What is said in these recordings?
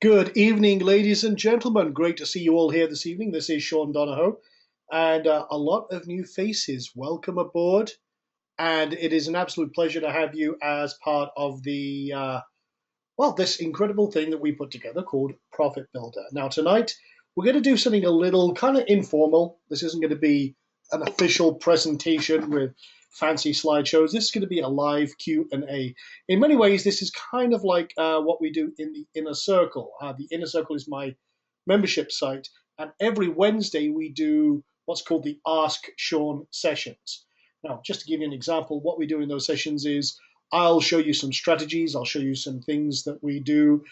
Good evening, ladies and gentlemen. Great to see you all here this evening. This is Sean Donohoe, and a lot of new faces. Welcome aboard, and it is an absolute pleasure to have you as part of this incredible thing that we put together called Profit Builder. Now, tonight we're going to do something a little kind of informal. This isn't going to be an official presentation with fancy slideshows. This is going to be a live Q&A. In many ways, this is kind of like what we do in the Inner Circle. The Inner Circle is my membership site, and every Wednesday we do what's called the Ask Sean sessions. Now, just to give you an example, what we do in those sessions is I'll show you some strategies. I'll show you some things that we do,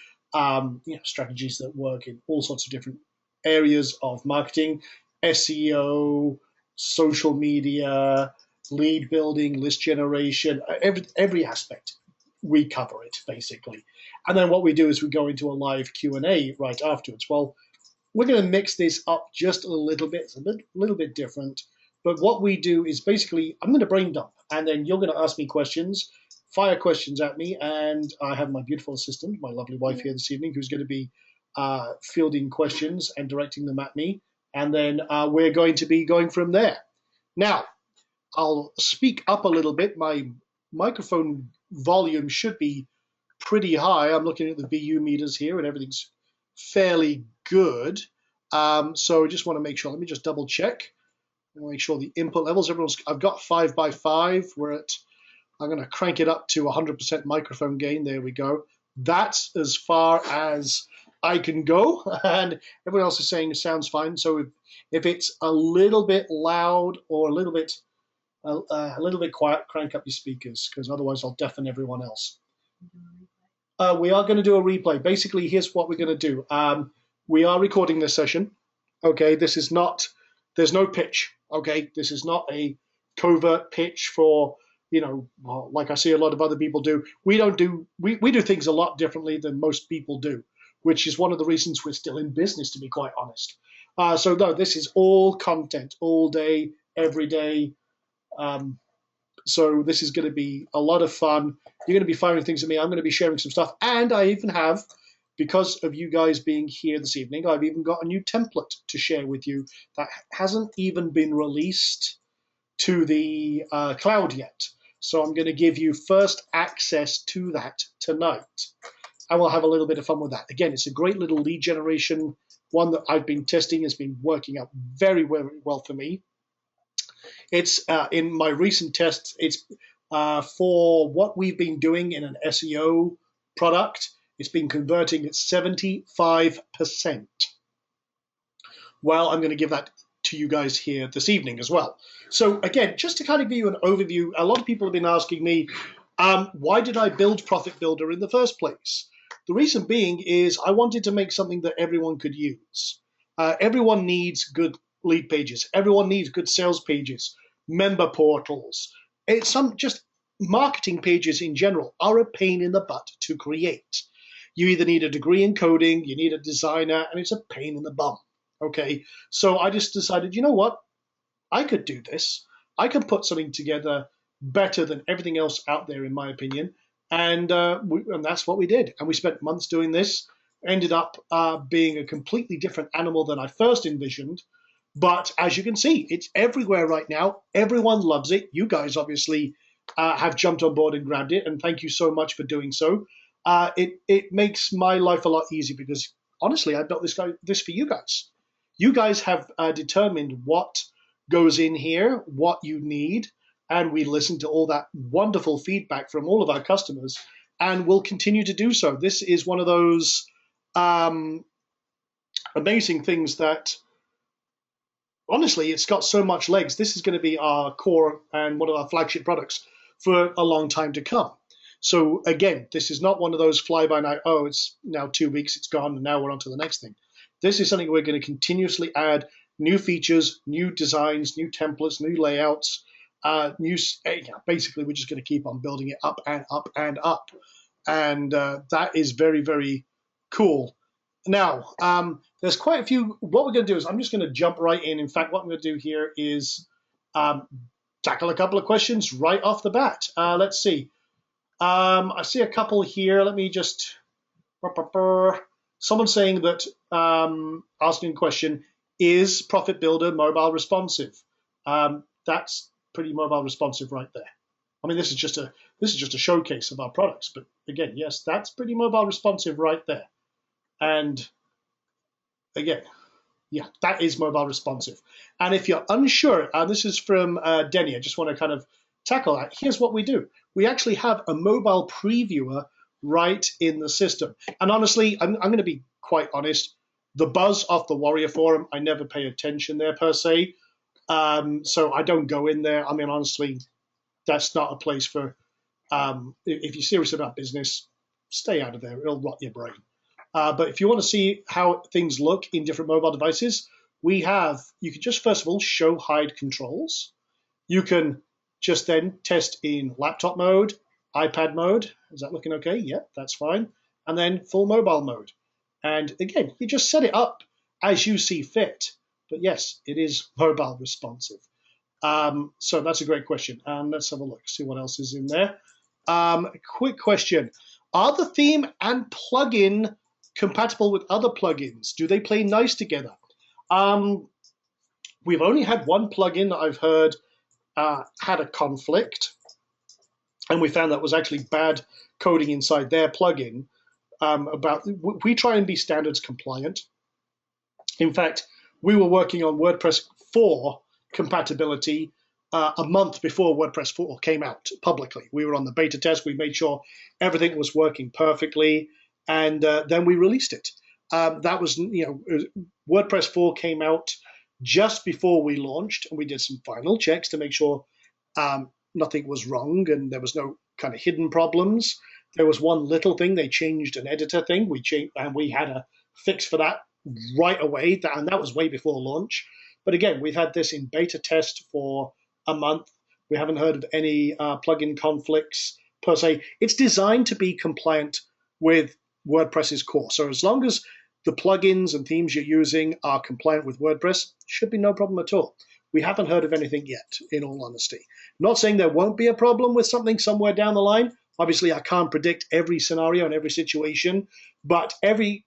strategies that work in all sorts of different areas of marketing, SEO, social media, lead building, list generation, every aspect. We cover it basically. And then what we do is we go into a live Q&A right afterwards. Well, we're going to mix this up just a little bit. It's a little bit different. But what we do is basically, I'm going to brain dump, and then you're going to ask me questions, fire questions at me, and I have my beautiful assistant, my lovely wife here this evening, who's going to be fielding questions and directing them at me, and then we're going to be going from there. Now, I'll speak up a little bit. My microphone volume should be pretty high. I'm looking at the BU meters here, and everything's fairly good. So I just want to make sure. Let me just double check. Make sure the input levels. I've got 5x5. I'm going to crank it up to 100% microphone gain. There we go. That's as far as I can go, and everyone else is saying it sounds fine. So if it's a little bit loud or a little bit quiet, crank up your speakers, because otherwise I'll deafen everyone else. We are going to do a replay. Basically, here's what we're going to do. We are recording this session. Okay, there's no pitch. Okay, this is not a covert pitch for, like I see a lot of other people do. We do things a lot differently than most people do, which is one of the reasons we're still in business, to be quite honest. So no, this is all content, all day, every day. So this is going to be a lot of fun. You're going to be firing things at me. I'm going to be sharing some stuff. And I even have, because of you guys being here this evening, I've even got a new template to share with you that hasn't even been released to the cloud yet. So I'm going to give you first access to that tonight. And we'll have a little bit of fun with that. Again, it's a great little lead generation one that I've been testing. Has been working out very, very well for me. It's in my recent tests, it's for what we've been doing in an SEO product, it's been converting at 75%. Well, I'm going to give that to you guys here this evening as well. So again, just to kind of give you an overview, a lot of people have been asking me, why did I build Profit Builder in the first place? The reason being is I wanted to make something that everyone could use. Everyone needs good lead pages. Everyone needs good sales pages, member portals. Just marketing pages in general are a pain in the butt to create. You either need a degree in coding, you need a designer, and it's a pain in the bum. Okay, so I just decided, you know what? I could do this. I can put something together better than everything else out there, in my opinion. And that's what we did. And we spent months doing this. Ended up being a completely different animal than I first envisioned. But as you can see, it's everywhere right now. Everyone loves it. You guys obviously have jumped on board and grabbed it, and thank you so much for doing so. It makes my life a lot easier because, honestly, I built this for you guys. You guys have determined what goes in here, what you need, and we listen to all that wonderful feedback from all of our customers, and we'll continue to do so. This is one of those amazing things that, honestly, it's got so much legs. This is going to be our core and one of our flagship products for a long time to come. So again, this is not one of those fly-by-night, oh, it's now 2 weeks, it's gone, and now we're on to the next thing. This is something we're going to continuously add new features, new designs, new templates, new layouts, basically we're just going to keep on building it up and up and up. And that is very, very cool. Now, there's quite a few. What we're going to do is I'm just going to jump right in. In fact, what I'm going to do here is tackle a couple of questions right off the bat. Let's see. I see a couple here. Let me just Someone saying that, asking a question, is Profit Builder mobile responsive? That's pretty mobile responsive right there. I mean, this is just a showcase of our products, but again, yes, that's pretty mobile responsive right there. And again, yeah, that is mobile responsive. And if you're unsure, and this is from Denny, I just want to kind of tackle that. Here's what we do. We actually have a mobile previewer right in the system. And honestly, I'm going to be quite honest. The buzz off the Warrior Forum, I never pay attention there per se. So I don't go in there. I mean, honestly, that's not a place for, if you're serious about business, stay out of there. It'll rot your brain. But if you want to see how things look in different mobile devices, you can just first of all show hide controls. You can just then test in laptop mode, iPad mode. Is that looking okay? Yep, that's fine. And then full mobile mode. And again, you just set it up as you see fit. But yes, it is mobile responsive. So that's a great question. Let's have a look, see what else is in there. Quick question. Are the theme and plugin compatible with other plugins? Do they play nice together? We've only had one plugin that I've heard had a conflict, and we found that was actually bad coding inside their plugin. We try and be standards compliant. In fact, we were working on WordPress 4 compatibility a month before WordPress 4 came out publicly. We were on the beta test. We made sure everything was working perfectly, and then we released it. That was, WordPress 4 came out just before we launched, and we did some final checks to make sure nothing was wrong and there was no kind of hidden problems. There was one little thing. They changed an editor thing. And we had a fix for that right away, and that was way before launch. But again, we've had this in beta test for a month. We haven't heard of any plugin conflicts per se. It's designed to be compliant with WordPress's core. So as long as the plugins and themes you're using are compliant with WordPress, should be no problem at all. We haven't heard of anything yet, in all honesty. Not saying there won't be a problem with something somewhere down the line. Obviously, I can't predict every scenario and every situation, but every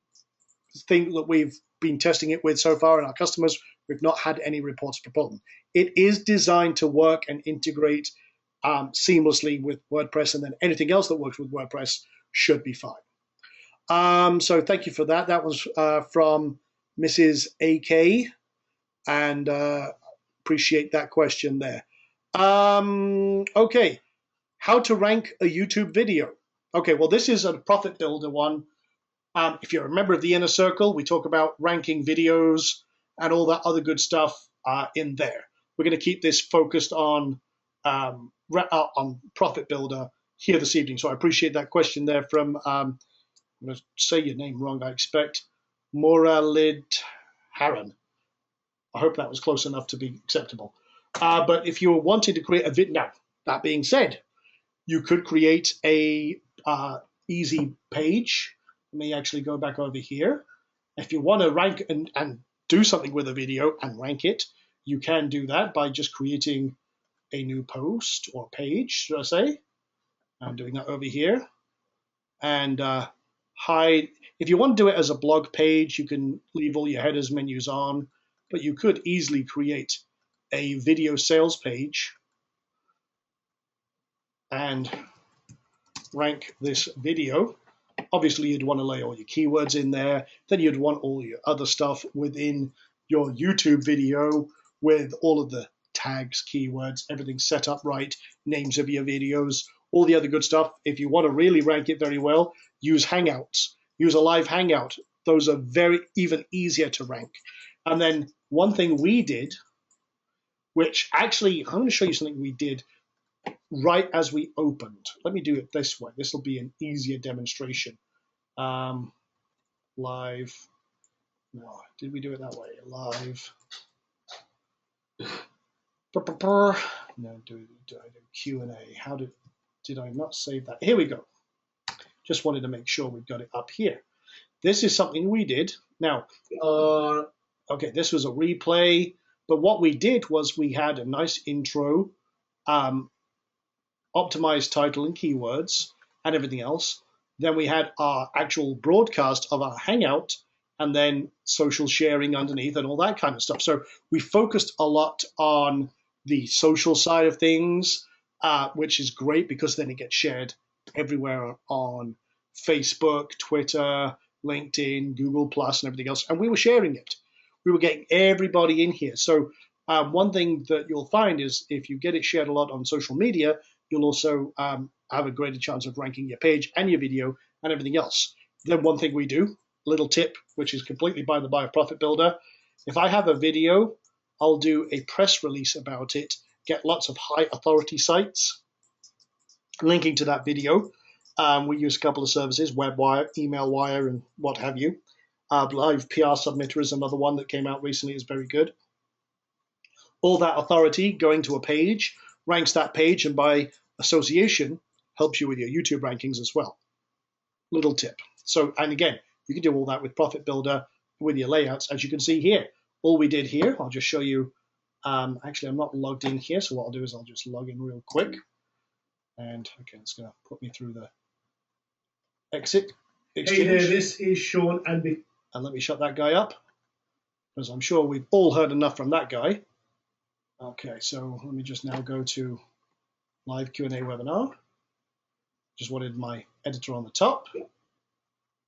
thing that we've been testing it with so far in our customers, we've not had any reports of a problem. It is designed to work and integrate seamlessly with WordPress, and then anything else that works with WordPress should be fine. So thank you for that. That was from Mrs. AK, and appreciate that question there. Okay, how to rank a YouTube video. Okay, well, this is a Profit Builder one. If you're a member of the Inner Circle, we talk about ranking videos and all that other good stuff in there. We're going to keep this focused on Profit Builder here this evening. So I appreciate that question there from, I'm going to say your name wrong, I expect, Moralid Haran. I hope that was close enough to be acceptable. But if you're wanting to create a video, now, that being said, you could create a easy page. Let me actually go back over here. If you want to rank and do something with a video and rank it, you can do that by just creating a new post or page, should I say. I'm doing that over here. And hide. If you want to do it as a blog page, you can leave all your headers, menus on, but you could easily create a video sales page and rank this video. Obviously, you'd want to lay all your keywords in there. Then you'd want all your other stuff within your YouTube video with all of the tags, keywords, everything set up right, names of your videos, all the other good stuff. If you want to really rank it very well, use Hangouts. Use a live Hangout. Those are even easier to rank. And then one thing we did, which actually, I'm going to show you something we did right as we opened. Let me do it this way. This will be an easier demonstration. Live. No, did we do it that way? Live. No, do I do Q&A? How did I not save that? Here we go. Just wanted to make sure we've got it up here. This is something we did. Now, okay, this was a replay, but what we did was we had a nice intro, optimized title and keywords and everything else. Then we had our actual broadcast of our Hangout, and then social sharing underneath and all that kind of stuff. So we focused a lot on the social side of things, which is great because then it gets shared everywhere on Facebook, Twitter, LinkedIn, Google Plus, and everything else. And we were sharing it. We were getting everybody in here. So one thing that you'll find is if you get it shared a lot on social media, you'll also have a greater chance of ranking your page and your video and everything else. Then one thing we do, little tip, which is completely by the by of Profit Builder, if I have a video, I'll do a press release about it, get lots of high authority sites linking to that video. We use a couple of services, WebWire, EmailWire, and what have you. Live PR Submitter is another one that came out recently, is very good. All that authority going to a page ranks that page, and by association helps you with your YouTube rankings as well. Little tip. So, and again, you can do all that with Profit Builder with your layouts, as you can see here. All we did here, I'll just show you. Actually, I'm not logged in here, so what I'll do is I'll just log in real quick. And okay, it's going to put me through the exit exchange. Hey there, this is Sean, and let me shut that guy up, because I'm sure we've all heard enough from that guy. Okay, so let me just now go to live Q&A webinar. Just wanted my editor on the top,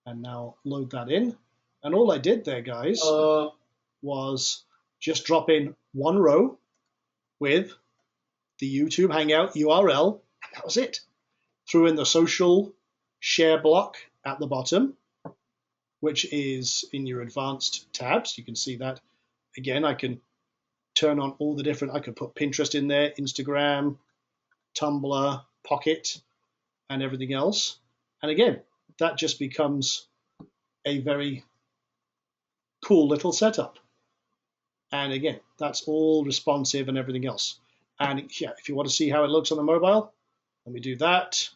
and now load that in. And all I did there, guys, was just drop in one row with the YouTube Hangout URL, and that was it. Threw in the social share block at the bottom, which is in your advanced tabs. You can see that. Again, I can turn on all the different, I could put Pinterest in there, Instagram, Tumblr, Pocket, and everything else. And again, that just becomes a very cool little setup. And again, that's all responsive and everything else. And yeah, if you want to see how it looks on the mobile, let me do that.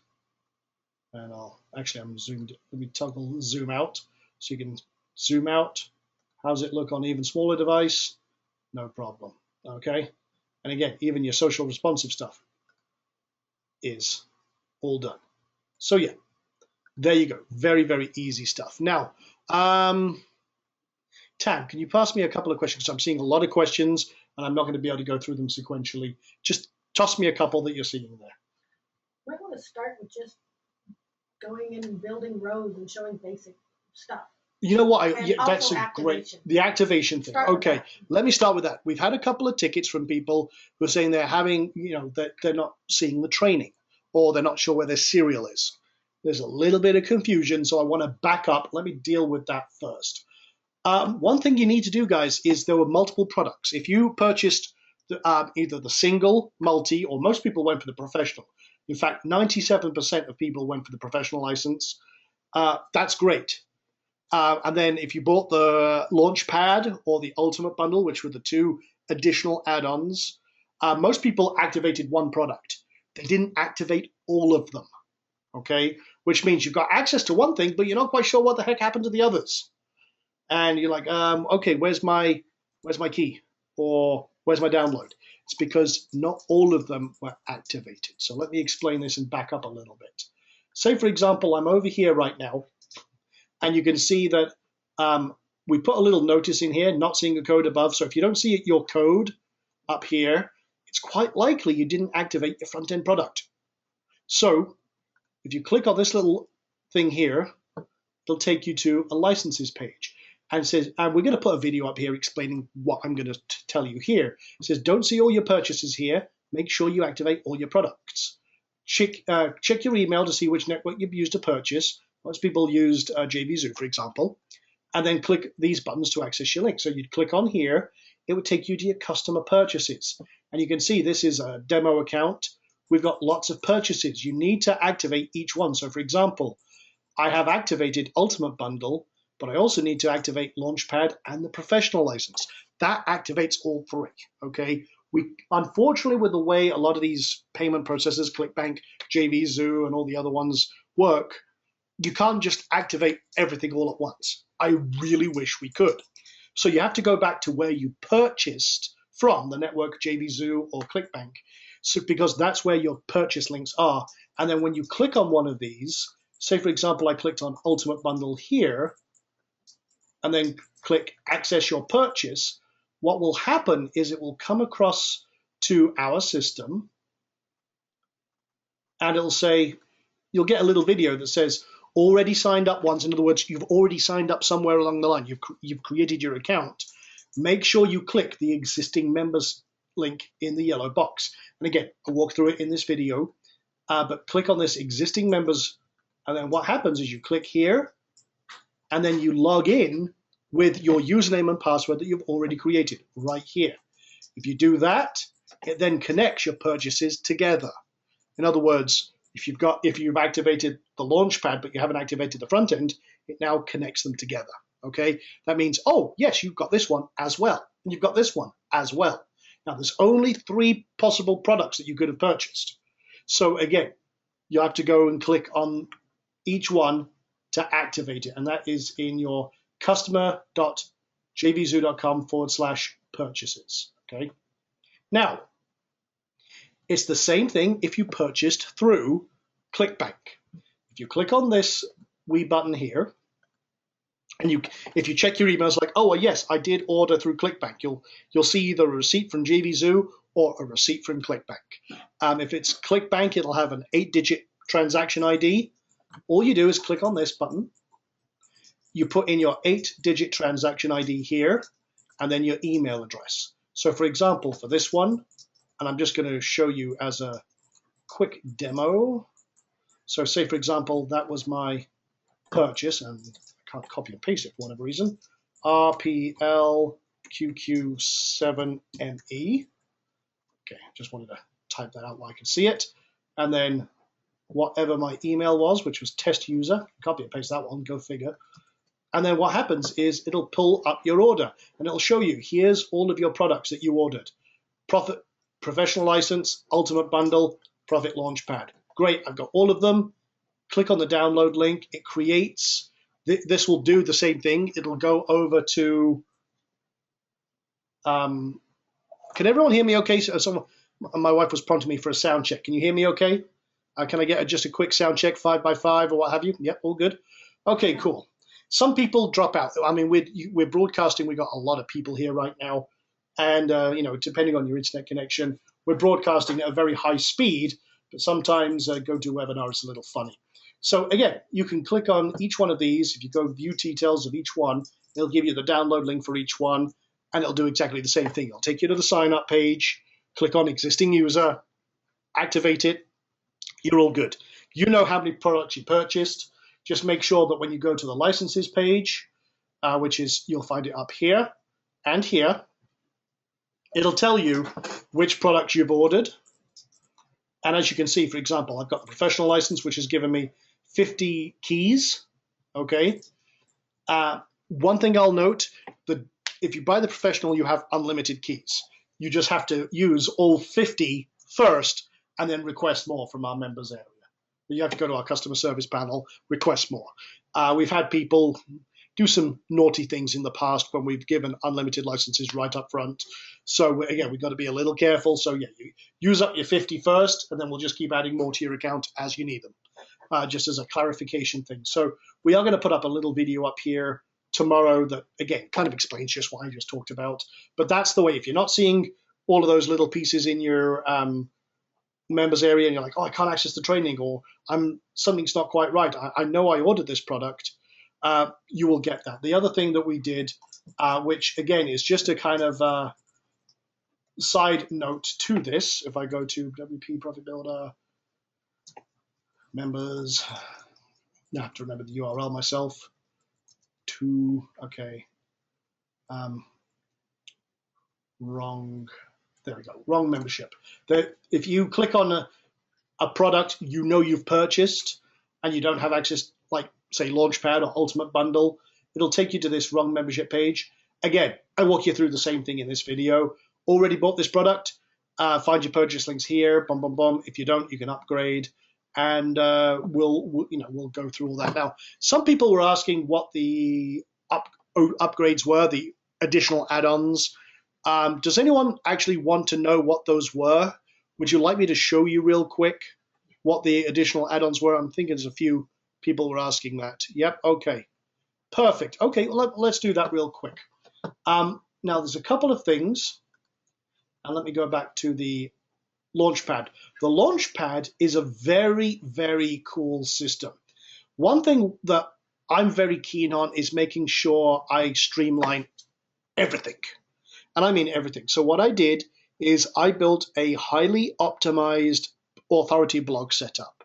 And I'm zoomed. Let me toggle zoom out so you can zoom out. How's it look on an even smaller device? No problem. Okay. And again, even your social responsive stuff is all done. So yeah, there you go. Very, very easy stuff. Now, Tam, can you pass me a couple of questions? I'm seeing a lot of questions, and I'm not going to be able to go through them sequentially. Just toss me a couple that you're seeing there. I want to start with just going in and building rows and showing basic stuff. You know what? That's a great, the activation thing. Okay, let me start with that. We've had a couple of tickets from people who are saying they're having, that they're not seeing the training, or they're not sure where their serial is. There's a little bit of confusion, so I want to back up. Let me deal with that first. One thing you need to do, guys, is there were multiple products. If you purchased either the single, multi, or most people went for the professional. In fact, 97% of people went for the professional license. That's great. And then if you bought the Launchpad or the Ultimate Bundle, which were the two additional add-ons, most people activated one product. They didn't activate all of them, okay? Which means you've got access to one thing, but you're not quite sure what the heck happened to the others. And you're like, okay, where's my key? Or where's my download? It's because not all of them were activated. So let me explain this and back up a little bit. Say, for example, I'm over here right now, and you can see that we put a little notice in here, not seeing a code above. So if you don't see your code up here, it's quite likely you didn't activate your front-end product. So if you click on this little thing here, it'll take you to a licenses page. And it says, and we're going to put a video up here explaining what I'm going to tell you here. It says, don't see all your purchases here. Make sure you activate all your products. Check your email to see which network you've used to purchase. Most people used JVZoo, for example. And then click these buttons to access your link. So you'd click on here. It would take you to your customer purchases. And you can see this is a demo account. We've got lots of purchases. You need to activate each one. So, for example, I have activated Ultimate Bundle, but I also need to activate Launchpad and the professional license. That activates all three, okay? Unfortunately, with the way a lot of these payment processors, ClickBank, JVZoo, and all the other ones work, you can't just activate everything all at once. I really wish we could. So you have to go back to where you purchased from, the network JVZoo or ClickBank, so because that's where your purchase links are. And then when you click on one of these, say for example, I clicked on Ultimate Bundle here, and then click Access Your Purchase, what will happen is it will come across to our system, and it'll say, you'll get a little video that says, already signed up once. In other words, you've already signed up somewhere along the line. You've created your account. Make sure you click the existing members link in the yellow box. And again, I'll walk through it in this video, but click on this existing members. And then what happens is you click here, and then you log in with your username and password that you've already created right here. If you do that, it then connects your purchases together. In other words, if you've activated the Launchpad but you haven't activated the front end, it now connects them together. Okay, that means, oh yes, you've got this one as well, and you've got this one as well. Now there's only 3 possible products that you could have purchased. So again, you have to go and click on each one to activate it, and that is in your customer.jvzoo.com/purchases. Okay, now it's the same thing if you purchased through ClickBank. If you click on this wee button here, and if you check your emails, like, oh well, yes, I did order through ClickBank, you'll see either a receipt from JVZoo or a receipt from ClickBank. If it's ClickBank, it'll have an 8-digit transaction ID. All you do is click on this button. You put in your 8-digit transaction ID here, and then your email address. So for example, for this one, and I'm just going to show you as a quick demo. So say, for example, that was my purchase, and I can't copy and paste it for whatever reason, RPLQQ7ME. Okay, just wanted to type that out while I could see it. And then whatever my email was, which was test user, copy and paste that one, go figure. And then what happens is it'll pull up your order, and it'll show you, here's all of your products that you ordered. Professional license, Ultimate Bundle, Profit Launchpad. Great, I've got all of them. Click on the download link. It creates, this will do the same thing. It'll go over to, can everyone hear me okay? So my wife was prompting me for a sound check. Can you hear me okay? Can I get just a quick sound check, 5 by 5 or what have you? Yep, all good. Okay, cool. Some people drop out. I mean, we're broadcasting. We've got a lot of people here right now. And, you know, depending on your internet connection, we're broadcasting at a very high speed, but sometimes GoToWebinar is a little funny. So again, you can click on each one of these. If you go view details of each one, it'll give you the download link for each one, and it'll do exactly the same thing. It'll take you to the sign up page, click on existing user, activate it. You're all good. You know how many products you purchased. Just make sure that when you go to the licenses page, which is, you'll find it up here and here, it'll tell you which products you've ordered. And as you can see, for example, I've got the professional license, which has given me 50 keys. Okay. One thing I'll note, that if you buy the professional, you have unlimited keys. You just have to use all 50 first and then request more from our members area. You have to go to our customer service panel, request more. We've had people do some naughty things in the past when we've given unlimited licenses right up front. So again, we've got to be a little careful. So yeah, you use up your 50 first, and then we'll just keep adding more to your account as you need them, just as a clarification thing. So we are going to put up a little video up here tomorrow that, again, kind of explains just what I just talked about. But that's the way. If you're not seeing all of those little pieces in your members area and you're like, oh, I can't access the training, or something's not quite right, I know I ordered this product, you will get that. The other thing that we did, which again is just a kind of side note to this, if I go to WP Profit Builder, members, I have to remember the URL myself, wrong, there we go, wrong membership. If you click on a product you know you've purchased and you don't have access, like say Launchpad or Ultimate Bundle, it'll take you to this wrong membership page. Again, I walk you through the same thing in this video. Already bought this product, find your purchase links here, boom, boom, boom. If you don't, you can upgrade, and we'll go through all that. Now, some people were asking what the upgrades were, the additional add-ons. Does anyone actually want to know what those were? Would you like me to show you real quick what the additional add-ons were? I'm thinking there's a few People were asking that. Yep, okay. Perfect. Okay, well, let's do that real quick. Now, there's a couple of things, and let me go back to the Launchpad. The Launchpad is a very, very cool system. One thing that I'm very keen on is making sure I streamline everything. And I mean everything. So what I did is I built a highly optimized authority blog setup.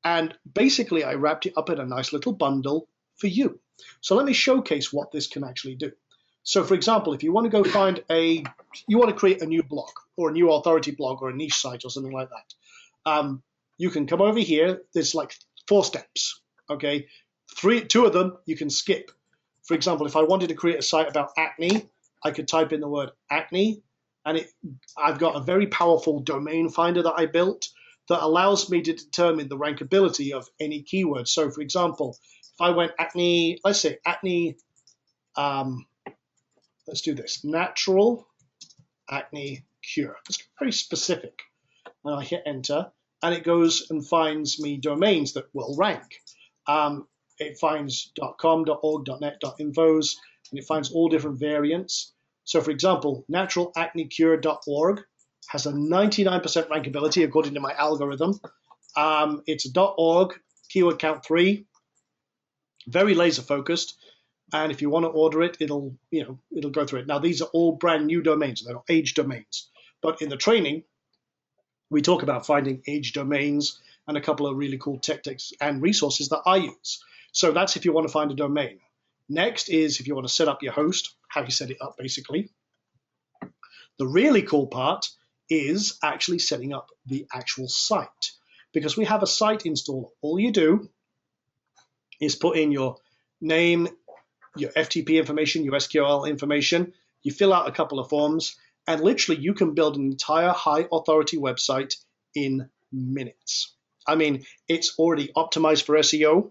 And basically I wrapped it up in a nice little bundle for you. So let me showcase what this can actually do. So for example, if you want to go find you want to create a new blog or a new authority blog or a niche site or something like that, you can come over here. There's like 4 steps, okay? 2 of them you can skip. For example, if I wanted to create a site about acne, I could type in the word acne, and I've got a very powerful domain finder that I built that allows me to determine the rankability of any keyword. So for example, if I went acne, let's say acne, let's do this, natural acne cure. It's very specific. And I hit enter, and it goes and finds me domains that will rank. It finds .com, .org, .net, .infos, and it finds all different variants. So for example, naturalacnecure.org has a 99% rankability according to my algorithm. It's a .org, keyword count 3, very laser focused. And if you want to order it, it'll go through it. Now, these are all brand new domains. They're not age domains. But in the training, we talk about finding age domains and a couple of really cool tactics and resources that I use. So that's if you want to find a domain. Next is if you want to set up your host, how you set it up, basically. The really cool part is actually setting up the actual site. Because we have a site installer. All you do is put in your name, your FTP information, your SQL information, you fill out a couple of forms, and literally you can build an entire high authority website in minutes. I mean, it's already optimized for SEO,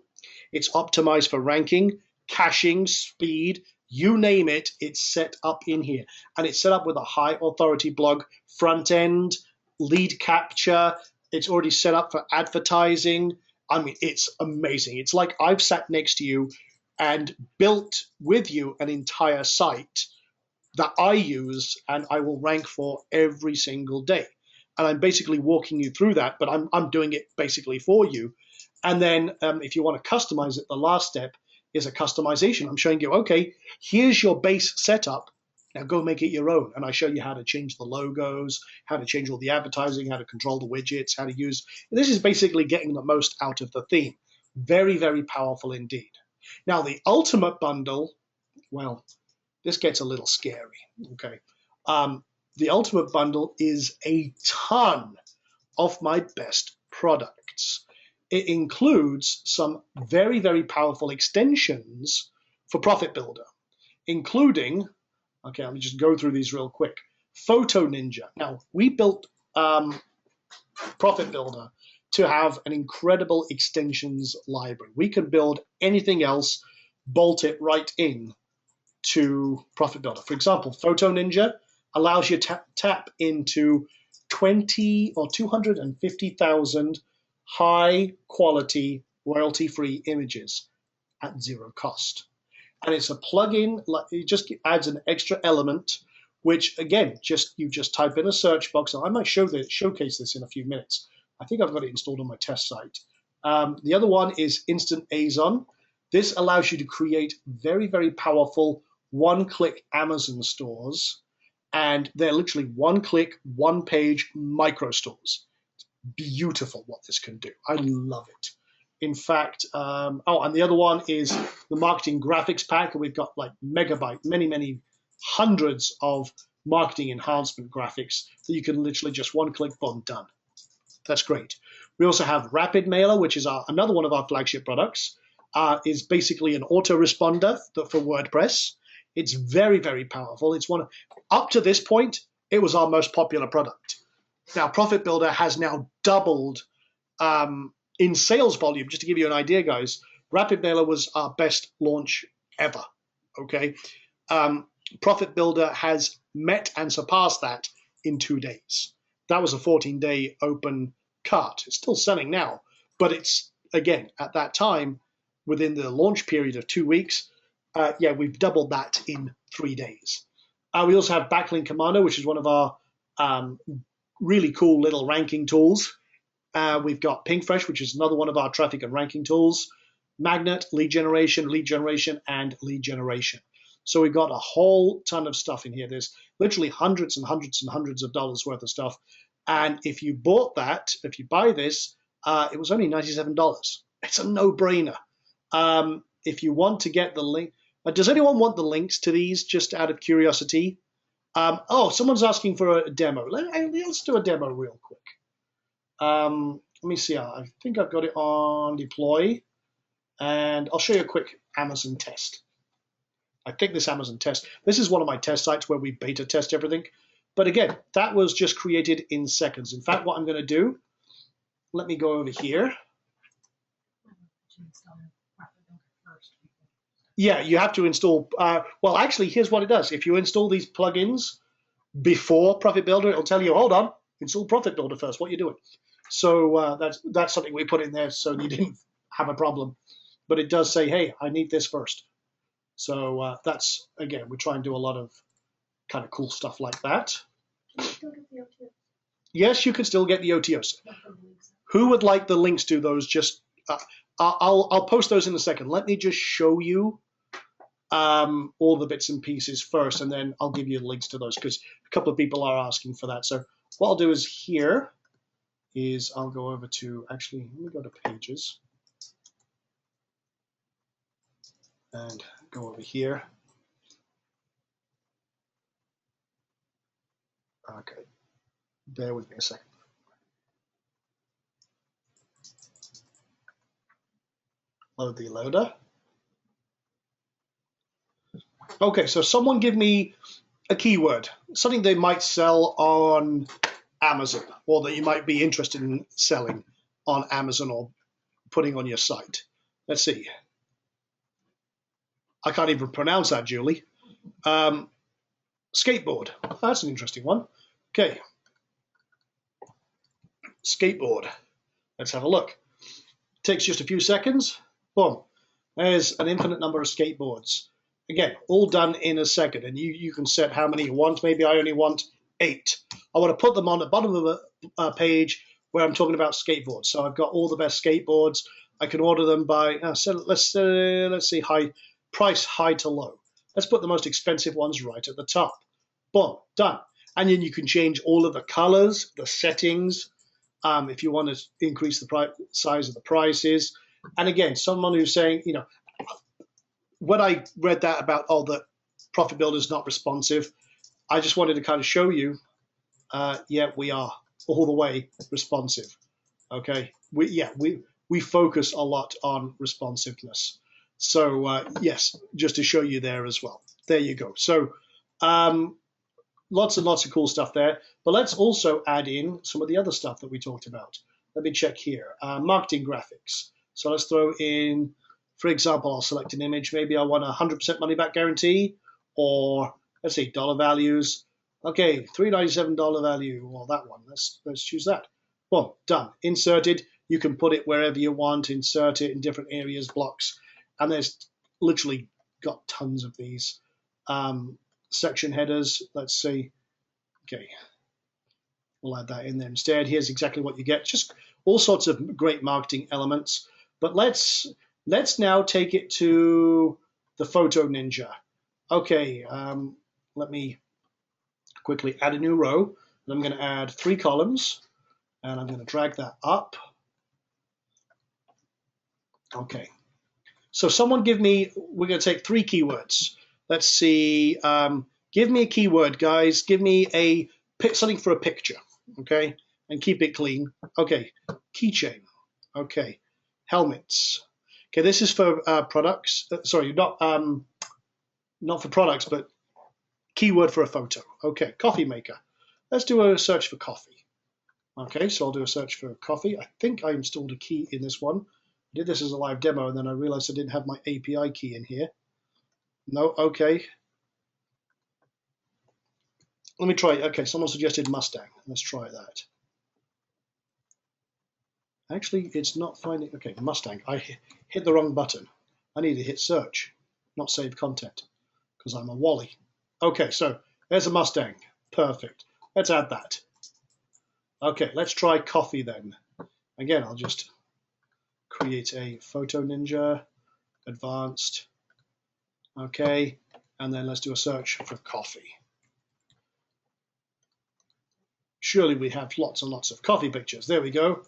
it's optimized for ranking, caching, speed, you name it, it's set up in here. And it's set up with a high authority blog front end, lead capture, it's already set up for advertising. I mean, it's amazing. It's like I've sat next to you and built with you an entire site that I use and I will rank for every single day. And I'm basically walking you through that, but I'm doing it basically for you. And then if you want to customize it, the last step is a customization. I'm showing you, okay, here's your base setup. Now go make it your own. And I show you how to change the logos, how to change all the advertising, how to control the widgets, how to use. This is basically getting the most out of the theme. Very, very powerful indeed. Now, the ultimate bundle, well, this gets a little scary, okay? The ultimate bundle is a ton of my best products. It includes some very, very powerful extensions for Profit Builder, including, okay, let me just go through these real quick. Photo Ninja. Now, we built Profit Builder to have an incredible extensions library. We can build anything else, bolt it right in to Profit Builder. For example, Photo Ninja allows you to tap into 20 or 250,000 high quality royalty free images at zero cost. And it's a plugin, it just adds an extra element, which again, you just type in a search box. And I might showcase this in a few minutes. I think I've got it installed on my test site. The other one is Instant ASON. This allows you to create very, very powerful one-click Amazon stores, and they're literally one-click, one-page micro stores. It's beautiful what this can do. I love it. In fact, and the other one is the marketing graphics pack. We've got like megabyte, many hundreds of marketing enhancement graphics that you can literally just one-click, boom, done. That's great. We also have Rapid Mailer, which is another one of our flagship products. Is basically an autoresponder for WordPress. It's very, very powerful. It's up to this point, it was our most popular product. Now, Profit Builder has now doubled in sales volume. Just to give you an idea, guys, Rapid Mailer was our best launch ever. Okay, Profit Builder has met and surpassed that in 2 days. That was a 14-day open cart. It's still selling now, but it's again, at that time, within the launch period of 2 weeks, yeah, we've doubled that in 3 days. We also have Backlink Commander, which is one of our um, really cool little ranking tools. We've got PingFresh, which is another one of our traffic and ranking tools. Magnet, lead generation, and lead generation. So we've got a whole ton of stuff in here. There's literally hundreds and hundreds and hundreds of dollars worth of stuff. And if you bought that, if you buy this, it was only $97. It's a no-brainer. If you want to get the link, does anyone want the links to these just out of curiosity? Oh, someone's asking for a demo. Let's do a demo real quick. Let me see. I think I've got it on deploy, and I'll show you a quick Amazon test. I think this Amazon test, this is one of my test sites where we beta test everything. But again, that was just created in seconds. In fact, what I'm going to do, let me go over here. Yeah, you have to install, well, actually, here's what it does. If you install these plugins before Profit Builder, it'll tell you, hold on, install Profit Builder first, what you're doing. So that's something we put in there so you didn't have a problem. But it does say, hey, I need this first. So that's, again, we try and do a lot of kind of cool stuff like that. Can you still get the OTOs? Yes, you can still get the OTOs. Who would like the links to those? Just I'll post those in a second. Let me just show you all the bits and pieces first, and then I'll give you links to those because a couple of people are asking for that. So what I'll do is here is I'll go over to, actually, let me go to pages and go over here. Okay, bear with me a second. Load the loader. Okay, so someone give me a keyword, something they might sell on Amazon, or that you might be interested in selling on Amazon or putting on your site. Let's see. I can't even pronounce that, Julie. Skateboard. That's an interesting one. Okay. Skateboard. Let's have a look. Takes just a few seconds. Boom. There's an infinite number of skateboards. Again, all done in a second, and you can set how many you want. Maybe I only want 8. I want to put them on the bottom of a page where I'm talking about skateboards. So I've got all the best skateboards. I can order them by, let's see, price high to low. Let's put the most expensive ones right at the top. Boom, done. And then you can change all of the colors, the settings, if you want to increase the size of the prices. And again, someone who's saying, you know, when I read that about, oh, the Profit Builder is not responsive, I just wanted to kind of show you, yeah, we are all the way responsive. Okay, we focus a lot on responsiveness. So yes, just to show you there as well. There you go. So lots and lots of cool stuff there. But let's also add in some of the other stuff that we talked about. Let me check here. Marketing graphics. So let's throw in, for example, I'll select an image. Maybe I want a 100% money back guarantee, or let's say dollar values. Okay, $397 value. Well, that one. Let's choose that. Boom, done. Inserted. You can put it wherever you want. Insert it in different areas, blocks, and there's literally got tons of these. Section headers. Let's see. Okay, we'll add that in there instead. Here's exactly what you get. Just all sorts of great marketing elements. But let's now take it to the Photo Ninja. Okay, let me quickly add a new row. And I'm going to add 3 columns, and I'm going to drag that up. Okay, so someone give me, we're going to take 3 keywords. Let's see, give me a keyword, guys. Give me something for a picture, okay? And keep it clean. Okay, keychain. Okay, helmets. Okay, this is for products. Sorry, not for products, but keyword for a photo. Okay, coffee maker. Let's do a search for coffee. Okay, so I'll do a search for coffee. I think I installed a key in this one. I did this as a live demo, and then I realized I didn't have my API key in here. No, okay. Let me try. Okay, someone suggested Mustang. Let's try that. Actually, it's not finding. Okay, Mustang. I hit the wrong button. I need to hit search, not save content, because I'm a Wally. Okay, so there's a Mustang. Perfect. Let's add that. Okay, let's try coffee then. Again, I'll just create a Photo Ninja advanced. Okay, and then let's do a search for coffee. Surely we have lots and lots of coffee pictures. There we go.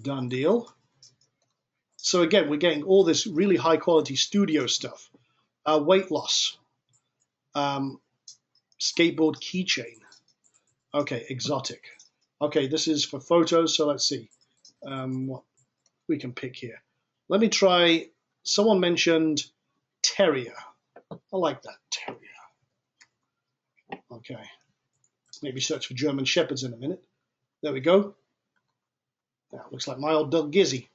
Done deal. So again, we're getting all this really high quality studio stuff. Weight loss. Skateboard keychain. Okay, exotic. Okay, this is for photos, so let's see what we can pick here. Let me try, someone mentioned terrier. I like that, terrier. Okay, maybe search for German Shepherds in a minute. There we go. That looks like my old dog Gizzy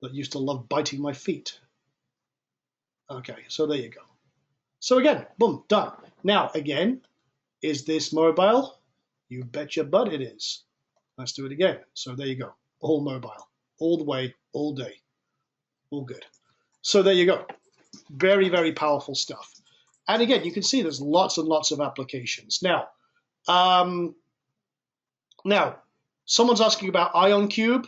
that used to love biting my feet. Okay, so there you go. So again, boom, done. Now, again, is this mobile? You bet your butt it is. Let's do it again. So there you go. All mobile. All the way, all day. All good. So there you go. Very, very powerful stuff. And again, you can see there's lots and lots of applications. Now, someone's asking about IonCube.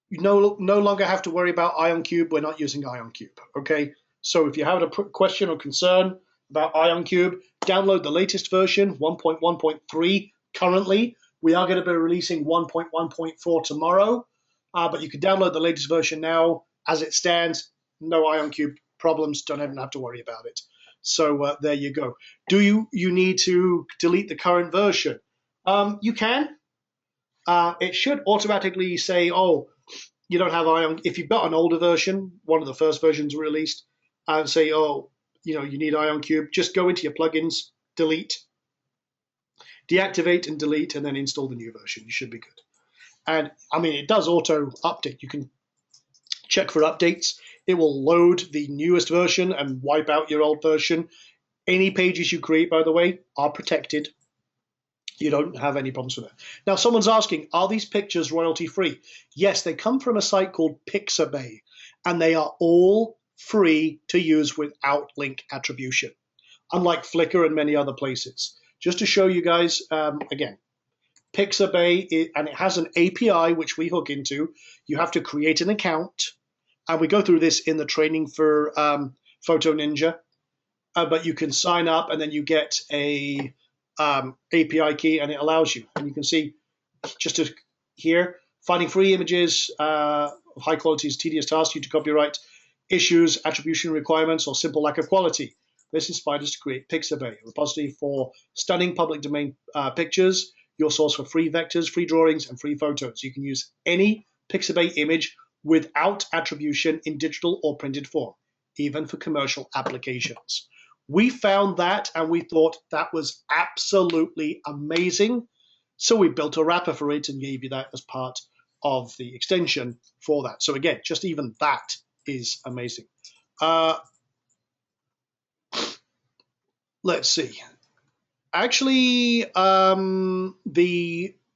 You no longer have to worry about IonCube. We're not using IonCube, okay? So if you have a question or concern about IonCube, download the latest version, 1.1.3 currently. We are going to be releasing 1.1.4 tomorrow, but you can download the latest version now. As it stands, no IonCube problems. Don't even have to worry about it. So there you go. Do you need to delete the current version? You can. It should automatically say, oh, you don't have Ion. If you've got an older version, one of the first versions released, and say, oh, you need IonCube, just go into your plugins, delete, deactivate and delete, and then install the new version. You should be good. And I mean, it does auto update. You can check for updates. It will load the newest version and wipe out your old version. Any pages you create, by the way, are protected. You don't have any problems with it. Now, someone's asking, are these pictures royalty free? Yes, they come from a site called Pixabay, and they are all free to use without link attribution, unlike Flickr and many other places. Just to show you guys, again, Pixabay, and it has an API which we hook into. You have to create an account, and we go through this in the training for Photo Ninja, but you can sign up and then you get a API key, and it allows you, and you can see just here, finding free images of high quality is tedious task due to copyright issues, attribution requirements, or simple lack of quality. This inspired us to create Pixabay, a repository for stunning public domain pictures, your source for free vectors, free drawings, and free photos. You can use any Pixabay image without attribution in digital or printed form, even for commercial applications. We found that and we thought that was absolutely amazing. So we built a wrapper for it and gave you that as part of the extension for that. So again, just even that is amazing. Let's see. Actually,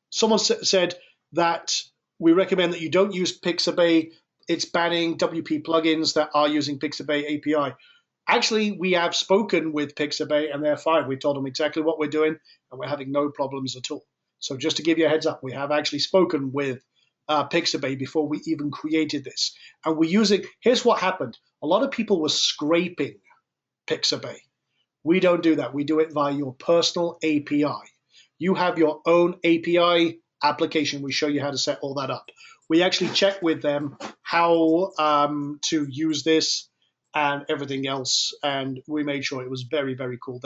someone said that we recommend that you don't use Pixabay. It's banning WP plugins that are using Pixabay API. Actually, we have spoken with Pixabay, and they're fine. We told them exactly what we're doing, and we're having no problems at all. So just to give you a heads up, we have actually spoken with Pixabay before we even created this. And we're using, here's what happened. A lot of people were scraping Pixabay. We don't do that. We do it via your personal API. You have your own API application. We show you how to set all that up. We actually check with them how to use this and everything else, and we made sure it was very, very cool.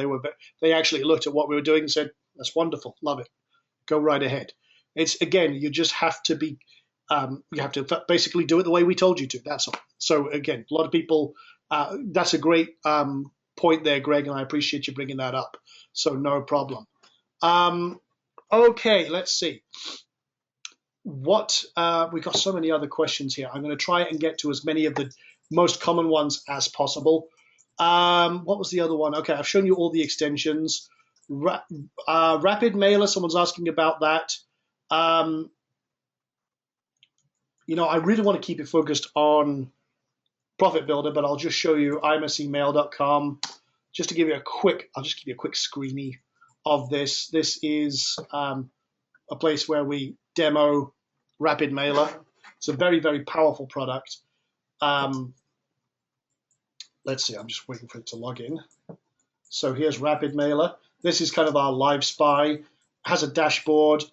They actually looked at what we were doing and said, that's wonderful, love it, go right ahead. It's, again, you just have to be, you have to basically do it the way we told you to, that's all. So again, a lot of people, that's a great point there, Greg, and I appreciate you bringing that up, so no problem. Okay, let's see. What we've got so many other questions here. I'm going to try and get to as many of the most common ones as possible. What was the other one? Okay, I've shown you all the extensions. Rapid Mailer, someone's asking about that. Um, I really want to keep it focused on Profit Builder, but I'll just show you imsemail.com just to give you a quick. I'll just give you a quick screeny of this. This is a place where we demo Rapid Mailer. It's a very, very powerful product. Let's see. I'm just waiting for it to log in. So here's Rapid Mailer. This is kind of our live spy. It has a dashboard.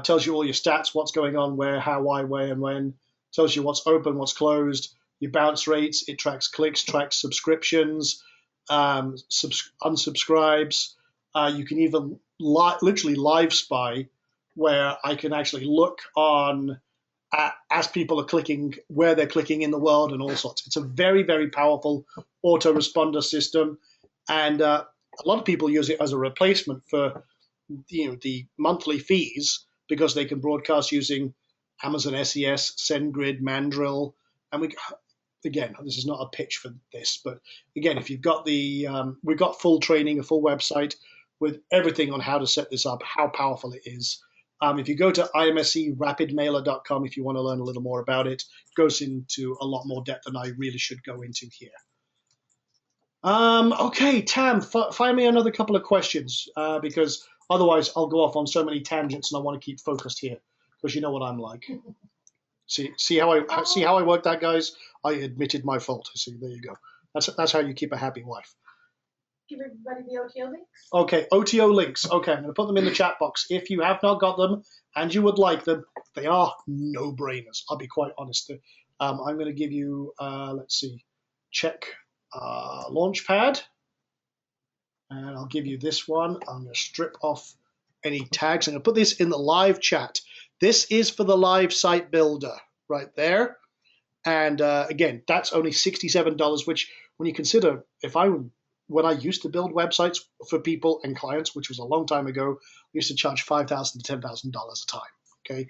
Tells you all your stats, what's going on, where, how, why, where, and when. Tells you what's open, what's closed, your bounce rates. It tracks clicks, tracks subscriptions, unsubscribes. You can even literally live spy, where I can actually look on as people are clicking, where they're clicking in the world and all sorts. It's a very, very powerful autoresponder system. And a lot of people use it as a replacement for the monthly fees because they can broadcast using Amazon SES, SendGrid, Mandrill, and again, this is not a pitch for this, but again, if you've got we've got full training, a full website with everything on how to set this up, how powerful it is. If you go to imserapidmailer.com, if you want to learn a little more about it, it goes into a lot more depth than I really should go into here. Okay, Tam, find me another couple of questions because otherwise I'll go off on so many tangents, and I want to keep focused here because you know what I'm like. See how I work that, guys? I admitted my fault. See, there you go. That's how you keep a happy wife. Give everybody the OTO links. Okay, OTO links. Okay, I'm going to put them in the chat box. If you have not got them and you would like them, they are no-brainers. I'll be quite honest. I'm going to give you, let's see, check Launchpad. And I'll give you this one. I'm going to strip off any tags. I'm going to put this in the live chat. This is for the live site builder right there. And again, that's only $67, which when you consider when I used to build websites for people and clients, which was a long time ago, I used to charge $5,000 to $10,000 a time. Okay,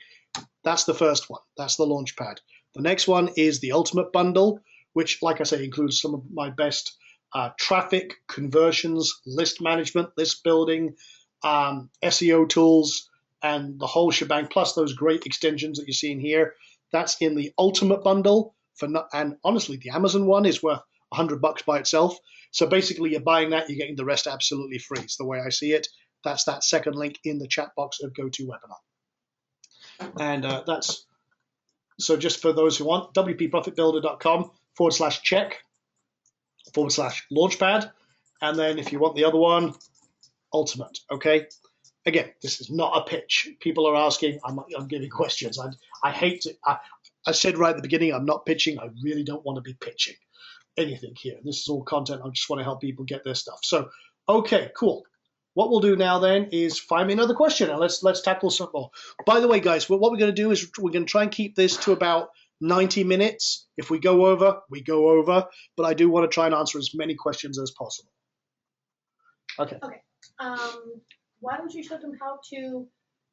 that's the first one. That's the Launchpad. The next one is the Ultimate Bundle, which, like I say, includes some of my best traffic, conversions, list management, list building, SEO tools, and the whole shebang, plus those great extensions that you're seeing here. That's in the Ultimate Bundle. And honestly, the Amazon one is worth $100 by itself. So basically, you're buying that, you're getting the rest absolutely free. It's the way I see it. That's that second link in the chat box of GoToWebinar. And that's, so just for those who want, wpprofitbuilder.com/check/launchpad. And then if you want the other one, Ultimate, okay? Again, this is not a pitch. People are asking, I'm giving questions. I hate to, I said right at the beginning, I'm not pitching. I really don't want to be pitching anything here. This is all content. I just want to help people get their stuff. So, okay, cool. What we'll do now then is find me another question, and let's tackle some more. By the way, guys, what we're going to do is we're going to try and keep this to about 90 minutes. If we go over, we go over. But I do want to try and answer as many questions as possible. Okay. Okay. Why don't you show them how to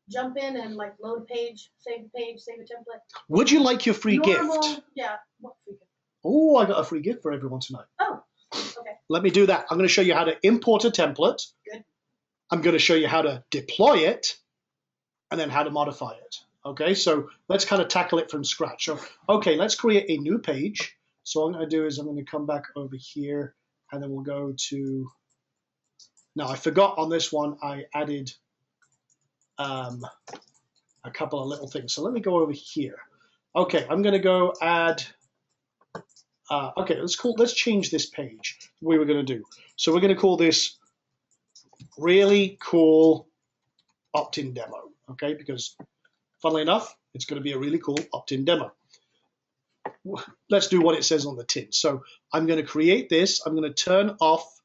jump in and like load a page, save a template? Would you like your free gift? Yeah. What free gift? Oh, I got a free gift for everyone tonight. Oh, okay. Let me do that. I'm going to show you how to import a template. Good. I'm going to show you how to deploy it and then how to modify it. Okay, so let's kind of tackle it from scratch. So, okay, let's create a new page. So what I'm going to do is I'm going to come back over here and then we'll go to, now I forgot on this one, I added a couple of little things. So let me go over here. Okay, I'm going to go add, okay, let's change this page. We were going to do. So we're going to call this really cool opt-in demo, okay? Because funnily enough, it's going to be a really cool opt-in demo. Let's do what it says on the tin. So I'm going to create this. I'm going to turn off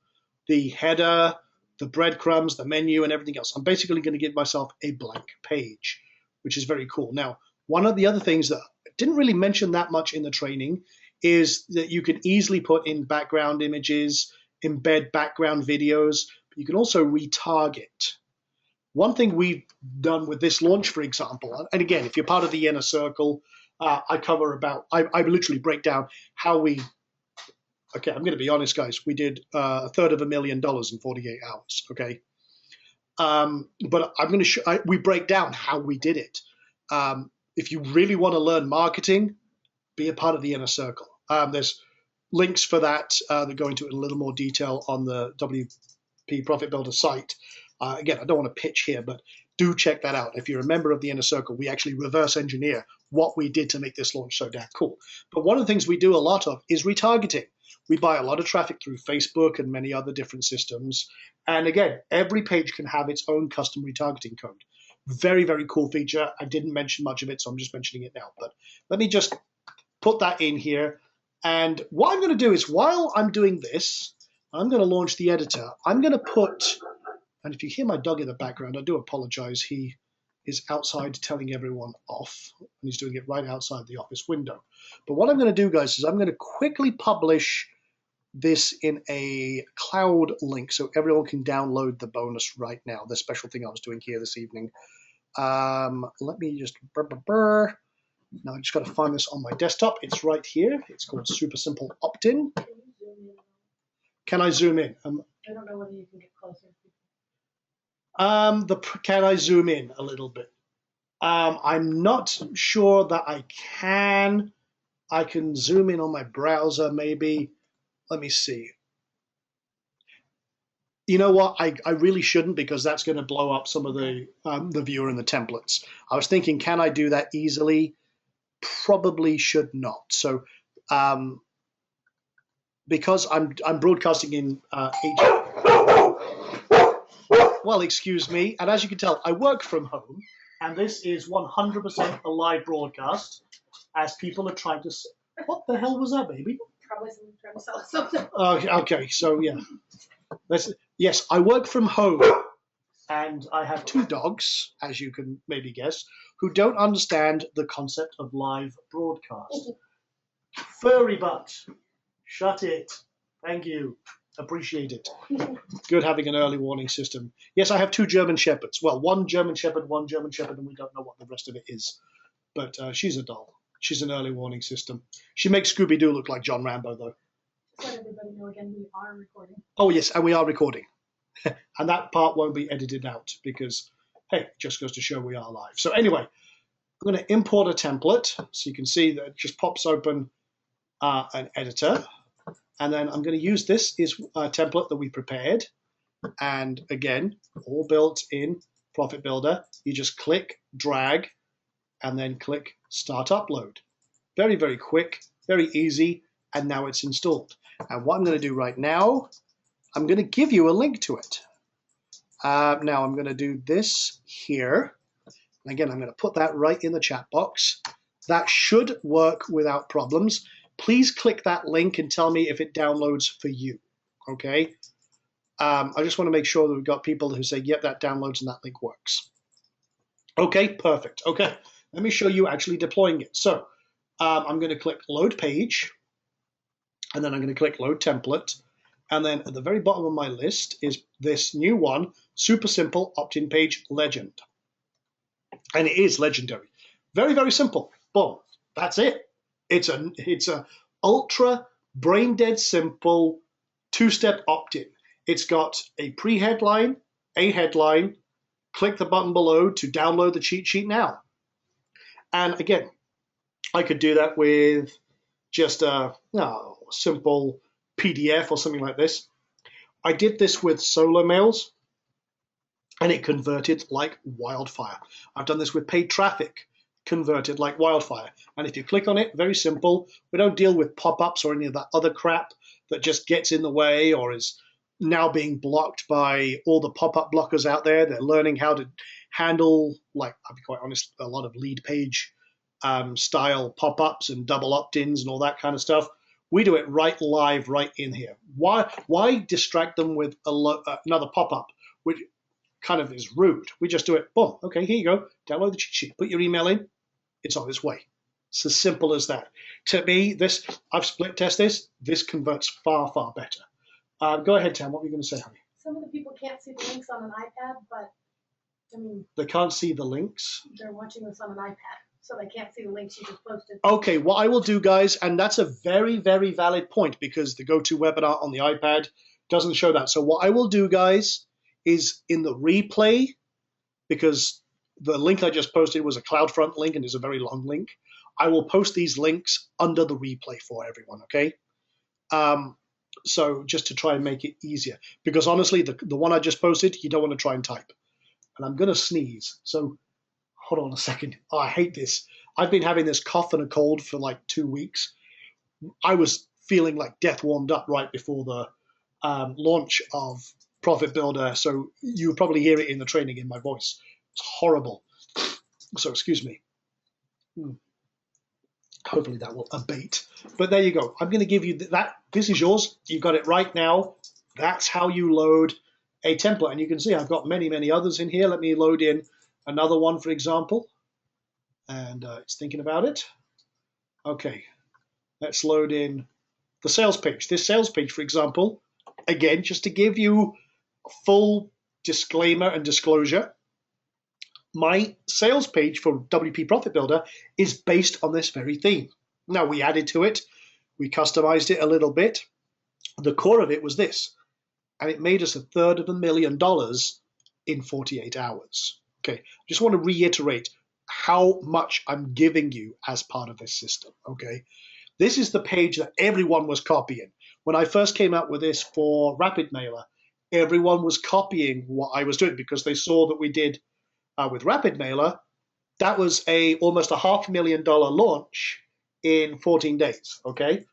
the header, the breadcrumbs, the menu, and everything else. I'm basically going to give myself a blank page, which is very cool. Now, one of the other things that I didn't really mention that much in the training is that you can easily put in background images, embed background videos, but you can also retarget. One thing we've done with this launch, for example, and again, if you're part of the inner circle, I cover about, I literally break down how we, okay, I'm going to be honest, guys, we did $250,000 in 48 hours, okay? But I'm going to we break down how we did it. If you really want to learn marketing, be a part of the inner circle. There's links for that that go into it in a little more detail on the WP Profit Builder site. Again, I don't want to pitch here, but do check that out. If you're a member of the inner circle, we actually reverse engineer what we did to make this launch so damn cool. But one of the things we do a lot of is retargeting. We buy a lot of traffic through Facebook and many other different systems. And again, every page can have its own custom retargeting code. Very, very cool feature. I didn't mention much of it, so I'm just mentioning it now. But let me just put that in here. And what I'm going to do is, while I'm doing this, I'm going to launch the editor. I'm going to put, and if you hear my dog in the background, I do apologize. He is outside telling everyone off, and he's doing it right outside the office window. But what I'm going to do, guys, is I'm going to quickly publish this in a cloud link so everyone can download the bonus right now, the special thing I was doing here this evening. Let me just, now I just got to find this on my desktop. It's right here. It's called Super Simple Opt-in. Can I zoom in? I don't know whether you can get closer. Can I zoom in a little bit? I'm not sure that I can. I can zoom in on my browser maybe. Let me see. You know what? I really shouldn't, because that's going to blow up some of the viewer and the templates. I was thinking, can I do that easily? Probably should not. So because I'm broadcasting in well, excuse me. And as you can tell, I work from home, and this is 100% a live broadcast as people are trying to. What the hell was that, baby? Probably trying to sell us something. Okay, so yeah. Yes, I work from home, and I have two dogs, as you can maybe guess, who don't understand the concept of live broadcast. Furry butt, shut it. Thank you. Appreciate it. Good having an early warning system. Yes, I have two German Shepherds. Well, one German Shepherd, and we don't know what the rest of it is. But she's a doll. She's an early warning system. She makes Scooby-Doo look like John Rambo, though. Let everybody know again, we are recording. Oh, yes, and we are recording. And that part won't be edited out because, hey, it just goes to show we are live. So anyway, I'm going to import a template. So you can see that it just pops open an editor. And then I'm going to use this is a template that we prepared. And again, all built in Profit Builder. You just click, drag, and then click Start Upload. Very, very quick, very easy, and now it's installed. And what I'm going to do right now, I'm going to give you a link to it. Now I'm going to do this here. And again, I'm going to put that right in the chat box. That should work without problems. Please click that link and tell me if it downloads for you, okay? I just want to make sure that we've got people who say, yep, that downloads and that link works. Okay, perfect. Okay, let me show you actually deploying it. So I'm going to click Load Page, and then I'm going to click Load Template, and then at the very bottom of my list is this new one, Super Simple Opt-in Page Legend. And it is legendary. Very, very simple. Boom. That's it. It's a ultra brain dead simple two-step opt-in. It's got a pre-headline, a headline. Click the button below to download the cheat sheet now. And again, I could do that with just a simple PDF or something like this. I did this with solo mails, and it converted like wildfire. I've done this with paid traffic, converted like wildfire. And if you click on it, very simple. We don't deal with pop-ups or any of that other crap that just gets in the way or is now being blocked by all the pop-up blockers out there. They're learning how to handle, like, I'll be quite honest, a lot of lead page style pop-ups and double opt-ins and all that kind of stuff. We do it right live, right in here. Why distract them with another pop-up, which kind of is rude? We just do it, boom, okay, here you go, download the cheat sheet, put your email in, it's on its way. It's as simple as that. To me, I've split tested this converts far, far better. Go ahead, Tam, what were you going to say, honey? Some of the people can't see the links on an iPad, but, I mean... They can't see the links? They're watching this on an iPad, so they can't see the links you just posted. Okay, what I will do, guys, and that's a very, very valid point because the GoToWebinar on the iPad doesn't show that. So what I will do, guys, is in the replay, because the link I just posted was a CloudFront link and is a very long link. I will post these links under the replay for everyone, okay? So just to try and make it easier, because honestly, the one I just posted, you don't want to try and type. And I'm going to sneeze, so hold on a second. Oh, I hate this. I've been having this cough and a cold for like 2 weeks. I was feeling like death warmed up right before the launch of Profit Builder, so you probably hear it in the training in my voice. It's horrible. So excuse me. Hopefully that will abate. But there you go. I'm going to give you that. This is yours. You've got it right now. That's how you load a template. And you can see I've got many, many others in here. Let me load in another one, for example. And it's thinking about it. Okay, let's load in the sales page. This sales page, for example, again, just to give you full disclaimer and disclosure, my sales page for WP Profit Builder is based on this very theme. Now, we added to it, we customized it a little bit. The core of it was this, and it made us $250,000 in 48 hours. Okay, I just want to reiterate how much I'm giving you as part of this system, okay? This is the page that everyone was copying. When I first came out with this for Rapid Mailer, everyone was copying what I was doing because they saw that we did with Rapid Mailer, that was almost a $500,000 launch in 14 days, okay?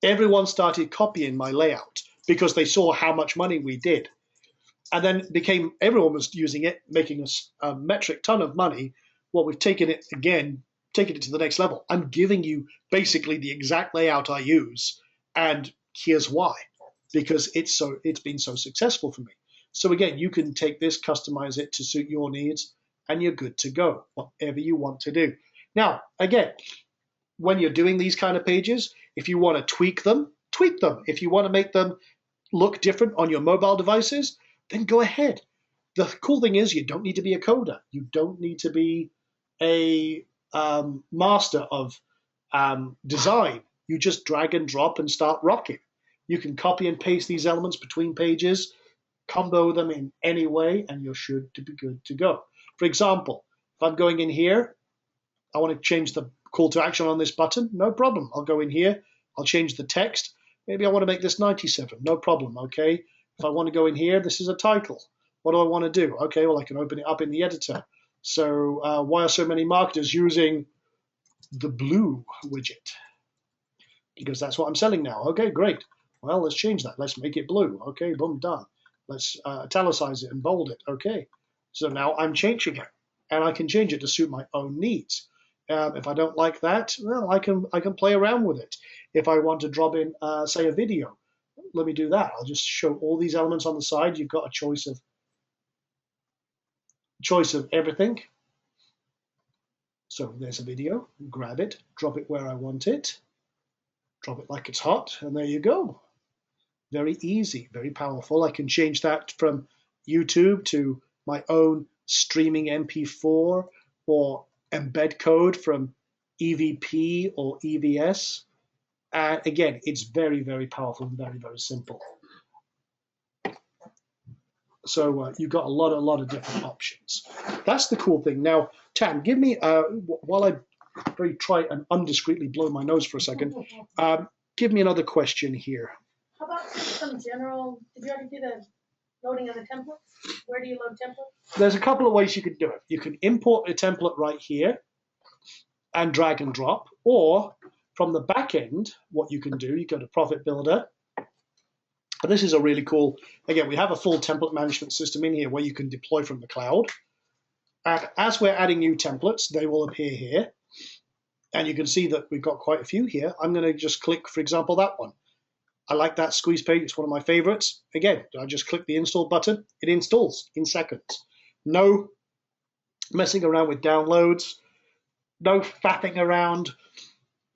Everyone started copying my layout because they saw how much money we did. And then everyone was using it, making us a metric ton of money. Well, we've taken it to the next level. I'm giving you basically the exact layout I use, and here's why. Because it's been so successful for me. So again, you can take this, customize it to suit your needs, and you're good to go, whatever you want to do. Now, again, when you're doing these kind of pages, if you want to tweak them, tweak them. If you want to make them look different on your mobile devices, then go ahead. The cool thing is you don't need to be a coder. You don't need to be a master of design. You just drag and drop and start rocking. You can copy and paste these elements between pages, combo them in any way, and you're sure to be good to go. For example, if I'm going in here, I want to change the call to action on this button, no problem. I'll go in here, I'll change the text. Maybe I want to make this 97, no problem, okay? If I want to go in here, this is a title. What do I want to do? Okay, well, I can open it up in the editor. So why are so many marketers using the blue widget? Because that's what I'm selling now. Okay, great. Well, let's change that. Let's make it blue. Okay, boom, done. Let's italicize it and bold it. Okay, so now I'm changing it, and I can change it to suit my own needs. If I don't like that, well, I can play around with it. If I want to drop in, say, a video, let me do that. I'll just show all these elements on the side. You've got a choice of everything. So there's a video. Grab it, drop it where I want it, drop it like it's hot, and there you go. Very easy, very powerful. I can change that from YouTube to my own streaming MP4 or embed code from EVP or EVS. And again, it's very, very powerful and very, very simple. So you've got a lot of different options. That's the cool thing. Now, Tam, give me, while I try and undiscreetly blow my nose for a second, give me another question here. How about some general, did you already do the loading of the template? Where do you load templates? There's a couple of ways you can do it. You can import a template right here and drag and drop, or from the back end, what you can do, you go to Profit Builder. And this is a really cool, again, we have a full template management system in here where you can deploy from the cloud. And as we're adding new templates, they will appear here. And you can see that we've got quite a few here. I'm going to just click, for example, that one. I like that squeeze page. It's one of my favorites. Again, I just click the install button. It installs in seconds. No messing around with downloads. No faffing around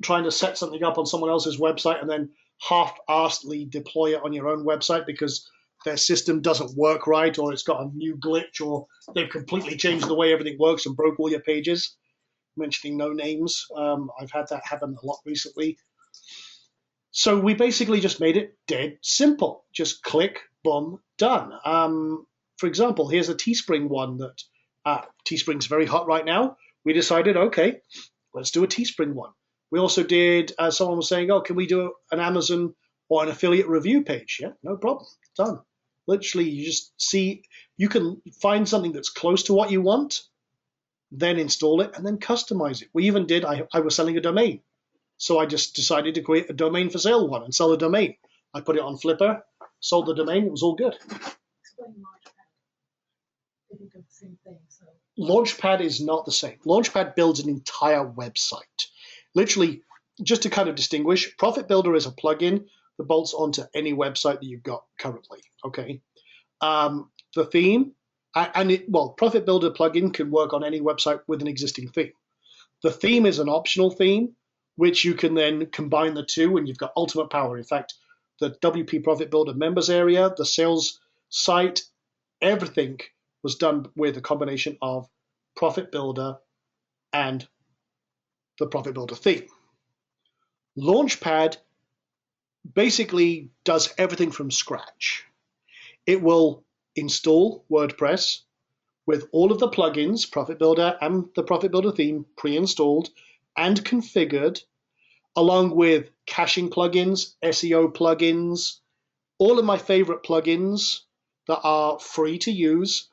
trying to set something up on someone else's website and then half-assedly deploy it on your own website because their system doesn't work right, or it's got a new glitch, or they've completely changed the way everything works and broke all your pages. Mentioning no names. I've had that happen a lot recently. So we basically just made it dead simple. Just click, boom, done. For example, here's a Teespring one that Teespring's very hot right now. We decided, okay, let's do a Teespring one. We also did, someone was saying, oh, can we do an Amazon or an affiliate review page? Yeah, no problem. Done. Literally, you just see, you can find something that's close to what you want, then install it, and then customize it. We even did, I was selling a domain. So I just decided to create a domain for sale one and sell a domain. I put it on Flipper, sold the domain, it was all good. Explain Launchpad. They do the same thing. So Launchpad is not the same. Launchpad builds an entire website. Literally, just to kind of distinguish, Profit Builder is a plugin that bolts onto any website that you've got currently. Okay. The theme, Profit Builder plugin can work on any website with an existing theme. The theme is an optional theme, which you can then combine the two, and you've got ultimate power. In fact, the WP Profit Builder members area, the sales site, everything was done with a combination of Profit Builder and the Profit Builder theme. Launchpad basically does everything from scratch. It will install WordPress with all of the plugins, Profit Builder and the Profit Builder theme, pre-installed and configured, along with caching plugins, SEO plugins, all of my favorite plugins that are free to use,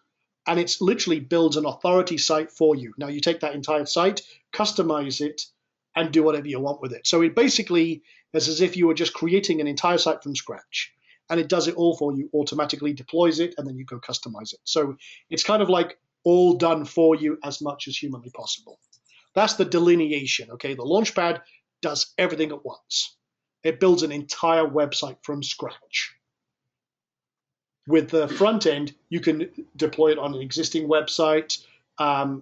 and it's literally builds an authority site for you. Now you take that entire site, customize it, and do whatever you want with it. So it basically is as if you were just creating an entire site from scratch, and it does it all for you, automatically deploys it, and then you go customize it. So it's kind of like all done for you as much as humanly possible. That's the delineation, okay? The Launchpad does everything at once. It builds an entire website from scratch. With the front end, you can deploy it on an existing website.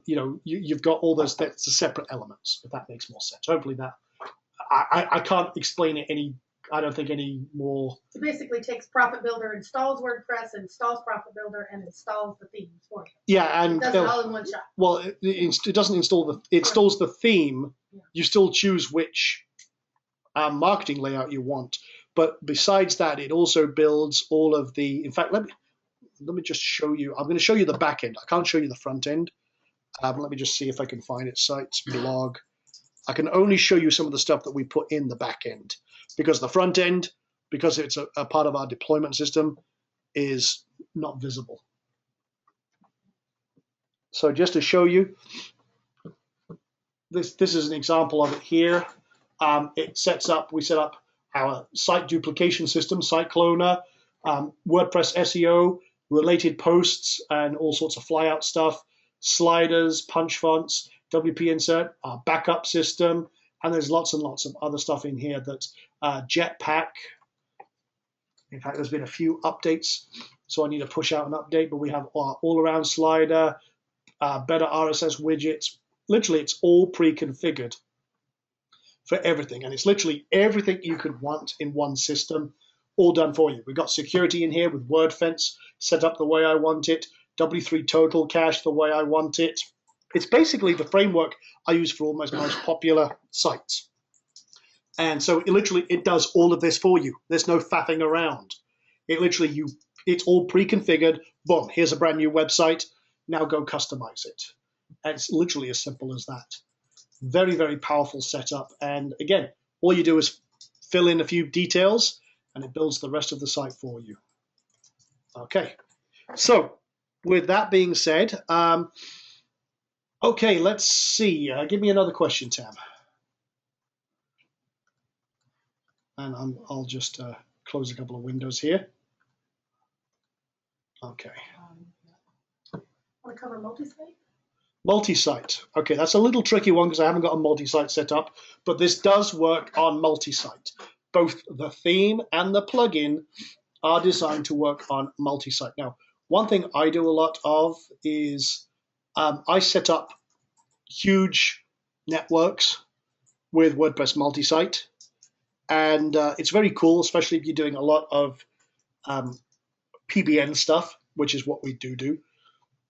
You've got all those separate elements, if that makes more sense. Hopefully that, I can't explain it I don't think any more. it basically takes Profit Builder, installs WordPress, installs Profit Builder, and installs the themes for you. Yeah, and It does it all in one shot. Well, it doesn't install it installs the theme. Yeah. You still choose which marketing layout you want. But besides that, it also builds all of the, in fact, let me just show you. I'm going to show you the back end. I can't show you the front end. Let me just see if I can find it. Sites, blog. I can only show you some of the stuff that we put in the back end, because the front end, because it's a part of our deployment system, is not visible. So just to show you, this is an example of it here. We set up our site duplication system, site cloner, WordPress SEO, related posts, and all sorts of flyout stuff, sliders, punch fonts, WP insert, our backup system, and there's lots and lots of other stuff in here that Jetpack. In fact, there's been a few updates, so I need to push out an update, but we have our all-around slider, better RSS widgets. Literally, it's all pre-configured for everything, and it's literally everything you could want in one system, all done for you. We've got security in here with WordFence set up the way I want it, W3 Total Cache the way I want it. It's basically the framework I use for almost my most popular sites. And so it does all of this for you. There's no faffing around. It's all pre-configured. Boom, here's a brand new website. Now go customize it. And it's literally as simple as that. Very, very powerful setup. And again, all you do is fill in a few details and it builds the rest of the site for you. Okay, so with that being said, okay, let's see. Give me another question, Tam. And I'll just close a couple of windows here. Okay. Want to cover multi-site? Multi-site. Okay, that's a little tricky one because I haven't got a multi-site set up, but this does work on multi-site. Both the theme and the plugin are designed to work on multi-site. Now, one thing I do a lot of is I set up huge networks with WordPress multi-site, and it's very cool, especially if you're doing a lot of PBN stuff, which is what we do.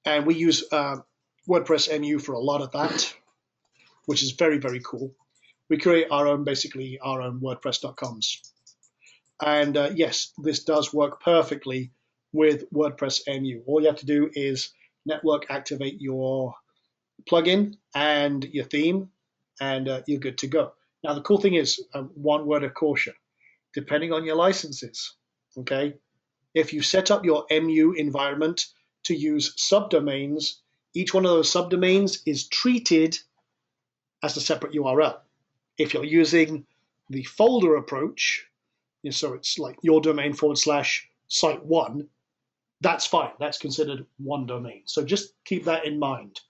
And we use WordPress MU for a lot of that, which is very, very cool. We create basically our own WordPress.coms. And yes, this does work perfectly with WordPress MU. All you have to do is network activate your plugin and your theme, and you're good to go. Now, the cool thing is, one word of caution, depending on your licenses, okay? If you set up your MU environment to use subdomains, each one of those subdomains is treated as a separate URL. If you're using the folder approach, so it's like your domain / site one, that's fine. That's considered one domain. So just keep that in mind.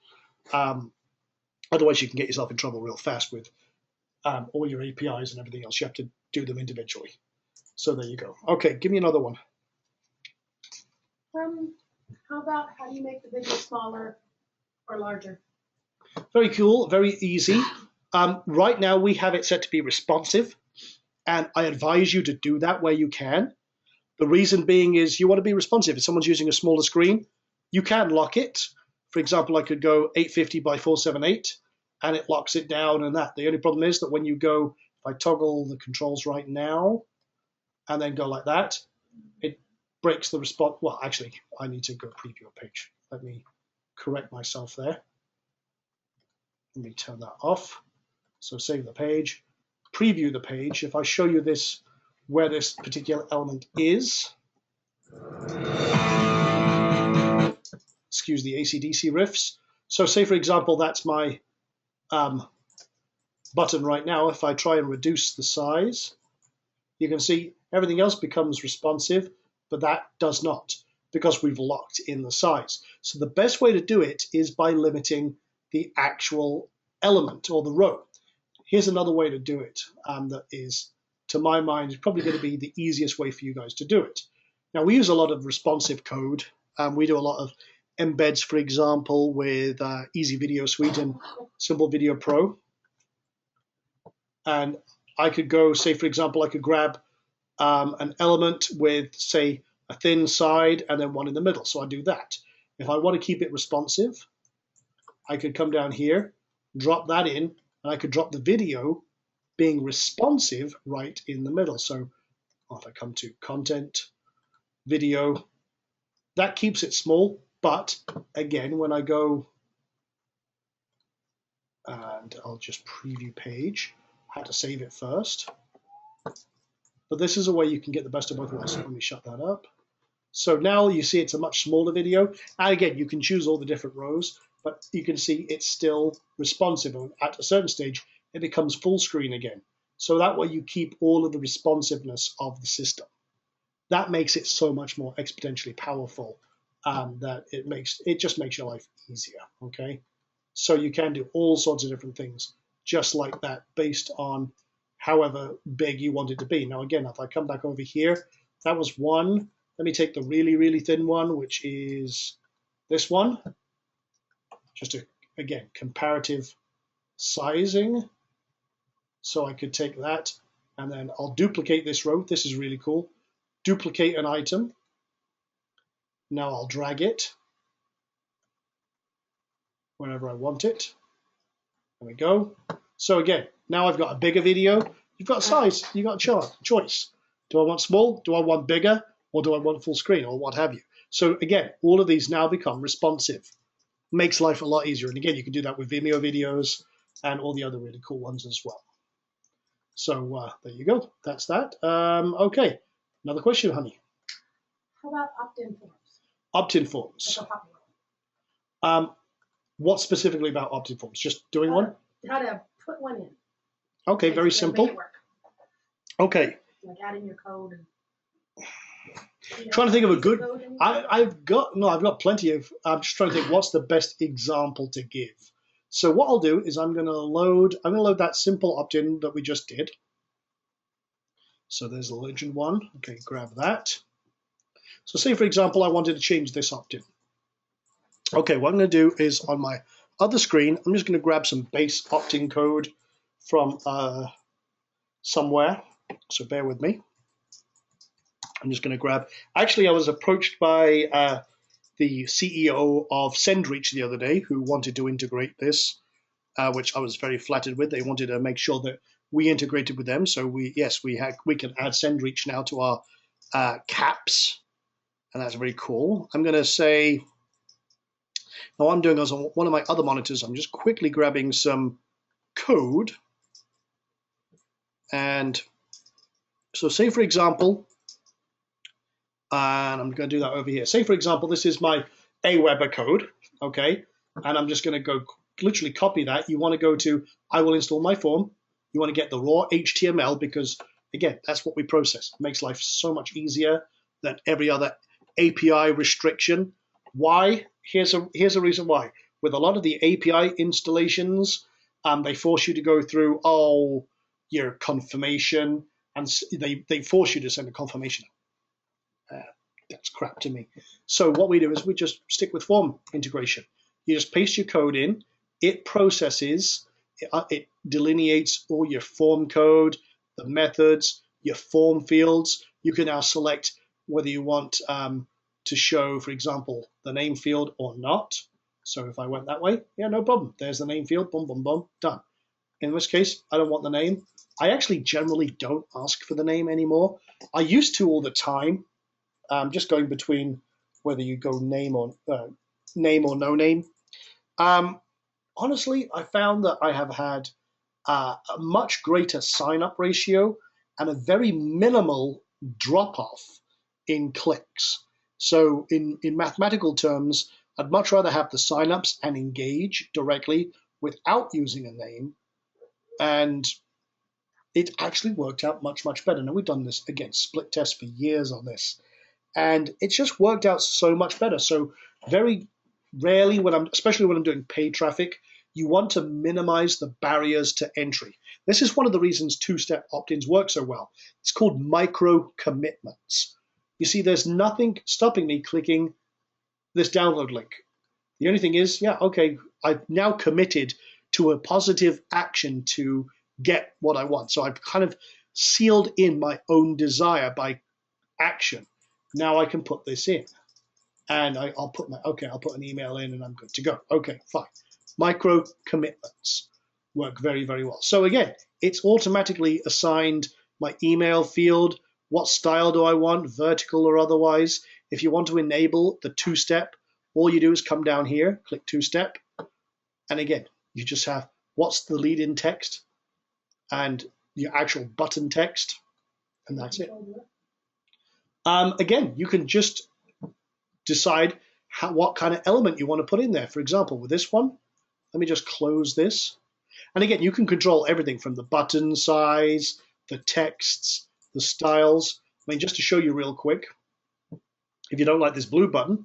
Otherwise, you can get yourself in trouble real fast with all your APIs and everything else. You have to do them individually. So there you go. Okay, give me another one. How do you make the video smaller or larger? Very cool, very easy. Right now we have it set to be responsive, and I advise you to do that where you can. The reason being is you want to be responsive. If someone's using a smaller screen, you can lock it. For example, I could go 850 by 478, and it locks it down and that. The only problem is that when you go, if I toggle the controls right now, and then go like that, it breaks the response. Well, actually, I need to go preview a page. Let me correct myself there. Let me turn that off. So save the page, preview the page. If I show you this, where this particular element is, excuse the AC/DC riffs. So say, for example, that's my button right now. If I try and reduce the size, you can see everything else becomes responsive, but that does not, because we've locked in the size. So the best way to do it is by limiting the actual element or the row. Here's another way to do it that is, to my mind, is probably going to be the easiest way for you guys to do it. Now, we use a lot of responsive code. We do a lot of embeds, for example, with Easy Video Suite and Simple Video Pro. And I could go, say, for example, I could grab an element with, say, a thin side and then one in the middle. So I do that. If I want to keep it responsive, I could come down here, drop that in, and I could drop the video being responsive right in the middle. So if I come to content, video, that keeps it small. But again, when I go, and I'll just preview page, I had to save it first. But this is a way you can get the best of both worlds. Let me shut that up. So now you see it's a much smaller video. And again, you can choose all the different rows, but you can see it's still responsive. At a certain stage, it becomes full screen again. So that way you keep all of the responsiveness of the system. That makes it so much more exponentially powerful that it just makes your life easier, okay? So you can do all sorts of different things just like that based on however big you want it to be. Now, again, if I come back over here, that was one. Let me take the really, really thin one, which is this one. Just again, comparative sizing. So I could take that, and then I'll duplicate this row. This is really cool. Duplicate an item. Now I'll drag it wherever I want it. There we go. So again, now I've got a bigger video. You've got size. You've got a choice. Do I want small? Do I want bigger? Or do I want full screen? Or what have you? So again, all of these now become responsive. Makes life a lot easier. And again, you can do that with Vimeo videos and all the other really cool ones as well. So there you go. That's that. Okay. Another question, honey. How about opt-in forms? Opt-in forms. What specifically about opt-in forms? Just doing one? How to put one in. Okay, very simple. Okay. Like adding your code. And, trying to think of a good. I've got plenty of. I'm just trying to think what's the best example to give. So what I'll do is I'm going to load that simple opt-in that we just did. So there's the legend one. Okay, grab that. So say, for example, I wanted to change this opt-in. Okay, what I'm going to do is on my other screen, I'm just going to grab some base opt-in code from somewhere. So bear with me. I'm just going to grab. Actually, I was approached by the CEO of SendReach the other day who wanted to integrate this, which I was very flattered with. They wanted to make sure that we integrated with them. So we can add SendReach now to our caps and that's very cool. I'm going to say, now what I'm doing is on one of my other monitors, I'm just quickly grabbing some code. And so say, for example, and I'm going to do that over here. Say, for example, this is my Aweber code, okay? And I'm just going to go literally copy that. You want to go to, I will install my form. You want to get the raw HTML because, again, that's what we process. It makes life so much easier than every other API restriction. Why? Here's a reason why. With a lot of the API installations, they force you to go through, your confirmation, and they force you to send a confirmation. That's crap to me. So what we do is we just stick with form integration. You just paste your code in, it processes, it delineates all your form code, the methods, your form fields. You can now select whether you want to show, for example, the name field or not. So if I went that way, yeah, no problem. There's the name field, boom, boom, boom, done. In this case, I don't want the name. I actually generally don't ask for the name anymore. I used to all the time, just going between whether you go name or no name. Honestly, I found that I have had a much greater sign-up ratio and a very minimal drop-off in clicks. So in mathematical terms, I'd much rather have the sign-ups and engage directly without using a name. And it actually worked out much, much better. Now, we've done this, again, split test for years on this. And it's just worked out so much better. So very rarely, especially when I'm doing paid traffic, you want to minimize the barriers to entry. This is one of the reasons two-step opt-ins work so well. It's called micro commitments. You see, there's nothing stopping me clicking this download link. The only thing is, yeah, okay, I've now committed to a positive action to get what I want. So I've kind of sealed in my own desire by action. Now I can put this in, and I'll put an email in, and I'm good to go. Okay, fine. Micro commitments work very, very well. So again, it's automatically assigned my email field. What style do I want, vertical or otherwise? If you want to enable the two-step, all you do is come down here, click two-step, and again, you just have what's the lead-in text and your actual button text, and that's it. Again, you can just decide what kind of element you want to put in there. For example, with this one, let me just close this. And again, you can control everything from the button size, the texts, the styles. I mean, just to show you real quick, if you don't like this blue button,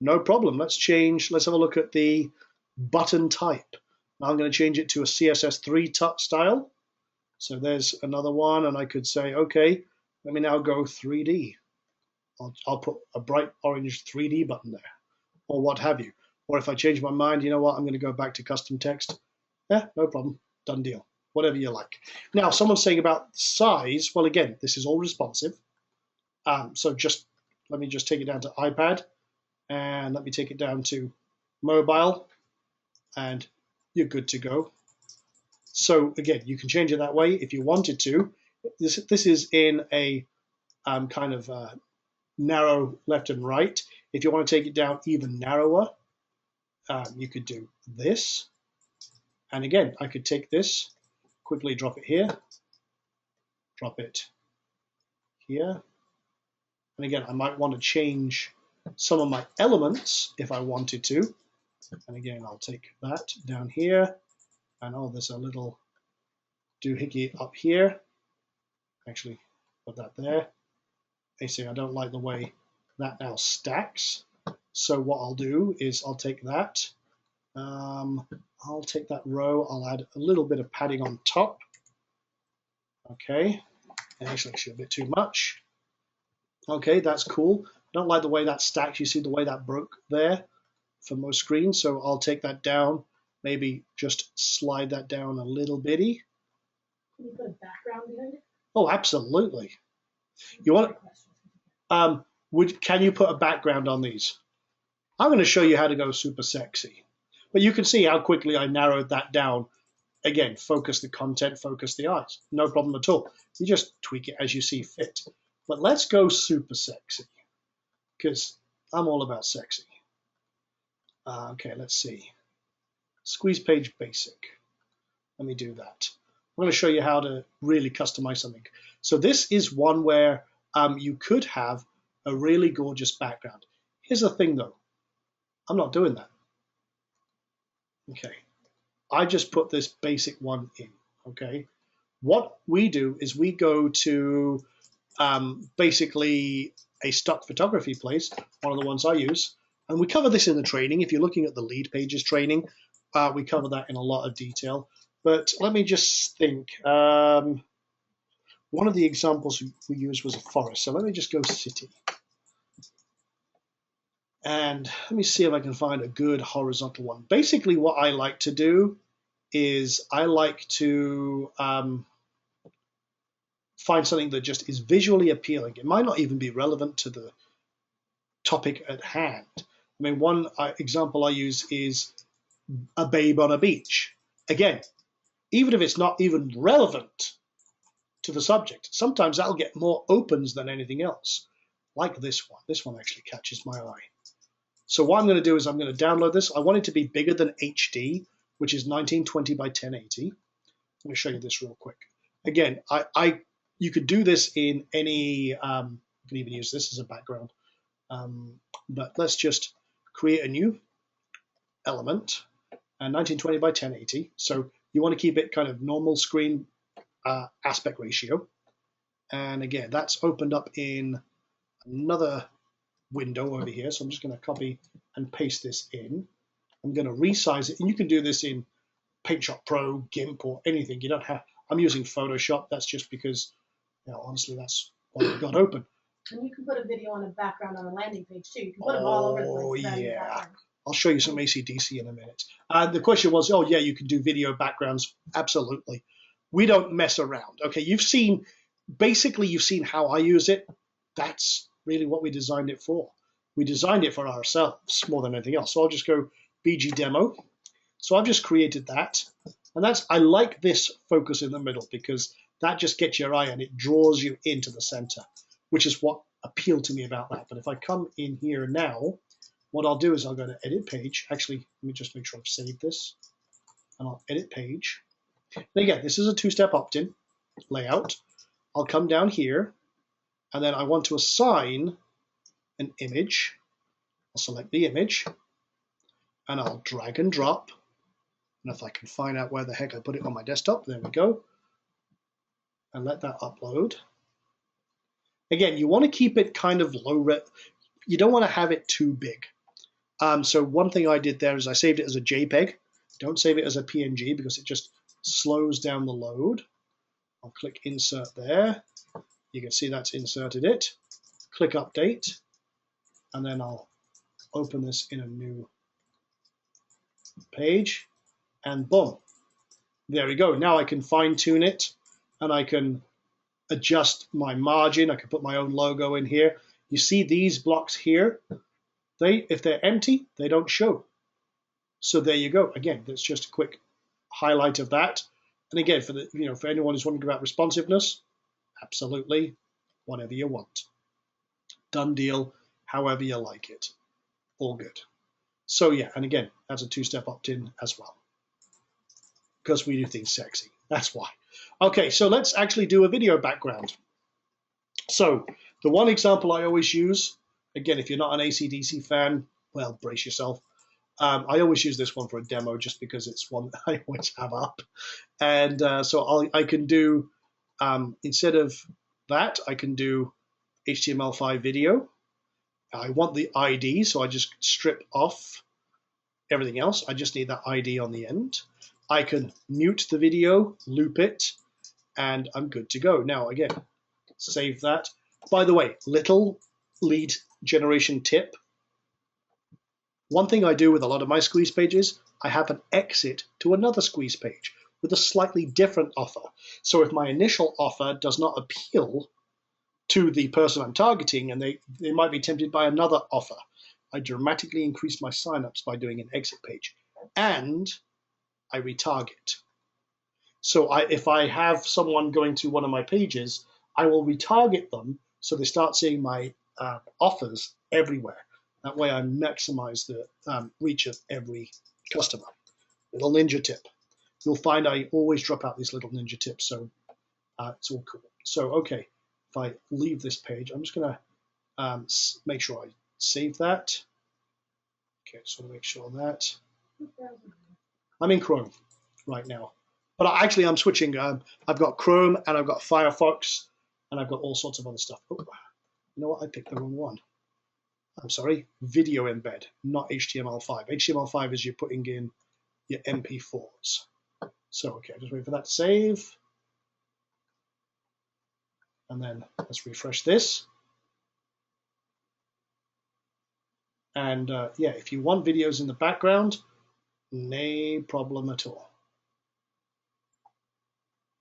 no problem. Let's have a look at the button type. Now I'm going to change it to a CSS3 style. So there's another one, and I could say, okay, let me now go 3D. I'll put a bright orange 3D button there, or what have you. Or if I change my mind, you know what, I'm going to go back to custom text. Yeah, no problem, done deal, whatever you like. Now, someone's saying about size. Well, again, this is all responsive. So let me just take it down to iPad, and let me take it down to mobile, and you're good to go. So again, you can change it that way if you wanted to. This is in a kind of narrow left and right. If you want to take it down even narrower, you could do this. And again, I could take this, quickly drop it here, drop it here. And again, I might want to change some of my elements if I wanted to. And again, I'll take that down here. And there's a little doohickey up here. Actually, put that there. They say I don't like the way that now stacks. So what I'll do is I'll take that. I'll take that row. I'll add a little bit of padding on top. Okay. Actually, a bit too much. Okay, that's cool. I don't like the way that stacks. You see the way that broke there for most screens. So I'll take that down. Maybe just slide that down a little bitty. Can you put a background behind it? Oh, absolutely. You want? Can you put a background on these? I'm going to show you how to go super sexy. But you can see how quickly I narrowed that down. Again, focus the content, focus the eyes. No problem at all. You just tweak it as you see fit. But let's go super sexy. because I'm all about sexy. Okay, let's see. Squeeze page basic. Let me do that. I'm going to show you how to really customize something. So this is one where you could have a really gorgeous background. Here's the thing though, I'm not doing that. Okay, I just put this basic one in. Okay, what we do is we go to basically a stock photography place, one of the ones I use, and we cover this in the training. If you're looking at the lead pages training, we cover that in a lot of detail. But let me just think. One of the examples we used was a forest. So let me just go city. And let me see if I can find a good horizontal one. Basically, what I like to do is I like to find something that just is visually appealing. It might not even be relevant to the topic at hand. I mean, one example I use is a babe on a beach. Again, even if it's not even relevant to the subject, sometimes that'll get more opens than anything else, like this one. This one actually catches my eye. So what I'm going to do is I'm going to download this. I want it to be bigger than HD, which is 1920 by 1080. Let me show you this real quick. Again, you could do this in any, you can even use this as a background. But let's just create a new element, 1920 by 1080. So you want to keep it kind of normal screen aspect ratio. And again, that's opened up in another window over here. So I'm just going to copy and paste this in. I'm going to resize it. And you can do this in PaintShop Pro, GIMP, or anything. You don't have, I'm using Photoshop. That's just because, you know, honestly, that's what I've got open. And you can put a video on a background on a landing page too. You can put them all over the place. Oh, yeah. I'll show you some AC/DC in a minute. The question was, oh, yeah, you can do video backgrounds. Absolutely. We don't mess around. Okay, you've seen how I use it. That's really what we designed it for. We designed it for ourselves more than anything else. So I'll just go BG demo. So I've just created that. And I like this focus in the middle because that just gets your eye and it draws you into the center, which is what appealed to me about that. But if I come in here now, what I'll do is I'll go to edit page. Actually, let me just make sure I've saved this. And I'll edit page. And again, this is a two-step opt-in layout. I'll come down here, and then I want to assign an image. I'll select the image, and I'll drag and drop. And if I can find out where the heck I put it on my desktop, there we go. And let that upload. Again, you want to keep it kind of low res. You don't want to have it too big. So one thing I did there is I saved it as a JPEG. Don't save it as a PNG because it just slows down the load. I'll click insert there. You can see that's inserted it. Click update. And then I'll open this in a new page. And boom. There we go. Now I can fine tune it and I can adjust my margin. I can put my own logo in here. You see these blocks here? If they're empty, they don't show. So there you go. Again, that's just a quick highlight of that. And again, for anyone who's wondering about responsiveness, absolutely, whatever you want. Done deal, however you like it. All good. So yeah, and again, that's a two-step opt-in as well. Because we do things sexy. That's why. Okay, so let's actually do a video background. So the one example I always use, again, if you're not an AC/DC fan, well, brace yourself. I always use this one for a demo just because it's one that I always have up. And so I can do, instead of that, I can do HTML5 video. I want the ID, so I just strip off everything else. I just need that ID on the end. I can mute the video, loop it, and I'm good to go. Now, again, save that. By the way, little lead generation tip. One thing I do with a lot of my squeeze pages, I have an exit to another squeeze page with a slightly different offer. So if my initial offer does not appeal to the person I'm targeting and they might be tempted by another offer, I dramatically increase my signups by doing an exit page. And I retarget. So if I have someone going to one of my pages, I will retarget them so they start seeing my offers everywhere. That way I maximize the reach of every customer. Little ninja tip. You'll find I always drop out these little ninja tips, so it's all cool. So, okay, if I leave this page, I'm just going to make sure I save that. Okay, just want to make sure that. I'm in Chrome right now. But actually, I'm switching. I've got Chrome, and I've got Firefox, and I've got all sorts of other stuff. Oh, you know what? I picked the wrong one. I'm sorry. Video embed, not HTML5. HTML5 is you're putting in your MP4s. So, okay, just wait for that to save. And then let's refresh this. And yeah, if you want videos in the background, no problem at all.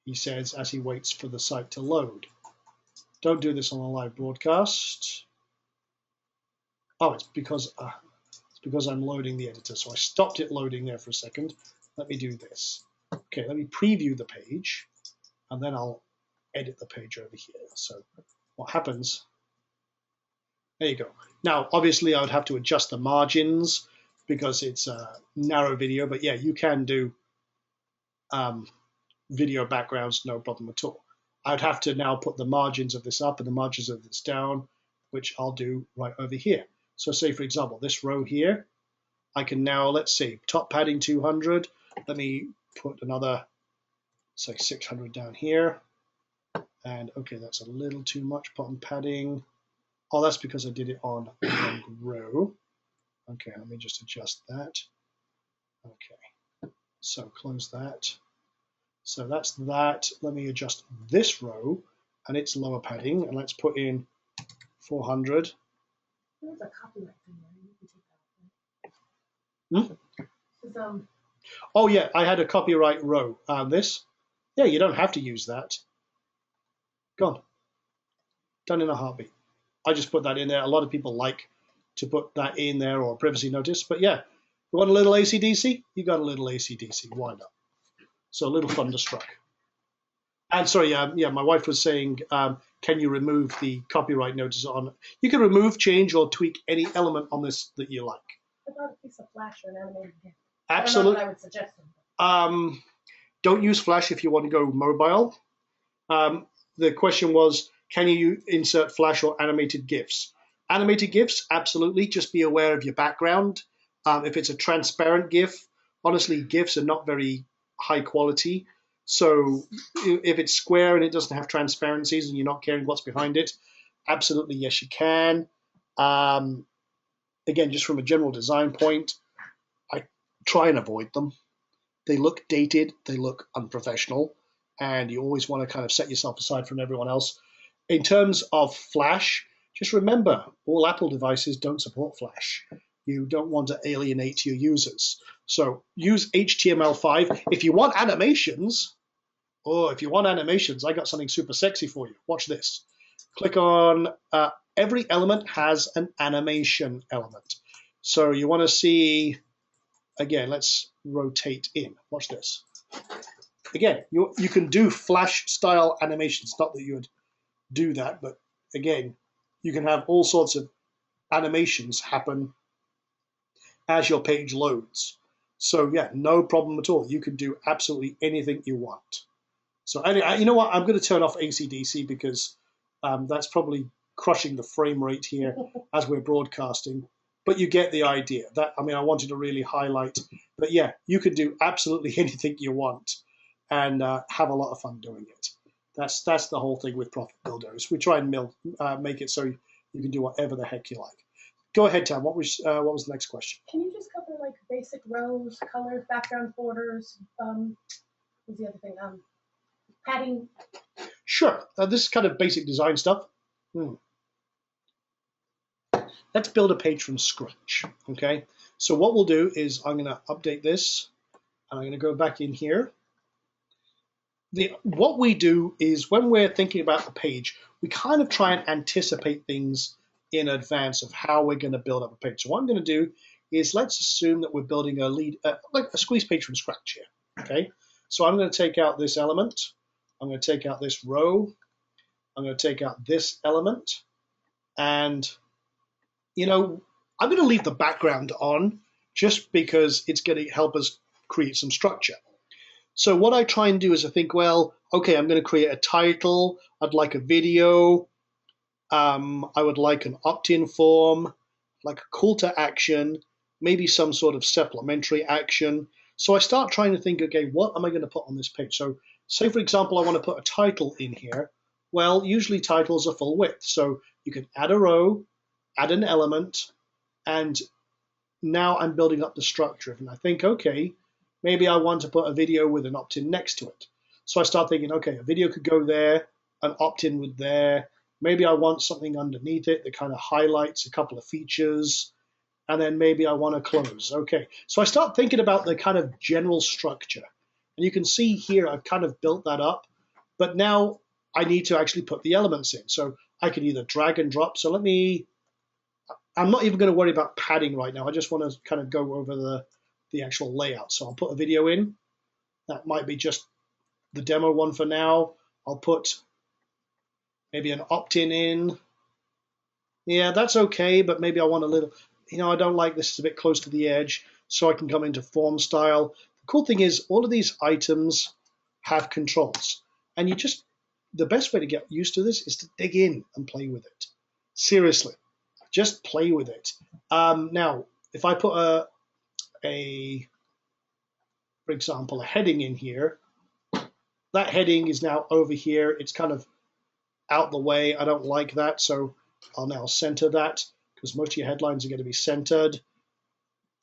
He says as he waits for the site to load. Don't do this on a live broadcast. Oh, it's because I'm loading the editor. So I stopped it loading there for a second. Let me do this. Okay, let me preview the page, and then I'll edit the page over here. So what happens? There you go. Now, obviously, I would have to adjust the margins because it's a narrow video. But yeah, you can do video backgrounds, no problem at all. I'd have to now put the margins of this up and the margins of this down, which I'll do right over here. So say, for example, this row here, I can now, let's see, top padding 200. Let me put another, say, 600 down here. And okay, that's a little too much bottom padding. Oh, that's because I did it on one row. Okay, let me just adjust that. Okay, so close that. So that's that. Let me adjust this row and its lower padding, and let's put in 400. There's a copyright thing there. You can take that. Hmm? Oh yeah, I had a copyright row. This, yeah, you don't have to use that. Gone. Done in a heartbeat. I just put that in there. A lot of people like to put that in there or privacy notice, but yeah, you want a little AC/DC? You got a little AC/DC. Why not? So a little thunderstruck. And sorry, yeah, my wife was saying, can you remove the copyright notice on? You can remove, change, or tweak any element on this that you like. What about a piece of Flash or an animated GIF? Absolutely. I would suggest Don't use Flash if you want to go mobile. The question was, can you insert Flash or animated GIFs? Animated GIFs, absolutely. Just be aware of your background. If it's a transparent GIF, honestly, GIFs are not very high quality. So if it's square and it doesn't have transparencies and you're not caring what's behind it, absolutely, yes, you can. Again, just from a general design point, I try and avoid them. They look dated, they look unprofessional, and you always want to kind of set yourself aside from everyone else. In terms of Flash, just remember, all Apple devices don't support Flash. You don't want to alienate your users. So use HTML5. If you want animations, I got something super sexy for you. Watch this. Click on, every element has an animation element. So you want to see, again, let's rotate in. Watch this. Again, you can do Flash style animations. Not that you would do that, but again, you can have all sorts of animations happen as your page loads. So yeah, no problem at all. You can do absolutely anything you want. So anyway, you know what? I'm going to turn off AC/DC because that's probably crushing the frame rate here as we're broadcasting. But you get the idea. I wanted to really highlight. But yeah, you can do absolutely anything you want and have a lot of fun doing it. That's the whole thing with Profit Builders. We try and make it so you can do whatever the heck you like. Go ahead, Tam. What was the next question? Can you just cover like basic rows, colors, background borders? What's the other thing? Padding. Sure. This is kind of basic design stuff. Let's build a page from scratch. Okay. So what we'll do is I'm going to update this, and I'm going to go back in here. What we do is when we're thinking about the page, we kind of try and anticipate things in advance of how we're going to build up a page. So what I'm going to do is let's assume that we're building like a squeeze page from scratch here. Okay. So I'm going to take out this element. I'm going to take out this row. I'm going to take out this element. And, you know, I'm going to leave the background on just because it's going to help us create some structure. So what I try and do is I think, well, okay, I'm going to create a title. I'd like a video. I would like an opt-in form, like a call to action, maybe some sort of supplementary action. So I start trying to think, okay, what am I going to put on this page? So say, for example, I want to put a title in here. Well, usually titles are full width. So you can add a row, add an element, and now I'm building up the structure. And I think, okay, maybe I want to put a video with an opt-in next to it. So I start thinking, okay, a video could go there, an opt-in would there. Maybe I want something underneath it that kind of highlights a couple of features. And then maybe I want to close. Okay, so I start thinking about the kind of general structure. And you can see here I've kind of built that up. But now I need to actually put the elements in. So I can either drag and drop. So I'm not even going to worry about padding right now. I just want to kind of go over the actual layout. So I'll put a video in. That might be just the demo one for now. I'll put maybe an opt-in in. Yeah, that's okay, but maybe I want a little, I don't like this, it's a bit close to the edge, so I can come into form style. The cool thing is all of these items have controls, and the best way to get used to this is to dig in and play with it. Seriously, just play with it. Now, if I put for example, a heading in here, that heading is now over here. It's kind of out the way. I don't like that, so I'll now center that because most of your headlines are going to be centered.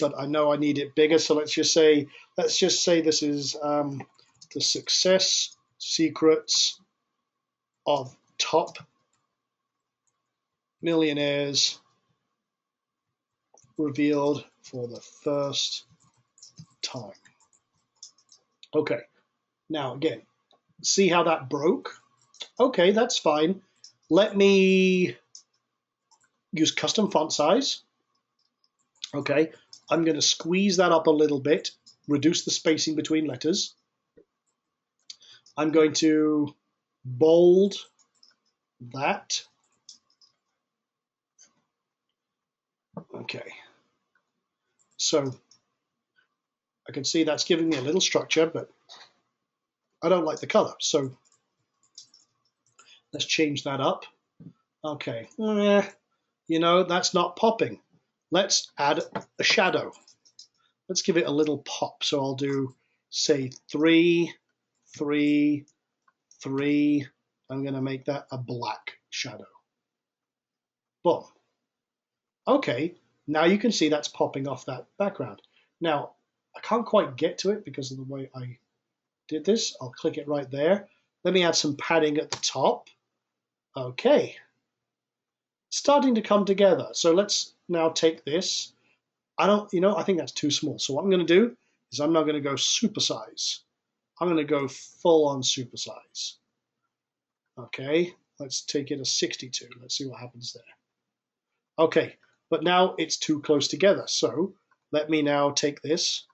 But I know I need it bigger, so let's just say this is the success secrets of top millionaires revealed for the first time. Okay, now again, see how that broke? Okay, that's fine. Let me use custom font size. Okay, I'm going to squeeze that up a little bit, reduce the spacing between letters. I'm going to bold that. Okay, so I can see that's giving me a little structure, but I don't like the color. So let's change that up. Okay, that's not popping. Let's add a shadow. Let's give it a little pop. So I'll do, say, 3, 3, 3. I'm going to make that a black shadow. Boom. Okay, now you can see that's popping off that background. Now, I can't quite get to it because of the way I did this. I'll click it right there. Let me add some padding at the top. Okay, starting to come together. So let's now take this. I think that's too small. So what I'm going to do is I'm not going to go supersize. I'm going to go full on supersize. Okay, let's take it a 62. Let's see what happens there. Okay, but now it's too close together. So let me now take this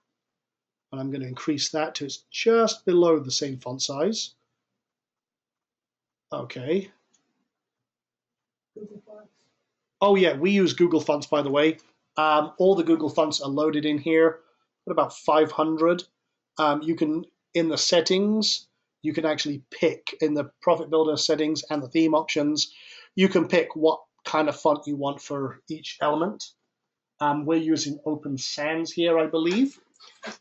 and I'm going to increase that to just below the same font size. Okay. Oh yeah, we use Google Fonts, by the way. All the Google Fonts are loaded in here. About 500. You can, in the settings, you can actually pick in the Profit Builder settings and the theme options, you can pick what kind of font you want for each element. We're using Open Sans here, I believe,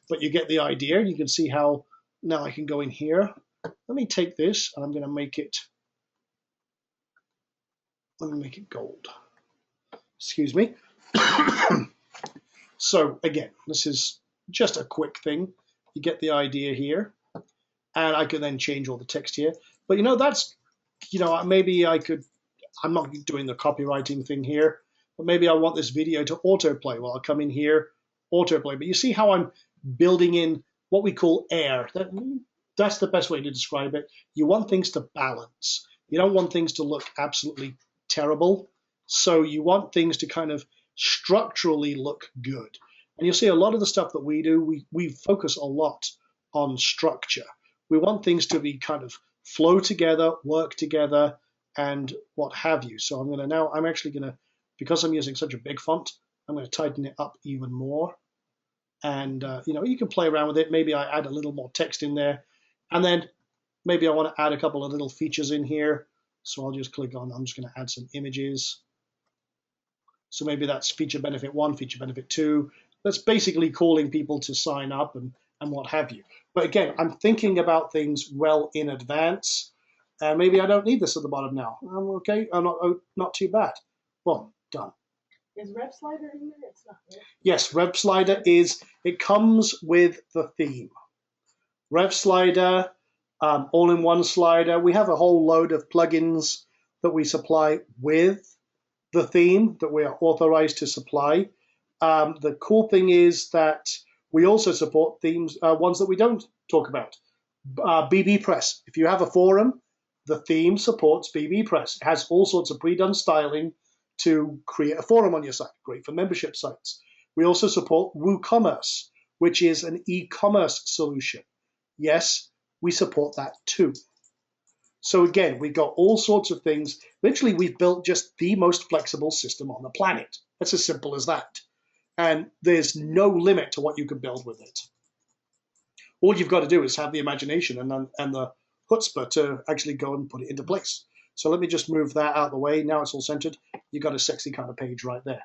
but you get the idea. You can see how now I can go in here. Let me take this and I'm going to make it, gold. Excuse me. So again, this is just a quick thing. You get the idea here. And I can then change all the text here. But that's, maybe I'm not doing the copywriting thing here, but maybe I want this video to autoplay. Well, I'll come in here, autoplay. But you see how I'm building in what we call air. That's the best way to describe it. You want things to balance. You don't want things to look absolutely terrible. So you want things to kind of structurally look good. And you'll see a lot of the stuff that we do, we focus a lot on structure. We want things to be kind of flow together, work together, and what have you. So I'm actually going to, because I'm using such a big font, I'm going to tighten it up even more. And, you can play around with it. Maybe I add a little more text in there. And then maybe I want to add a couple of little features in here. So I'll just click on, I'm just going to add some images. So maybe that's feature benefit 1, feature benefit 2. That's basically calling people to sign up and what have you. But again, I'm thinking about things well in advance. And maybe I don't need this at the bottom now. I'm okay. I'm not too bad. Well, done. Is Rev Slider in there? It's not there. Yes, Rev Slider it comes with the theme. Rev Slider, all-in-one slider. We have a whole load of plugins that we supply with the theme that we are authorized to supply. The cool thing is that we also support themes, ones that we don't talk about. BB Press. If you have a forum, the theme supports BB Press. It has all sorts of pre-done styling to create a forum on your site. Great for membership sites. We also support WooCommerce, which is an e-commerce solution. Yes, we support that too. So again, we've got all sorts of things. Literally, we've built just the most flexible system on the planet. It's as simple as that. And there's no limit to what you can build with it. All you've got to do is have the imagination and the chutzpah to actually go and put it into place. So let me just move that out of the way. Now it's all centered. You've got a sexy kind of page right there.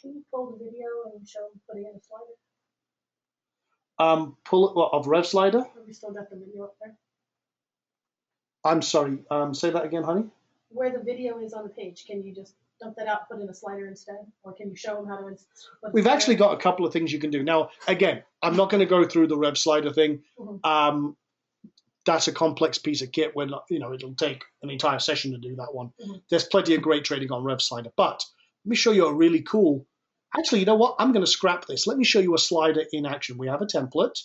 Can you pull the video and show them putting in a slider? Pull it of Rev Slider. Have we still got the video up there? I'm sorry. Say that again, honey. Where the video is on the page, can you just dump that out, put in a slider instead, or can you show them how to? We've actually got a couple of things you can do. Now, again, I'm not going to go through the Rev Slider thing. Mm-hmm. That's a complex piece of kit. It'll take an entire session to do that one. Mm-hmm. There's plenty of great training on Rev Slider, but let me show you a really cool. Actually, you know what? I'm going to scrap this. Let me show you a slider in action. We have a template,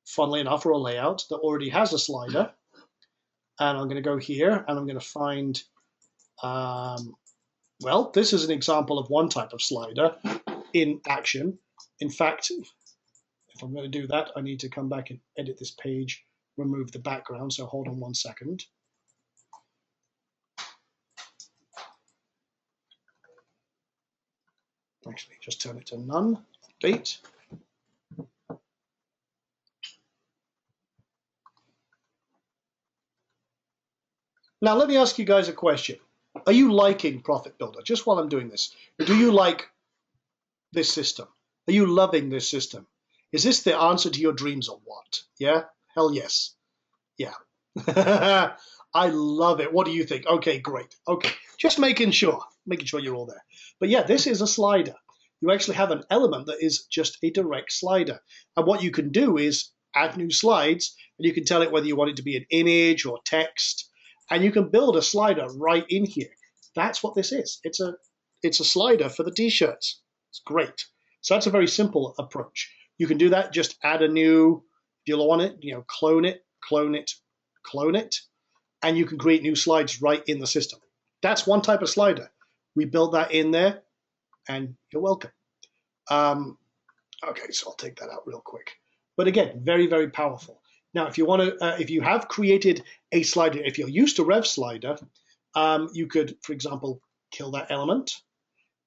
funnily enough, or a layout that already has a slider. And I'm going to go here and I'm going to find, this is an example of one type of slider in action. In fact, if I'm going to do that, I need to come back and edit this page, remove the background. So hold on 1 second. Actually, just turn it to none, update. Now, let me ask you guys a question. Are you liking Profit Builder? Just while I'm doing this, do you like this system? Are you loving this system? Is this the answer to your dreams or what? Yeah? Hell yes. Yeah. I love it. What do you think? Okay, great. Okay, just making sure you're all there. But yeah, this is a slider. You actually have an element that is just a direct slider. And what you can do is add new slides, and you can tell it whether you want it to be an image or text. And you can build a slider right in here. That's what this is. It's a slider for the t-shirts. It's great. So that's a very simple approach. You can do that. Just add a new, if you want it, clone it, and you can create new slides right in the system. That's one type of slider. We built that in there, and you're welcome. Okay, so I'll take that out real quick. But again, very, very powerful. Now, if you want to, if you have created a slider, if you're used to Rev Slider, you could, for example, kill that element.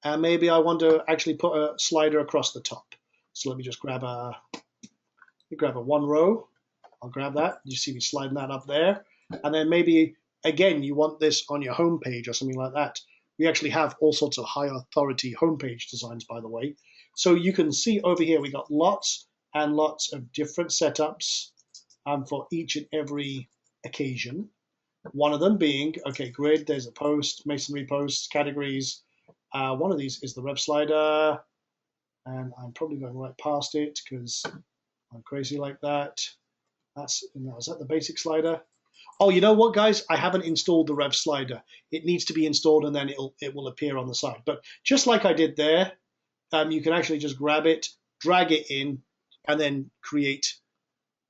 And maybe I want to actually put a slider across the top. So let me just grab a one row. I'll grab that. You see me sliding that up there. And then maybe, again, you want this on your home page or something like that. We actually have all sorts of high authority homepage designs, by the way. So you can see over here, we got lots and lots of different setups for each and every occasion. One of them being, okay, grid, there's a post, masonry posts, categories. One of these is the Rev Slider, and I'm probably going right past it because I'm crazy like that. Is that the basic slider? Oh, you know what, guys? I haven't installed the Rev Slider. It needs to be installed, and then it will appear on the side. But just like I did there, you can actually just grab it, drag it in, and then create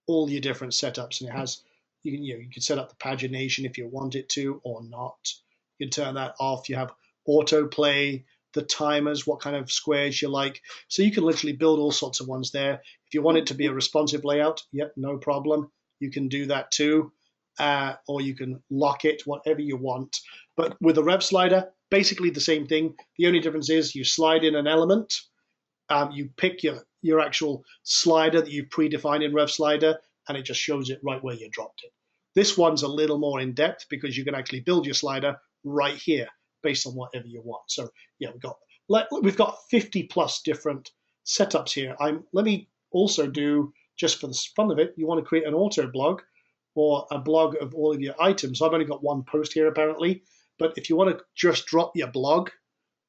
all your different setups. And it has, you can set up the pagination if you want it to or not. You can turn that off. You have autoplay, the timers, what kind of squares you like. So you can literally build all sorts of ones there. If you want it to be a responsive layout, yep, no problem. You can do that too. or you can lock it, whatever you want. But with a rev slider, basically the same thing. The only difference is you slide in an element, you pick your actual slider that you've predefined in rev slider, and it just shows it right where you dropped it. This one's a little more in depth because you can actually build your slider right here based on whatever you want. So yeah, we've got 50 plus different setups here. Let me also do, just for the fun of it, you want to create an auto blog or a blog of all of your items. I've only got one post here apparently, but if you want to just drop your blog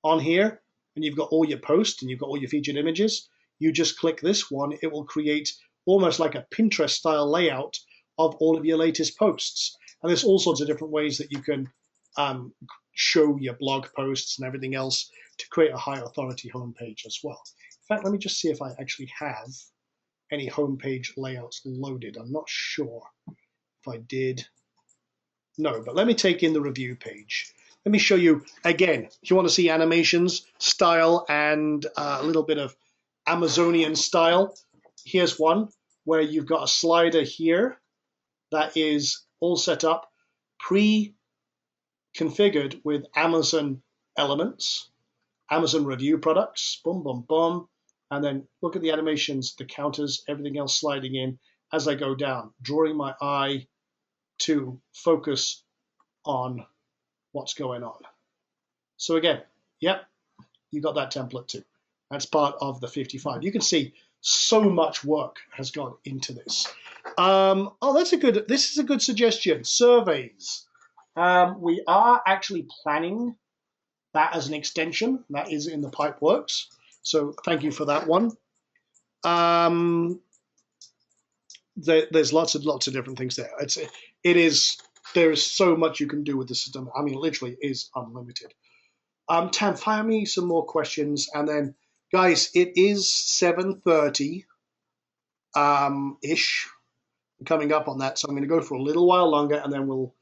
on here and you've got all your posts and you've got all your featured images, you just click this one. It will create almost like a Pinterest style layout of all of your latest posts. And there's all sorts of different ways that you can show your blog posts and everything else to create a high authority homepage as well. In fact, let me just see if I actually have any homepage layouts loaded. I'm not sure if I did. No, but let me take in the review page. Let me show you again. If you want to see animations, style, and a little bit of Amazonian style, here's one where you've got a slider here that is all set up, pre-configured with Amazon elements, Amazon review products, boom, boom, boom. And then look at the animations, the counters, everything else sliding in as I go down, drawing my eye to focus on what's going on. So again, yep, you got that template too. That's part of the 55. You can see so much work has gone into this. This is a good suggestion. Surveys. We are actually planning that as an extension. That is in the pipe works. So thank you for that one. There's lots of different things there. There is so much you can do with the system. I mean, literally is unlimited. Tam, fire me some more questions, and then, guys, it is 7:30 ish, coming up on that. So I'm going to go for a little while longer, and then we'll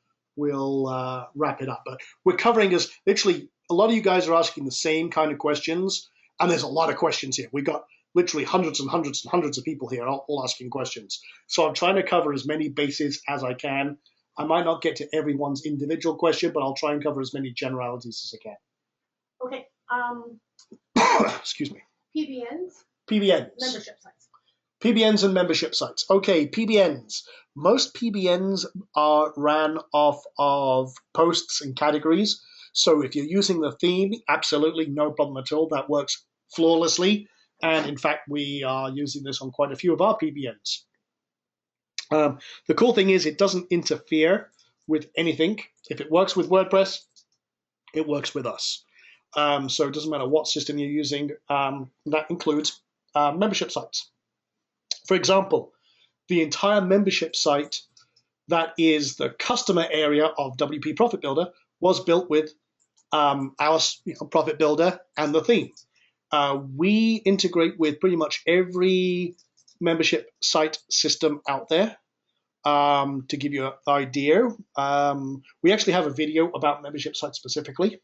wrap it up. But we're covering as literally a lot of you guys are asking the same kind of questions, and there's a lot of questions here. We got literally hundreds and hundreds and hundreds of people here all asking questions. So I'm trying to cover as many bases as I can. I might not get to everyone's individual question, but I'll try and cover as many generalities as I can. Okay. Excuse me. PBNs. PBNs. Membership sites. PBNs and membership sites. Okay, PBNs. Most PBNs are ran off of posts and categories. So if you're using the theme, absolutely no problem at all. That works flawlessly. And in fact, we are using this on quite a few of our PBNs. The cool thing is it doesn't interfere with anything. If it works with WordPress, it works with us. So it doesn't matter what system you're using. That includes membership sites. For example, the entire membership site that is the customer area of WP Profit Builder was built with our Profit Builder and the theme. We integrate with pretty much every membership site system out there. To give you an idea, we actually have a video about membership sites specifically.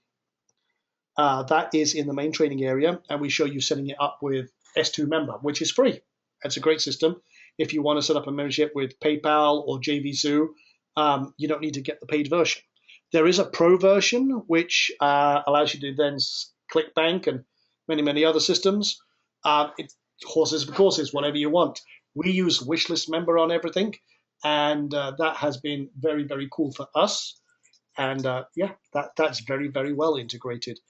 That is in the main training area, and we show you setting it up with S2 Member, which is free. It's a great system. If you want to set up a membership with PayPal or JVZoo, you don't need to get the paid version. There is a pro version, which allows you to then ClickBank and many, many other systems. Horses for courses, whatever you want. We use Wishlist Member on everything, and that has been very, very cool for us. And yeah, that's very, very well integrated.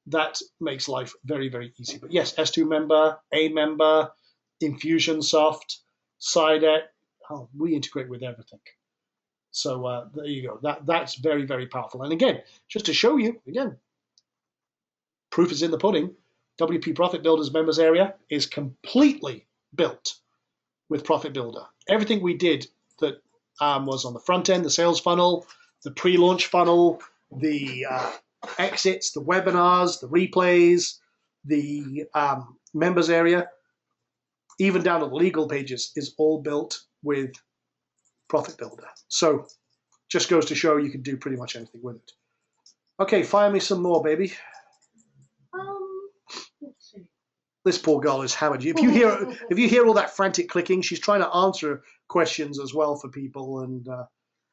That makes life very, very easy. But yes, S2 Member, A Member, Infusionsoft, Sidet, we integrate with everything. So there you go. That's very, very powerful. And again, just to show you, again, proof is in the pudding. WP Profit Builder's members area is completely built with Profit Builder. Everything we did that was on the front end, the sales funnel, the pre-launch funnel, the exits, the webinars, the replays, the members area, even down to the legal pages, is all built with Profit Builder. So just goes to show you can do pretty much anything with it. Okay, fire me some more, baby. Let's see. This poor girl is hammered. If you hear all that frantic clicking, she's trying to answer questions as well for people, and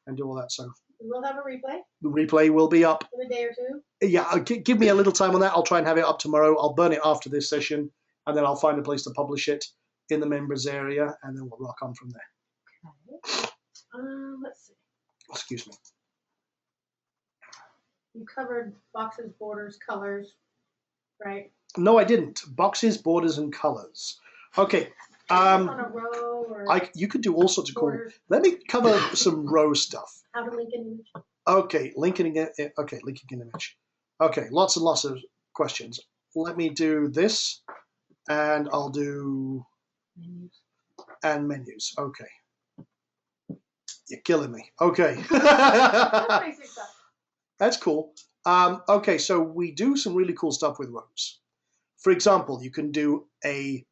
and do all that. So We'll have a replay the replay will be up. in a day or two. Yeah, give me a little time on that. I'll try and have it up tomorrow. I'll burn it after this session, and then I'll find a place to publish it in the members area, and then we'll rock on from there. Okay. Let's see. Excuse me. You covered boxes, borders, colors, right? No, I didn't. Boxes, borders, and colors. Okay. On a row or You could do all sorts of cool. borders. Let me cover some row stuff. How to link an image. Okay, linking an image. Okay, lots and lots of questions. Let me do this, and I'll do menus. Okay. You're killing me. Okay. That's cool. Okay, so we do some really cool stuff with rows. For example, you can do a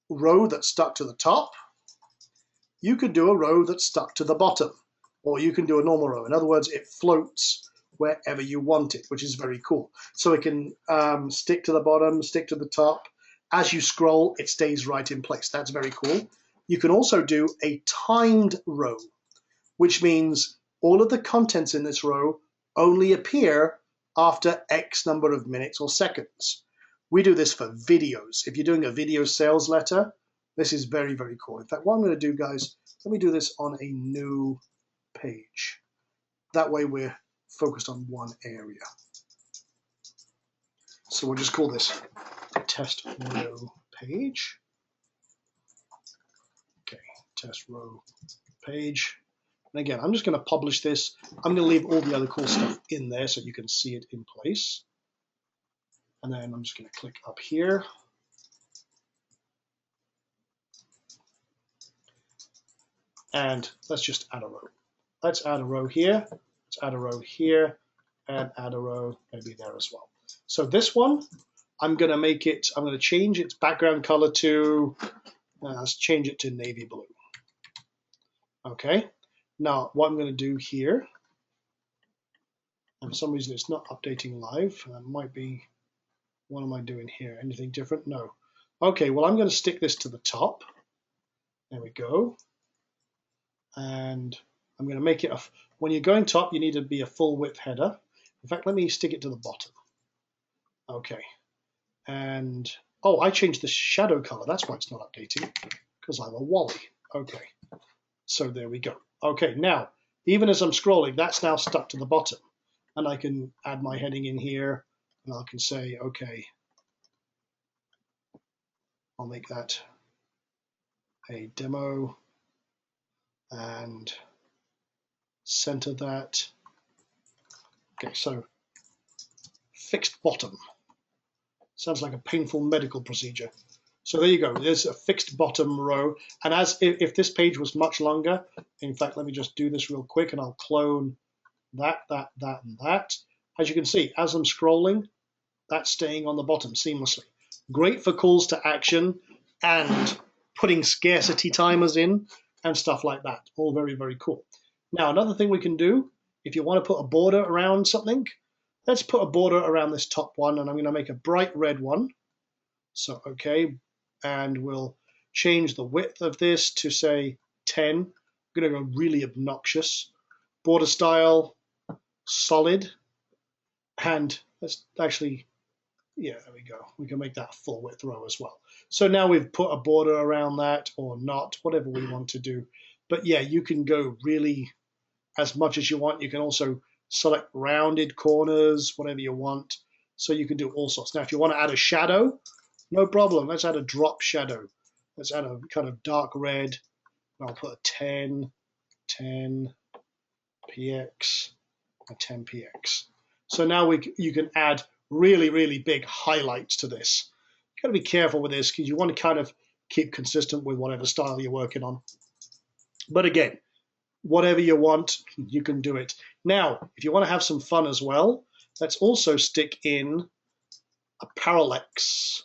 row that's stuck to the top. You could do a row that's stuck to the bottom, or you can do a normal row. In other words, it floats wherever you want it, which is very cool. So it can stick to the bottom, stick to the top. As you scroll, it stays right in place. That's very cool. You can also do a timed row, which means all of the contents in this row only appear after X number of minutes or seconds. We do this for videos. If you're doing a video sales letter, this is very, very cool. In fact, what I'm going to do, guys, let me do this on a new page. That way we're focused on one area. So we'll just call this test row page. Okay, test row page. And again, I'm just going to publish this. I'm going to leave all the other cool stuff in there so you can see it in place. And then I'm just going to click up here. And let's just add a row. Let's add a row here. Let's add a row here. And add a row maybe there as well. So this one, I'm going to change its background color to, let's change it to navy blue. Okay. Now, what I'm going to do here, and for some reason it's not updating live. That might be, what am I doing here? Anything different? No. Okay, well, I'm going to stick this to the top. There we go. And I'm going to make it, when you're going top, you need to be a full width header. In fact, let me stick it to the bottom. Okay. And, oh, I changed the shadow color. That's why it's not updating, because I'm a Wally. Okay. So there we go. Okay, now, even as I'm scrolling, that's now stuck to the bottom. And I can add my heading in here, and I can say, okay, I'll make that a demo, and center that. Okay, so fixed bottom. Sounds like a painful medical procedure. So there you go. There's a fixed bottom row. And as if this page was much longer, in fact, let me just do this real quick and I'll clone that, and that. As you can see, as I'm scrolling, that's staying on the bottom seamlessly. Great for calls to action and putting scarcity timers in and stuff like that. All very, very cool. Now, another thing we can do, if you want to put a border around something, let's put a border around this top one, and I'm going to make a bright red one. So, okay, and we'll change the width of this to, say, 10. I'm going to go really obnoxious. Border style, solid, and let's actually, yeah, there we go. We can make that full width row as well. So now we've put a border around that, or not, whatever we want to do. But yeah, you can go really as much as you want. You can also select rounded corners, whatever you want. So you can do all sorts. Now, if you want to add a shadow, no problem. Let's add a drop shadow. Let's add a kind of dark red. I'll put a 10, 10, px, a 10 px. So now you can add really, really big highlights to this. You've got to be careful with this because you want to kind of keep consistent with whatever style you're working on. But again, whatever you want, you can do it. Now, if you want to have some fun as well, let's also stick in a parallax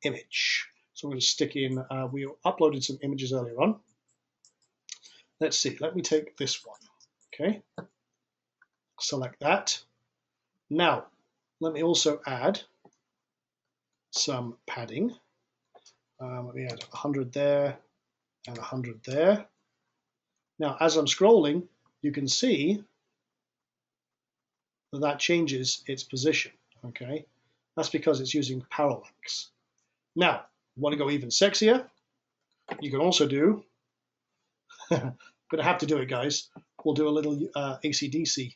image. So I'm going to stick in, we uploaded some images earlier on. Let's see, let me take this one, okay? Select that. Now, let me also add some padding. Let me add 100 there and 100 there. Now, as I'm scrolling, you can see that that changes its position, okay? That's because it's using parallax. Now, want to go even sexier? You can also do, I'm going to have to do it, guys. We'll do a little AC/DC,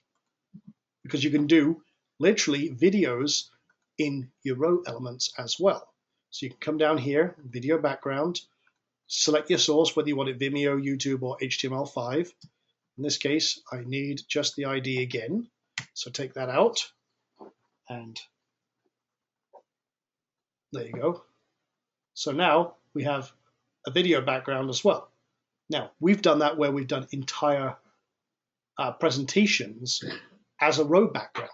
because you can do literally videos in your row elements as well. So you can come down here, video background, select your source, whether you want it Vimeo, YouTube, or HTML5. In this case, I need just the ID again. So take that out, and there you go. So now we have a video background as well. Now, we've done that where we've done entire presentations as a row background.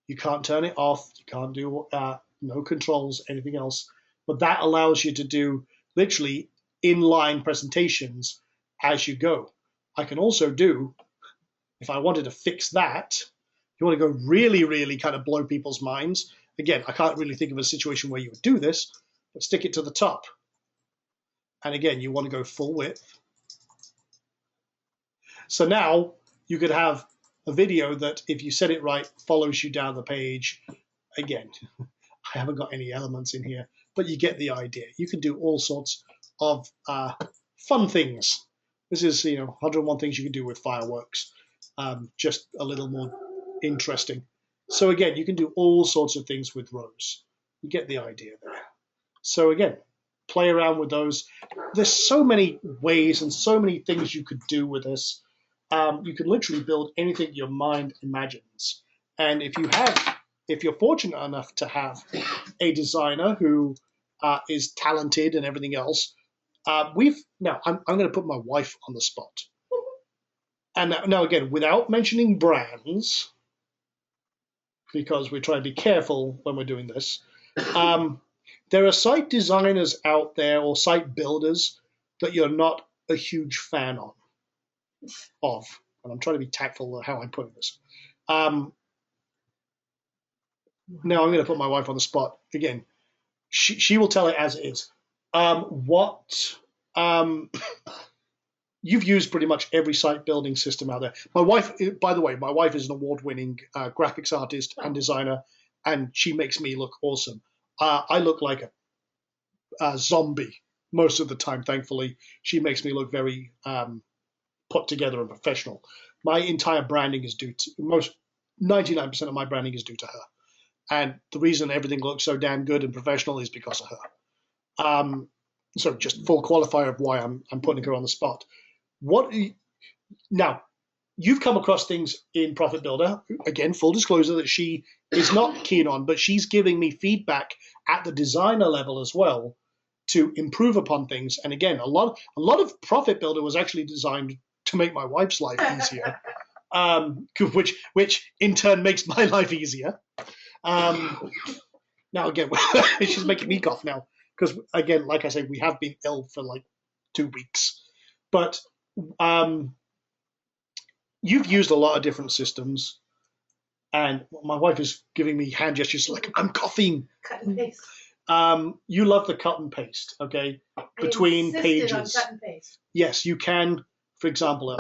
You can't turn it off. You can't do no controls, anything else. But that allows you to do literally inline presentations as you go. I can also do, if I wanted to fix that, you want to go really, really kind of blow people's minds. Again, I can't really think of a situation where you would do this, but stick it to the top. And again, you want to go full width. So now you could have a video that, if you set it right, follows you down the page. Again, I haven't got any elements in here, but you get the idea. You can do all sorts of fun things. This is, 101 things you can do with fireworks, just a little more interesting. So again, you can do all sorts of things with rows. You get the idea there. So again, play around with those. There's so many ways and so many things you could do with this. You can literally build anything your mind imagines. And if you're fortunate enough to have a designer who is talented and everything else, I'm going to put my wife on the spot. And now again, without mentioning brands, because we try to be careful when we're doing this, there are site designers out there or site builders that you're not a huge fan of. And I'm trying to be tactful with how I'm putting this. Now I'm going to put my wife on the spot again. She will tell it as it is. You've used pretty much every site building system out there. My wife, by the way, my wife is an award-winning graphics artist and designer, and she makes me look awesome. I look like a zombie most of the time, thankfully. She makes me look very put together and professional. My entire branding is due to, 99% of my branding is due to her. And the reason everything looks so damn good and professional is because of her. So just full qualifier of why I'm putting her on the spot. Now, you've come across things in Profit Builder, again, full disclosure, that she is not keen on, but she's giving me feedback at the designer level as well to improve upon things. And again, a lot of Profit Builder was actually designed to make my wife's life easier, which in turn makes my life easier. Now again, she's making me cough now because, again, like I said, we have been ill for like 2 weeks. But you've used a lot of different systems, and my wife is giving me hand gestures like I'm coughing. Cut and paste. You love the cut and paste, okay? Between pages. On cut and paste. Yes, you can. For example,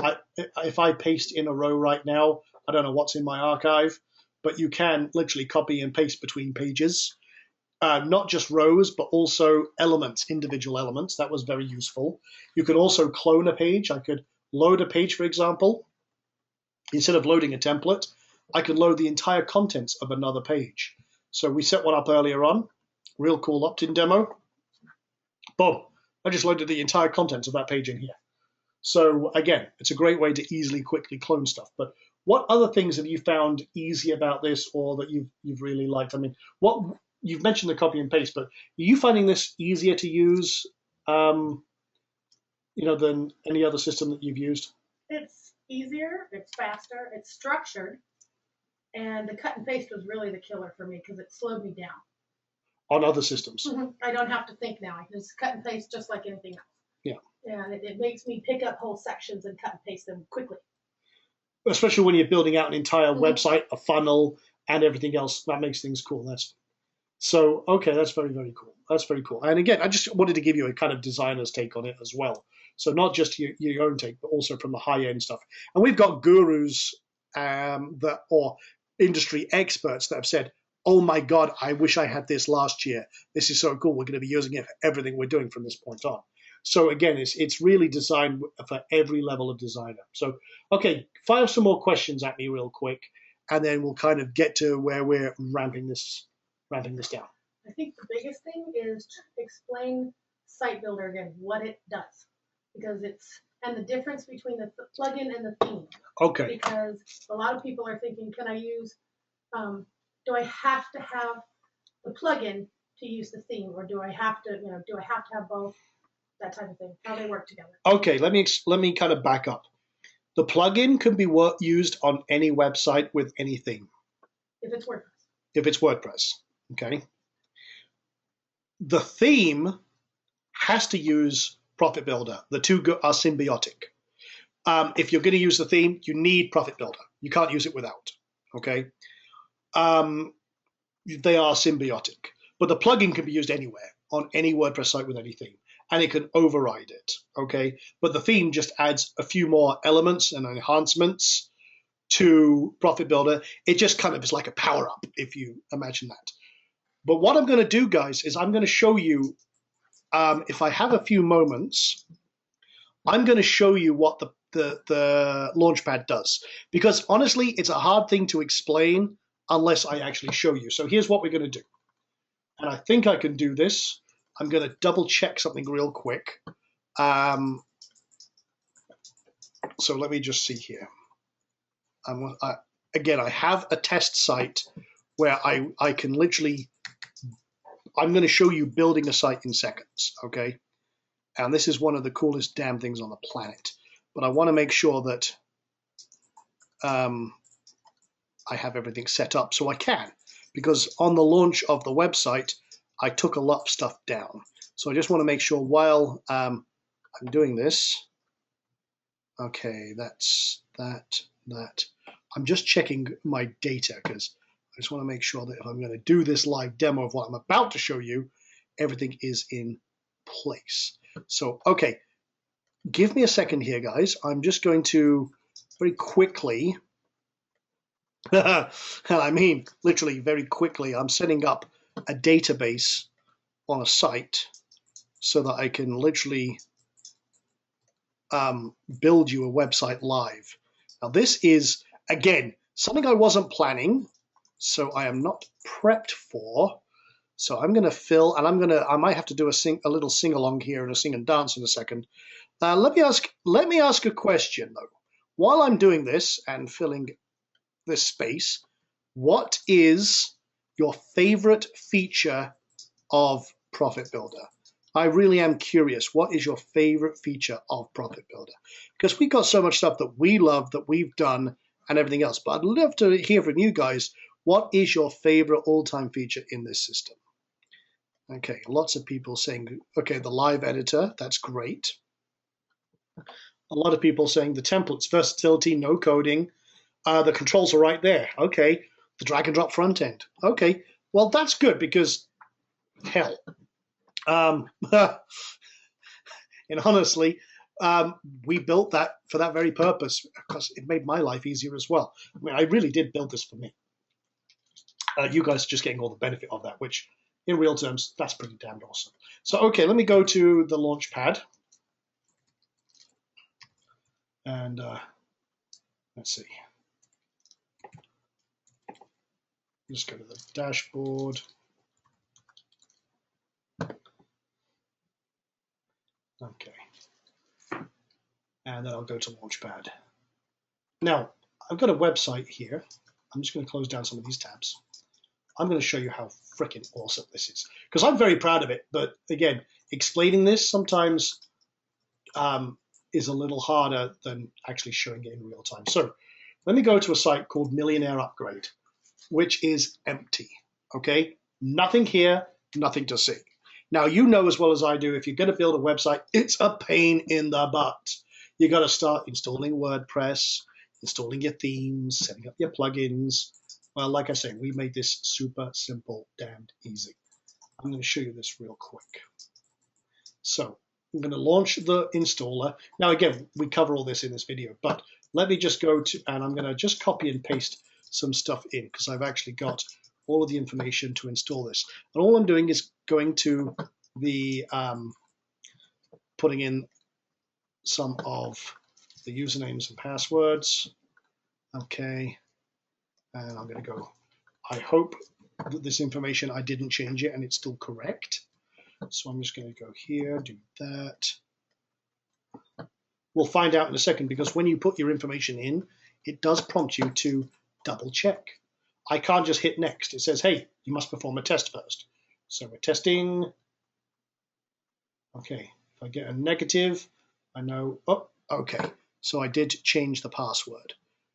if I paste in a row right now, I don't know what's in my archive, but you can literally copy and paste between pages. Not just rows, but also elements, individual elements. That was very useful. You could also clone a page. I could load a page, for example. Instead of loading a template, I could load the entire contents of another page. So we set one up earlier on. Real cool opt-in demo. Boom. I just loaded the entire contents of that page in here. So again, it's a great way to easily, quickly clone stuff. But what other things have you found easy about this, or that you've really liked? I mean, you've mentioned the copy and paste, but are you finding this easier to use, than any other system that you've used? It's easier, it's faster, it's structured, and the cut and paste was really the killer for me because it slowed me down. On other systems? Mm-hmm. I don't have to think now. I can just cut and paste just like anything else. Yeah. And it makes me pick up whole sections and cut and paste them quickly. Especially when you're building out an entire website, a funnel, and everything else. That makes things cool. Okay, that's very, very cool. That's very cool. And again, I just wanted to give you a kind of designer's take on it as well. So not just your own take, but also from the high end stuff. And we've got gurus that or industry experts that have said, "Oh my God, I wish I had this last year. This is so cool. We're going to be using it for everything we're doing from this point on." So again, it's really designed for every level of designer. So okay, fire some more questions at me real quick, and then we'll kind of get to where we're ramping this down. I think the biggest thing is to explain Site Builder again, what it does, because and the difference between the plugin and the theme. Okay. Because a lot of people are thinking, can I use, do I have to have the plugin to use the theme, or do I have to, do I have to have both? That type of thing, how they work together. Okay, let me kind of back up. The plugin can be used on any website with any theme. If it's WordPress. If it's WordPress, okay. The theme has to use Profit Builder. The two are symbiotic. If you're going to use the theme, you need Profit Builder. You can't use it without, okay. They are symbiotic. But the plugin can be used anywhere, on any WordPress site with any theme, and it can override it, okay? But the theme just adds a few more elements and enhancements to Profit Builder. It just kind of is like a power-up, if you imagine that. But what I'm going to do, guys, is I'm going to show you, if I have a few moments, I'm going to show you what the Launchpad does. Because honestly, it's a hard thing to explain unless I actually show you. So here's what we're going to do. And I think I can do this. I'm going to double check something real quick. So let me just see here. Again, I have a test site where I can literally, I'm going to show you building a site in seconds, okay? And this is one of the coolest damn things on the planet. But I want to make sure that I have everything set up so I can. Because on the launch of the website, I took a lot of stuff down. So I just want to make sure while I'm doing this, okay, that's that. I'm just checking my data because I just want to make sure that if I'm going to do this live demo of what I'm about to show you, everything is in place. So, okay, give me a second here, guys. I'm just going to very quickly, and I mean literally very quickly, I'm setting up a database on a site so that I can literally build you a website live. Now this is, again, something I wasn't planning, so I am not prepped for. So I'm going to fill, and I might have to do a little sing along here and a sing and dance in a second. Let me ask a question though. While I'm doing this and filling this space, what is your favorite feature of Profit Builder? I really am curious. What is your favorite feature of Profit Builder? Because we've got so much stuff that we love, that we've done, and everything else. But I'd love to hear from you guys. What is your favorite all-time feature in this system? Okay, lots of people saying, okay, the live editor, that's great. A lot of people saying the templates, versatility, no coding. The controls are right there. Okay, the drag and drop front end. Okay, well, that's good because, hell, and honestly, we built that for that very purpose because it made my life easier as well. I mean, I really did build this for me. You guys are just getting all the benefit of that, which in real terms, that's pretty damn awesome. So, okay, let me go to the Launchpad. And let's see. Just go to the dashboard. Okay. And then I'll go to Launchpad. Now, I've got a website here. I'm just going to close down some of these tabs. I'm going to show you how freaking awesome this is. Because I'm very proud of it. But again, explaining this sometimes is a little harder than actually showing it in real time. So let me go to a site called Millionaire Upgrade, which is empty. Okay? Nothing here, nothing to see. Now, you know as well as I do, if you're going to build a website, it's a pain in the butt. You got to start installing WordPress, installing your themes, setting up your plugins. Well, like I say, we made this super simple, damned easy. I'm going to show you this real quick. So I'm going to launch the installer. Now, again, we cover all this in this video, but let me just go to, and I'm going to just copy and paste some stuff in because I've actually got all of the information to install this. And all I'm doing is going to the, putting in some of the usernames and passwords. Okay. And I'm going to go, I hope that this information, I didn't change it and it's still correct. So I'm just going to go here, do that. We'll find out in a second because when you put your information in, it does prompt you to double check. I can't just hit next. It says, hey, you must perform a test first. So we're testing. Okay, if I get a negative, I know, oh, okay. So I did change the password.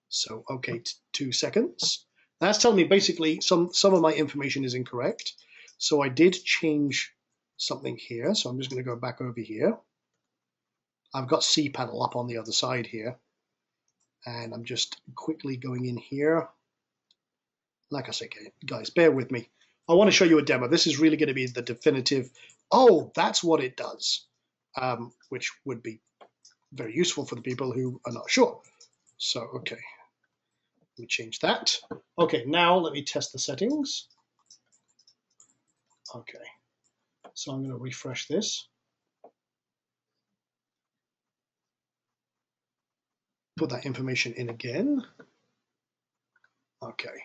So, okay, 2 seconds. That's telling me basically some of my information is incorrect. So I did change something here. So I'm just going to go back over here. I've got cPanel up on the other side here. And I'm just quickly going in here. Like I say, guys, bear with me. I want to show you a demo. This is really going to be the definitive, oh, that's what it does, which would be very useful for the people who are not sure. So, okay, let me change that. Okay, now let me test the settings. Okay, so I'm going to refresh this. Put that information in again. Okay,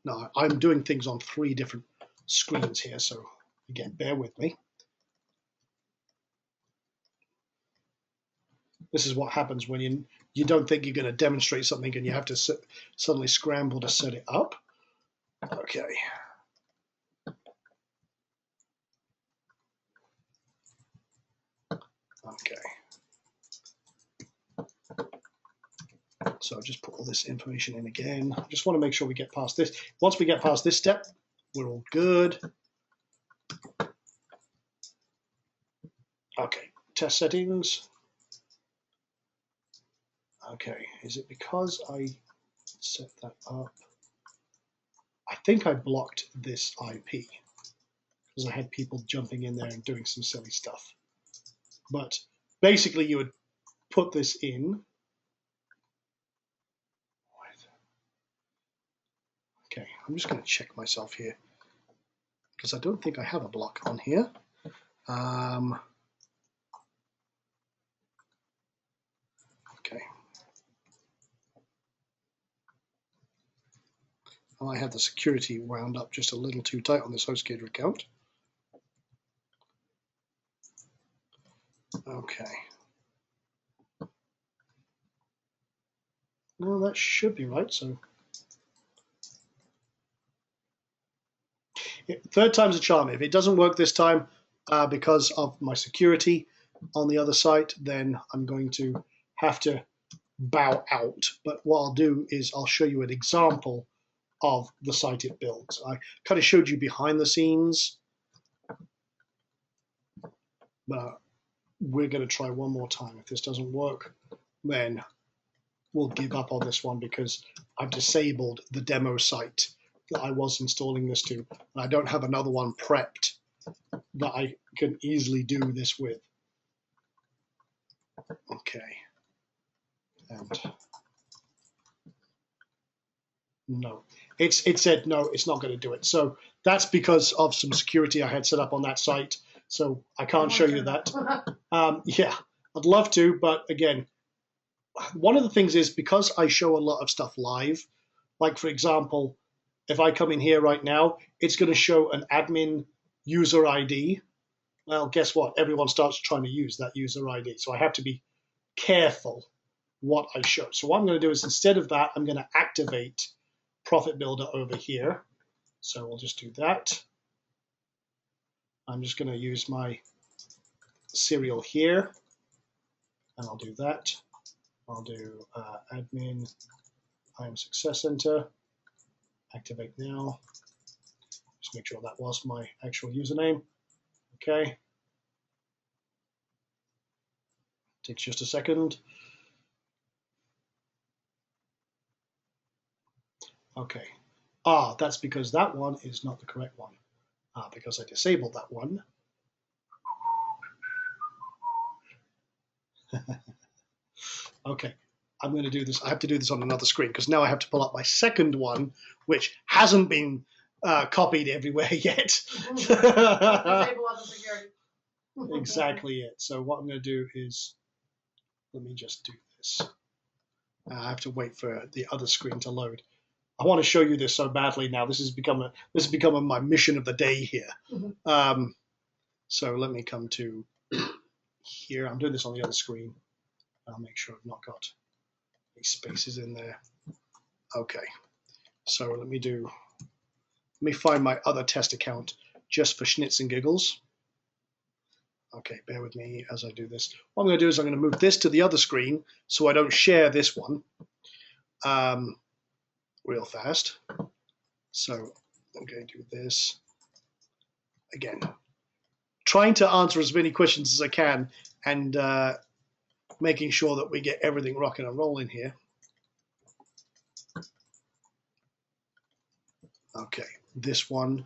now I'm doing things on 3 different screens here, so again, bear with me. This is what happens when you don't think you're going to demonstrate something and you have to suddenly scramble to set it up. Okay. Okay. So I'll just put all this information in again. I just want to make sure we get past this. Once we get past this step, we're all good. Okay, test settings. Okay, is it because I set that up? I think I blocked this IP because I had people jumping in there and doing some silly stuff. But basically you would put this in. Okay, I'm just going to check myself here because I don't think I have a block on here. Okay. I had the security wound up just a little too tight on this HostGator account. Okay. No, that should be right. So, yeah, 3rd time's a charm. If it doesn't work this time because of my security on the other site, then I'm going to have to bow out. But what I'll do is I'll show you an example of the site it builds. I kind of showed you behind the scenes, but we're going to try one more time. If this doesn't work, then we'll give up on this one because I've disabled the demo site that I was installing this to. And I don't have another one prepped that I can easily do this with. Okay. And no, it said no, it's not going to do it. So that's because of some security I had set up on that site. So I can't show you that. Yeah, I'd love to, but again, one of the things is because I show a lot of stuff live, like for example, if I come in here right now, it's going to show an admin user ID. Well, guess what? Everyone starts trying to use that user ID. So I have to be careful what I show. So what I'm going to do is instead of that, I'm going to activate Profit Builder over here. So we'll just do that. I'm just going to use my serial here, and I'll do that. I'll do admin IAM Success Center, activate now. Just make sure that was my actual username. Okay. Takes just a second. Okay. That's because that one is not the correct one. because I disabled that one. Okay, I'm going to do this. I have to do this on another screen because now I have to pull up my second one, which hasn't been copied everywhere yet. Disable other security. Exactly it. So what I'm going to do is, let me just do this. I have to wait for the other screen to load. I want to show you this so badly now. This has become my mission of the day here. So let me come to here. I'm doing this on the other screen. I'll make sure I've not got any spaces in there. Okay. So let me find my other test account just for schnitz and giggles. Okay, bear with me as I do this. What I'm going to do is I'm going to move this to the other screen so I don't share this one real fast. So I'm going to do this again. Trying to answer as many questions as I can and making sure that we get everything rocking and rolling here. Okay, this one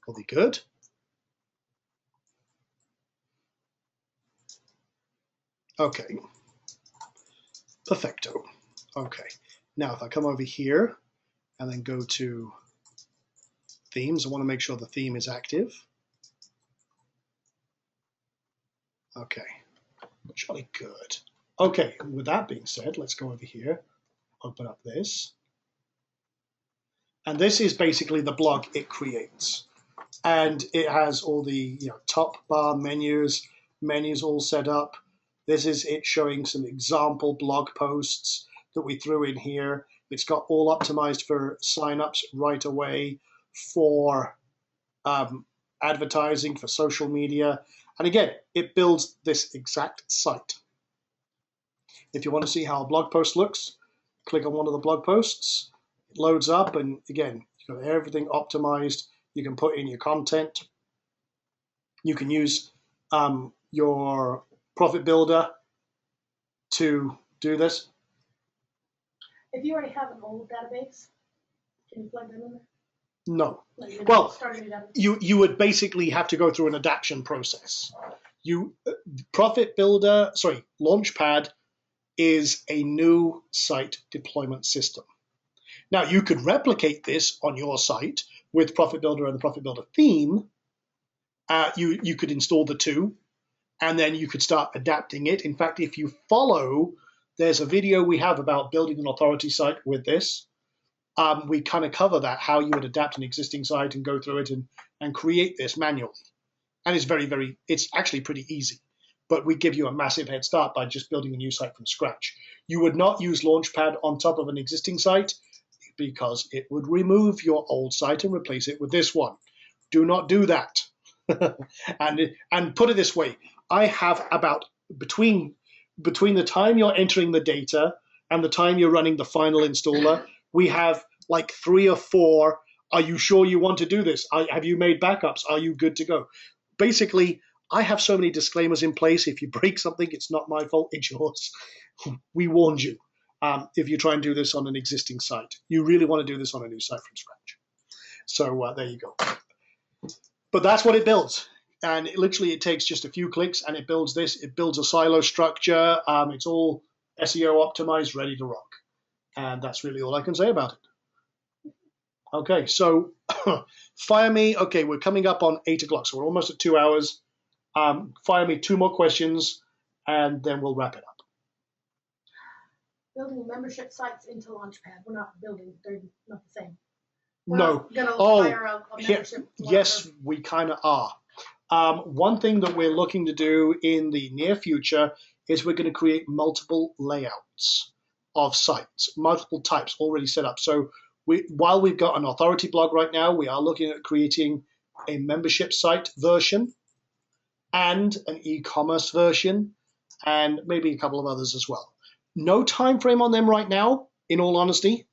will be good. Okay, perfecto. Okay, now if I come over here and then go to themes, I want to make sure the theme is active. Okay, jolly good. Okay, with that being said, let's go over here, open up this. And this is basically the blog it creates. And it has all the top bar menus all set up. This is it showing some example blog posts that we threw in here. It's got all optimized for signups right away, for advertising, for social media. And again, it builds this exact site. If you want to see how a blog post looks, click on one of the blog posts. It loads up, and again, you've got everything optimized. You can put in your content. You can use your profit builder to do this. If you already have an old database, can you plug them in there? No. Like Well, start a new database? you would basically have to go through an adaptation process. Profit builder, sorry, Launchpad is a new site deployment system. Now, you could replicate this on your site with Profit Builder and the Profit Builder theme. You could install the two, and then you could start adapting it. In fact, if you follow, there's a video we have about building an authority site with this. We kind of cover that, how you would adapt an existing site and go through it and create this manually. And it's it's actually pretty easy. But we give you a massive head start by just building a new site from scratch. You would not use Launchpad on top of an existing site because it would remove your old site and replace it with this one. Do not do that. and put it this way, I have about between the time you're entering the data and the time you're running the final installer, we have like 3 or 4. Are you sure you want to do this? Have you made backups? Are you good to go? Basically, I have so many disclaimers in place. If you break something, it's not my fault, it's yours. We warned you. If you try and do this on an existing site, you really want to do this on a new site from scratch. So there you go. But that's what it builds. And it takes just a few clicks and it builds this. It builds a silo structure. It's all SEO optimized, ready to rock. And that's really all I can say about it. Okay, so fire me. Okay, we're coming up on 8 o'clock, so we're almost at 2 hours. Fire me 2 more questions, and then we'll wrap it up. Building membership sites into Launchpad. We're not building, they're not the same. No. Fire a membership. Yes, we kind of are. One thing that we're looking to do in the near future is we're going to create multiple layouts of sites, multiple types already set up. So while we've got an authority blog right now, we are looking at creating a membership site version and an e-commerce version and maybe a couple of others as well. No time frame on them right now, in all honesty,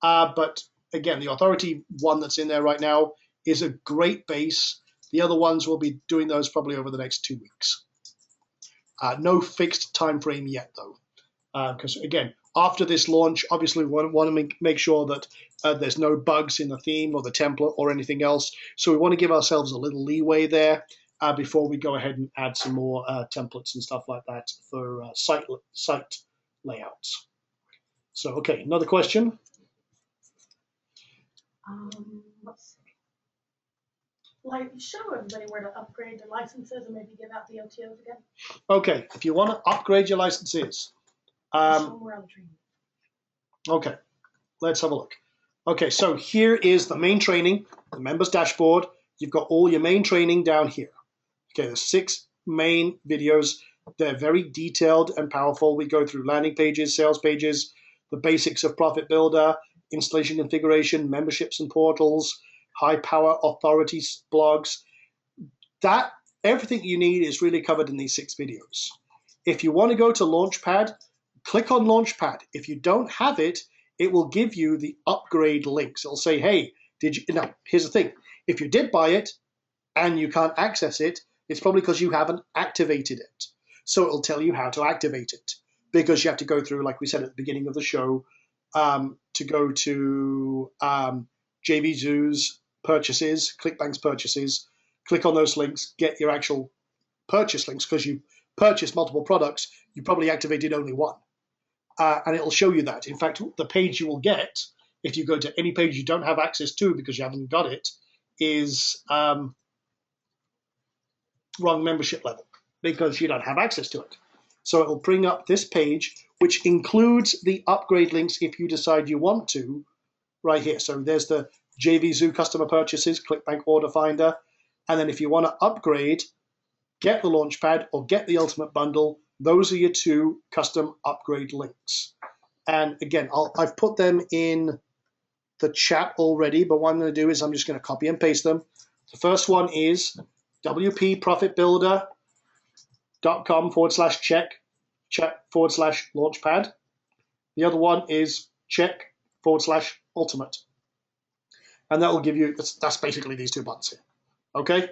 but again, the authority one that's in there right now is a great base. The other ones will be doing those probably over the next 2 weeks. No fixed time frame yet, though, because again, After this launch, obviously we want to make sure that there's no bugs in the theme or the template or anything else. So we want to give ourselves a little leeway there before we go ahead and add some more templates and stuff like that for site layouts. So, okay, another question. Let's see. Like, show everybody where to upgrade their licenses and maybe give out the OTOs again. Okay, if you want to upgrade your licenses. Okay, let's have a look. Okay, so here is the main training, the members dashboard. You've got all your main training down here. Okay, there's 6 main videos. They're very detailed and powerful. We go through landing pages, sales pages, the basics of Profit Builder, installation configuration, memberships and portals, high power authorities blogs. That everything you need is really covered in these 6 videos. If you want to go to Launchpad, click on Launchpad. If you don't have it, it will give you the upgrade links. It'll say, hey, did you? Now, here's the thing. If you did buy it and you can't access it, it's probably because you haven't activated it. So it'll tell you how to activate it, because you have to go through, like we said at the beginning of the show, to go to JVZoo's purchases, ClickBank's purchases, click on those links, get your actual purchase links, because you purchased multiple products, you probably activated only one. And it'll show you that. In fact, the page you will get, if you go to any page you don't have access to because you haven't got it, is wrong membership level, because you don't have access to it. So it'll bring up this page, which includes the upgrade links if you decide you want to, right here. So there's the JVZoo customer purchases, ClickBank order finder. And then if you want to upgrade, get the Launchpad or get the Ultimate Bundle. Those are your 2 custom upgrade links. And again, I've put them in the chat already, but what I'm going to do is I'm just going to copy and paste them. The first one is wpprofitbuilder.com/check/launchpad. The other one is check/ultimate. And that will give you, that's basically these 2 buttons here. Okay?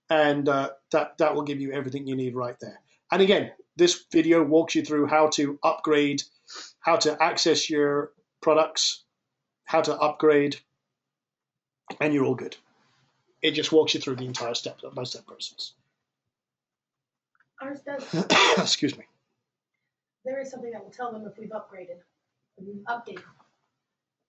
And that will give you everything you need right there. And again, this video walks you through how to upgrade, how to access your products, how to upgrade, and you're all good. It just walks you through the entire step-by-step process. Ours does. Excuse me. There is something that will tell them if we've upgraded, if we've updated.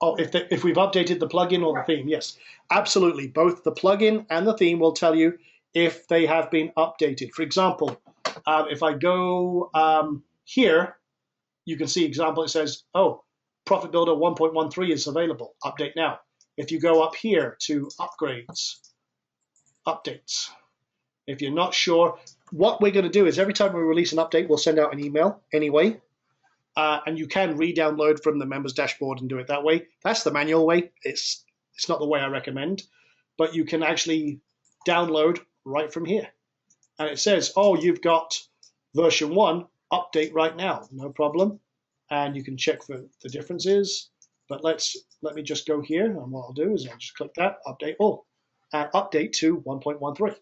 Oh, if we've updated the plugin or the theme, yes, absolutely. Both the plugin and the theme will tell you if they have been updated. For example, if I go here, you can see example, it says, oh, Profit Builder 1.13 is available, update now. If you go up here to upgrades, updates, if you're not sure, what we're going to do is every time we release an update, we'll send out an email anyway, and you can re-download from the members dashboard and do it that way. That's the manual way. It's not the way I recommend, but you can actually download right from here. And it says, oh, you've got version 1, update right now, no problem. And you can check for the differences. But let me just go here, and what I'll do is I'll just click that, update all, and update to 1.13.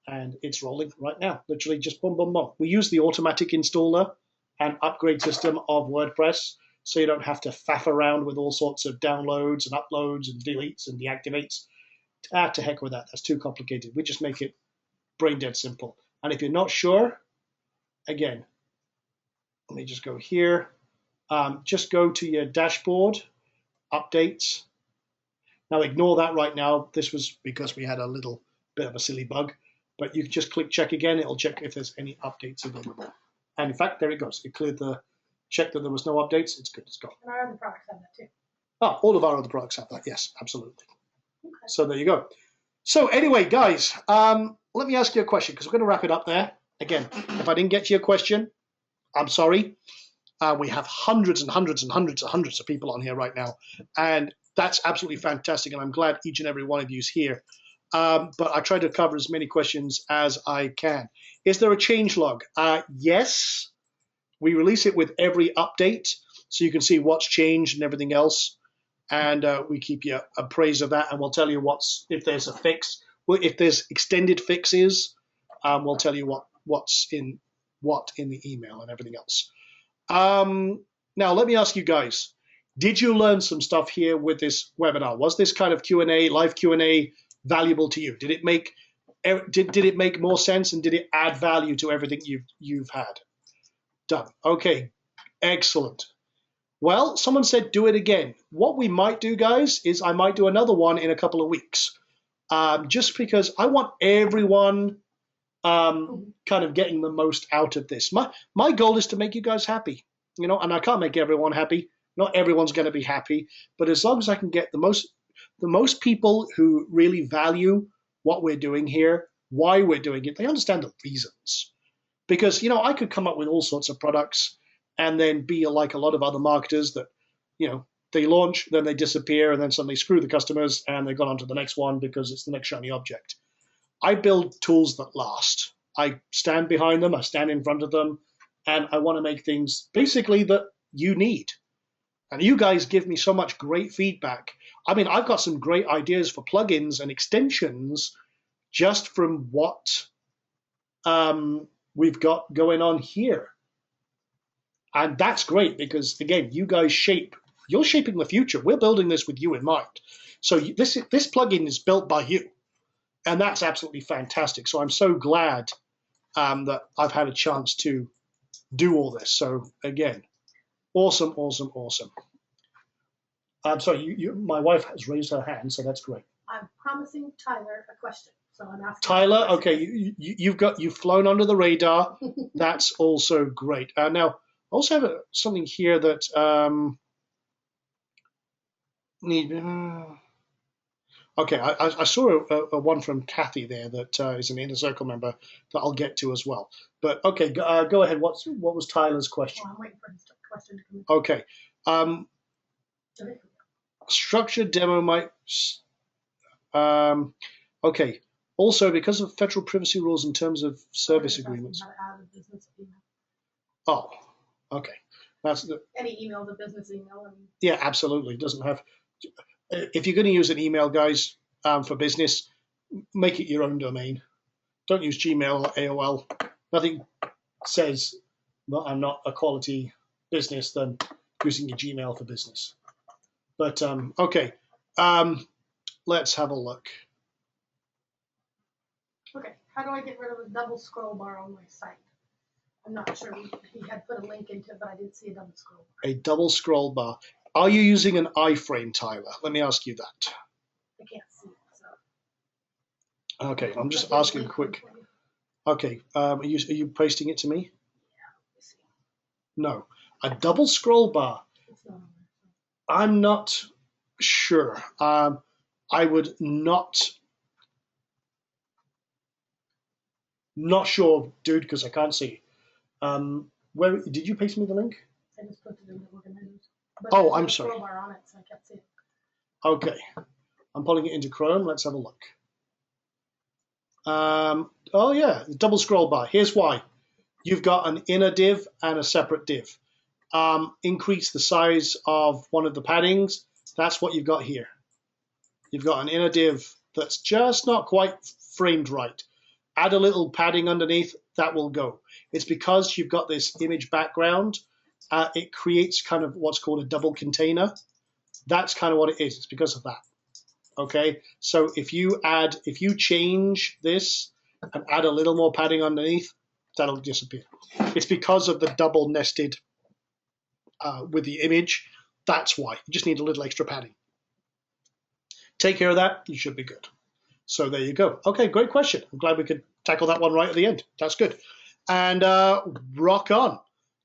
And it's rolling right now, literally just boom, boom, boom. We use the automatic installer and upgrade system of WordPress, so you don't have to faff around with all sorts of downloads and uploads and deletes and deactivates. To heck with that, that's too complicated. We just make it brain dead simple. And if you're not sure, again, let me just go here. Just go to your dashboard, updates. Now ignore that right now. This was because we had a little bit of a silly bug, but you can just click check again. It'll check if there's any updates available. And in fact, there it goes. It cleared the check that there was no updates. It's good. It's gone. And our other products have that too. Oh, all of our other products have that. Yes, absolutely. Okay. So there you go. So anyway, guys, let me ask you a question, because we're going to wrap it up there. Again, if I didn't get to your question, I'm sorry. We have hundreds and hundreds and hundreds and hundreds of people on here right now, and that's absolutely fantastic, and I'm glad each and every one of you is here. But I try to cover as many questions as I can. Is there a change log? Yes. We release it with every update, so you can see what's changed and everything else, and we keep you appraised of that, and we'll tell you if there's a fix. Well, if there's extended fixes, we'll tell you what's in the email and everything else. Now, let me ask you guys, did you learn some stuff here with this webinar? Was this kind of Q&A, live Q&A valuable to you? Did it make more sense, and did it add value to everything you've had done? Okay, excellent. Well, someone said do it again. What we might do, guys, is I might do another one in a couple of weeks, just because I want everyone kind of getting the most out of this. My goal is to make you guys happy, and I can't make everyone happy. Not everyone's going to be happy, but as long as I can get the most people who really value what we're doing here, why we're doing it, they understand the reasons. Because I could come up with all sorts of products and then be like a lot of other marketers that they launch, then they disappear, and then suddenly screw the customers and they've gone on to the next one because it's the next shiny object. I build tools that last. I stand behind them, I stand in front of them, and I want to make things basically that you need. And you guys give me so much great feedback. I mean, I've got some great ideas for plugins and extensions just from what we've got going on here. And that's great because, again, you guys you're shaping the future. We're building this with you in mind. So this plugin is built by you. And that's absolutely fantastic. So I'm so glad that I've had a chance to do all this. So again, awesome, awesome, awesome. I'm sorry, my wife has raised her hand, so that's great. I'm promising Tyler a question, so I'm asking. Tyler, okay, you've flown under the radar. That's also great. Now, I also have something here that okay, I saw a one from Kathy there that is an Inner Circle member that I'll get to as well. But okay, go ahead. What was Tyler's question? Well, I'm waiting for his question to come in. Okay. Structured demo might. Okay. Also, because of federal privacy rules in terms of service agreements. Oh, okay. That's any email, the business email. Yeah, absolutely. It doesn't have. If you're going to use an email, guys, for business, make it your own domain. Don't use Gmail or AOL. Nothing says that I'm not a quality business than using your Gmail for business. But okay, let's have a look. Okay, how do I get rid of a double scroll bar on my site? I'm not sure. He had put a link into it, but I didn't see a double scroll bar. A double scroll bar. Are you using an iframe, Tyler? Let me ask you that. I can't see it. So. Okay, I'm just asking quick. Okay, are you pasting it to me? Yeah, let me see. No, a double scroll bar. I'm not sure. I would not sure, dude, because I can't see. Where did you paste me the link? I just put it in the organizers. Oh, I'm sorry. Bar on it, so I can't see it. Okay, I'm pulling it into Chrome. Let's have a look. Oh yeah, the double scroll bar. Here's why. You've got an inner div and a separate div. Increase the size of one of the paddings. That's what you've got here. You've got an inner div that's just not quite framed right. Add a little padding underneath, that will go. It's because you've got this image background. It creates kind of what's called a double container. That's kind of what it is. It's because of that. Okay, so if you change this and add a little more padding underneath, that'll disappear. It's because of the double nested with the image. That's why. You just need a little extra padding. Take care of that, you should be good. So there you go. Okay, great question. I'm glad we could tackle that one right at the end. That's good. And rock on.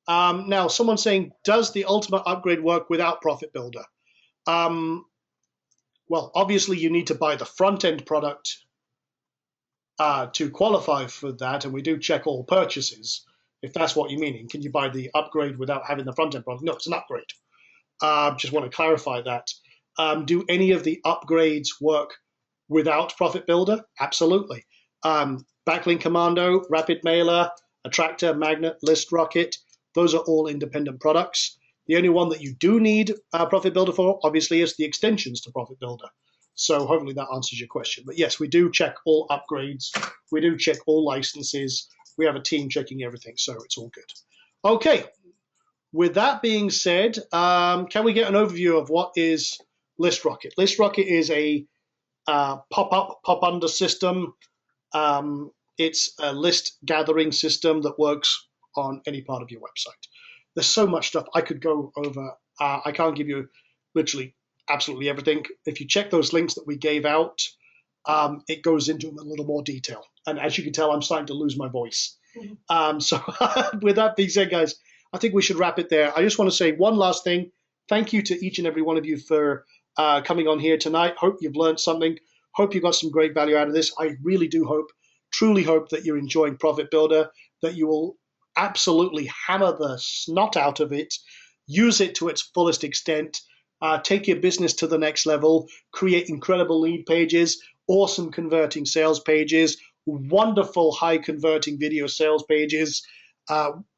Now, someone's saying, does the ultimate upgrade work without Profit Builder? Well, obviously you need to buy the front-end product to qualify for that, and we do check all purchases, if that's what you're meaning. Can you buy the upgrade without having the front-end product? No, it's an upgrade. Just want to clarify that. Do any of the upgrades work without Profit Builder? Absolutely. Backlink Commando, Rapid Mailer, Attractor, Magnet, List Rocket, those are all independent products. The only one that you do need Profit Builder for, obviously, is the extensions to Profit Builder. So hopefully that answers your question. But yes, we do check all upgrades. We do check all licenses. We have a team checking everything, so it's all good. Okay, with that being said, can we get an overview of what is ListRocket? ListRocket is a pop-up, pop-under system. It's a list gathering system that works on any part of your website. There's so much stuff I could go over. I can't give you literally absolutely everything. If you check those links that we gave out, it goes into a little more detail. And as you can tell, I'm starting to lose my voice. So with that being said, guys, I think we should wrap it there. I just want to say one last thing. Thank you to each and every one of you for coming on here tonight. Hope you've learned something. Hope you got some great value out of this. I really do hope, truly hope that you're enjoying Profit Builder, that you will absolutely hammer the snot out of it, use it to its fullest extent, take your business to the next level, create incredible lead pages, awesome converting sales pages, wonderful high converting video sales pages,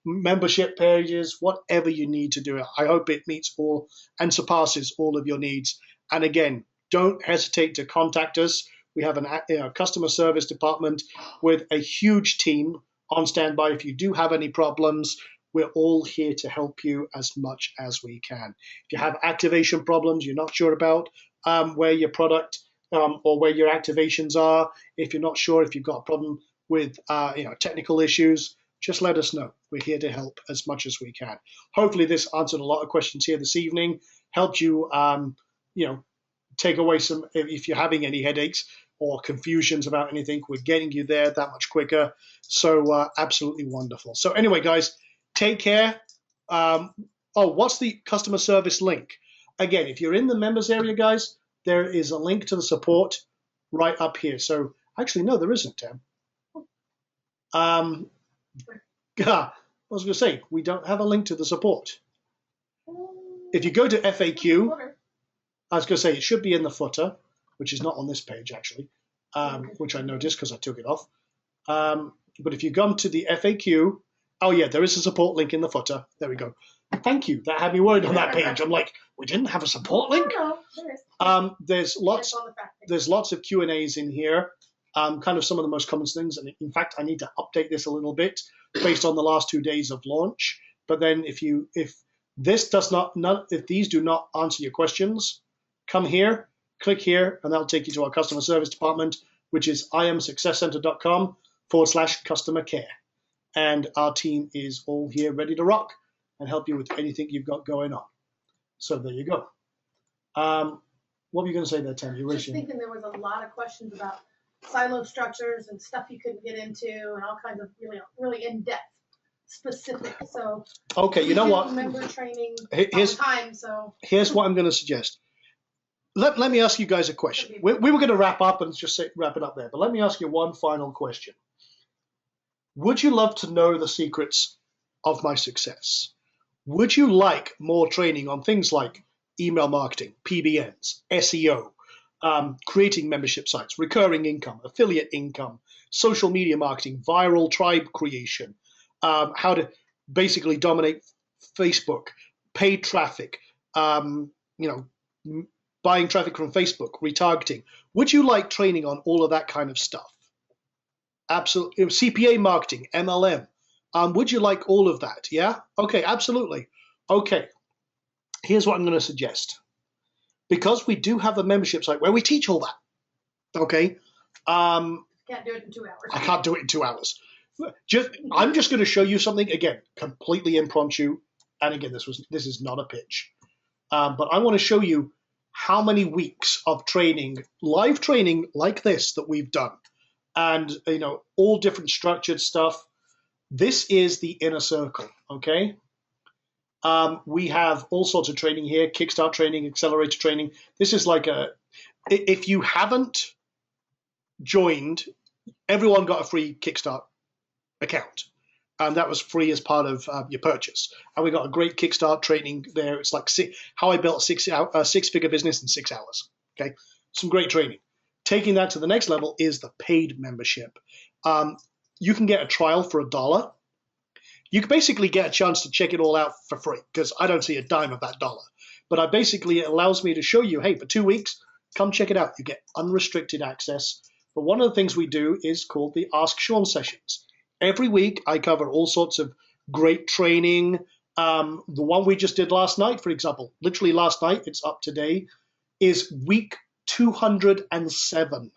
membership pages, whatever you need to do it. I hope it meets all and surpasses all of your needs. And again, don't hesitate to contact us. We have a customer service department with a huge team on standby. If you do have any problems, we're all here to help you as much as we can. If you have activation problems, you're not sure about where your product or where your activations are, if you're not sure if you've got a problem with technical issues, just let us know. We're here to help as much as we can. Hopefully this answered a lot of questions here this evening, helped you, take away some, if you're having any headaches or confusions about anything, we're getting you there that much quicker. So absolutely wonderful. So anyway, guys, take care. What's the customer service link? Again, if you're in the members area, guys, there is a link to the support right up here. So actually, no, there isn't, Tim. I was going to say, we don't have a link to the support. If you go to FAQ, I was going to say it should be in the footer, which is not on this page, actually, which I noticed because I took it off. But if you come to the FAQ, oh, yeah, there is a support link in the footer. There we go. Thank you. That had me worried on that page. I'm like, we didn't have a support link? No, there's lots of Q&As in here, kind of some of the most common things. And in fact, I need to update this a little bit based on the last 2 days of launch. But then if these do not answer your questions, come here, click here, and that'll take you to our customer service department, which is imsuccesscenter.com/customer care. And our team is all here ready to rock and help you with anything you've got going on. So there you go. What were you going to say there, Tam? Just thinking there was a lot of questions about silo structures and stuff you couldn't get into and all kinds of really in-depth specific. So okay, you know what? Member training all the time. So here's what I'm going to suggest. Let me ask you guys a question. We were going to wrap up and just wrap it up there, but let me ask you one final question. Would you love to know the secrets of my success? Would you like more training on things like email marketing, PBNs, SEO, creating membership sites, recurring income, affiliate income, social media marketing, viral tribe creation, how to basically dominate Facebook, paid traffic, buying traffic from Facebook, retargeting? Would you like training on all of that kind of stuff? Absolutely. CPA marketing, MLM. Would you like all of that? Yeah? Okay, absolutely. Okay. Here's what I'm going to suggest. Because we do have a membership site where we teach all that. Okay? can't do it in 2 hours. I can't do it in 2 hours. I'm just going to show you something, again, completely impromptu. And again, this is not a pitch. But I want to show you how many weeks of training, live training like this that we've done. And, all different structured stuff. This is the inner circle, okay? We have all sorts of training here, Kickstart training, accelerator training. This is like if you haven't joined, everyone got a free Kickstart account. And that was free as part of your purchase. And we got a great Kickstart training there. It's like how I built a six-figure business in 6 hours, okay? Some great training. Taking that to the next level is the paid membership. You can get a trial for $1. You can basically get a chance to check it all out for free because I don't see a dime of that dollar. But it allows me to show you, hey, for 2 weeks, come check it out. You get unrestricted access. But one of the things we do is called the Ask Sean sessions. Every week, I cover all sorts of great training, The one we just did last night, for example, literally last night, it's up today, is week 207.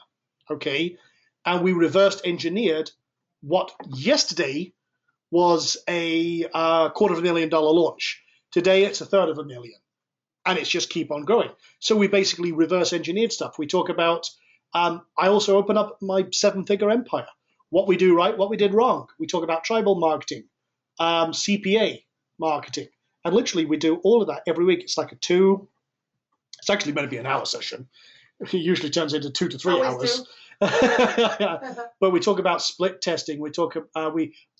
Okay, and we reversed engineered what yesterday was a $250,000 launch. Today it's $350,000, and it's just keep on growing. So we basically reverse engineered stuff. We talk about. I also open up my 7-figure empire. What we do right, what we did wrong. We talk about tribal marketing, CPA marketing, and literally we do all of that every week. It's like it's actually meant to be an hour session. It usually turns into 2 to 3 Always hours. But we talk about split testing. We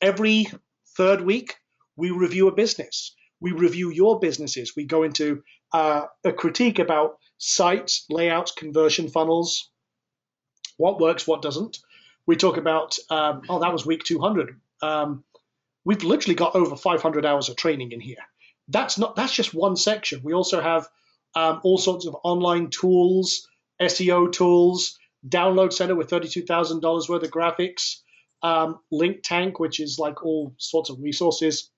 every third week we review a business. We review your businesses. We go into a critique about sites, layouts, conversion funnels, what works, what doesn't. We talk about that was week 200. We've literally got over 500 hours of training in here. That's just one section. We also have all sorts of online tools, SEO tools, download center with $32,000 worth of graphics, link tank, which is like all sorts of resources.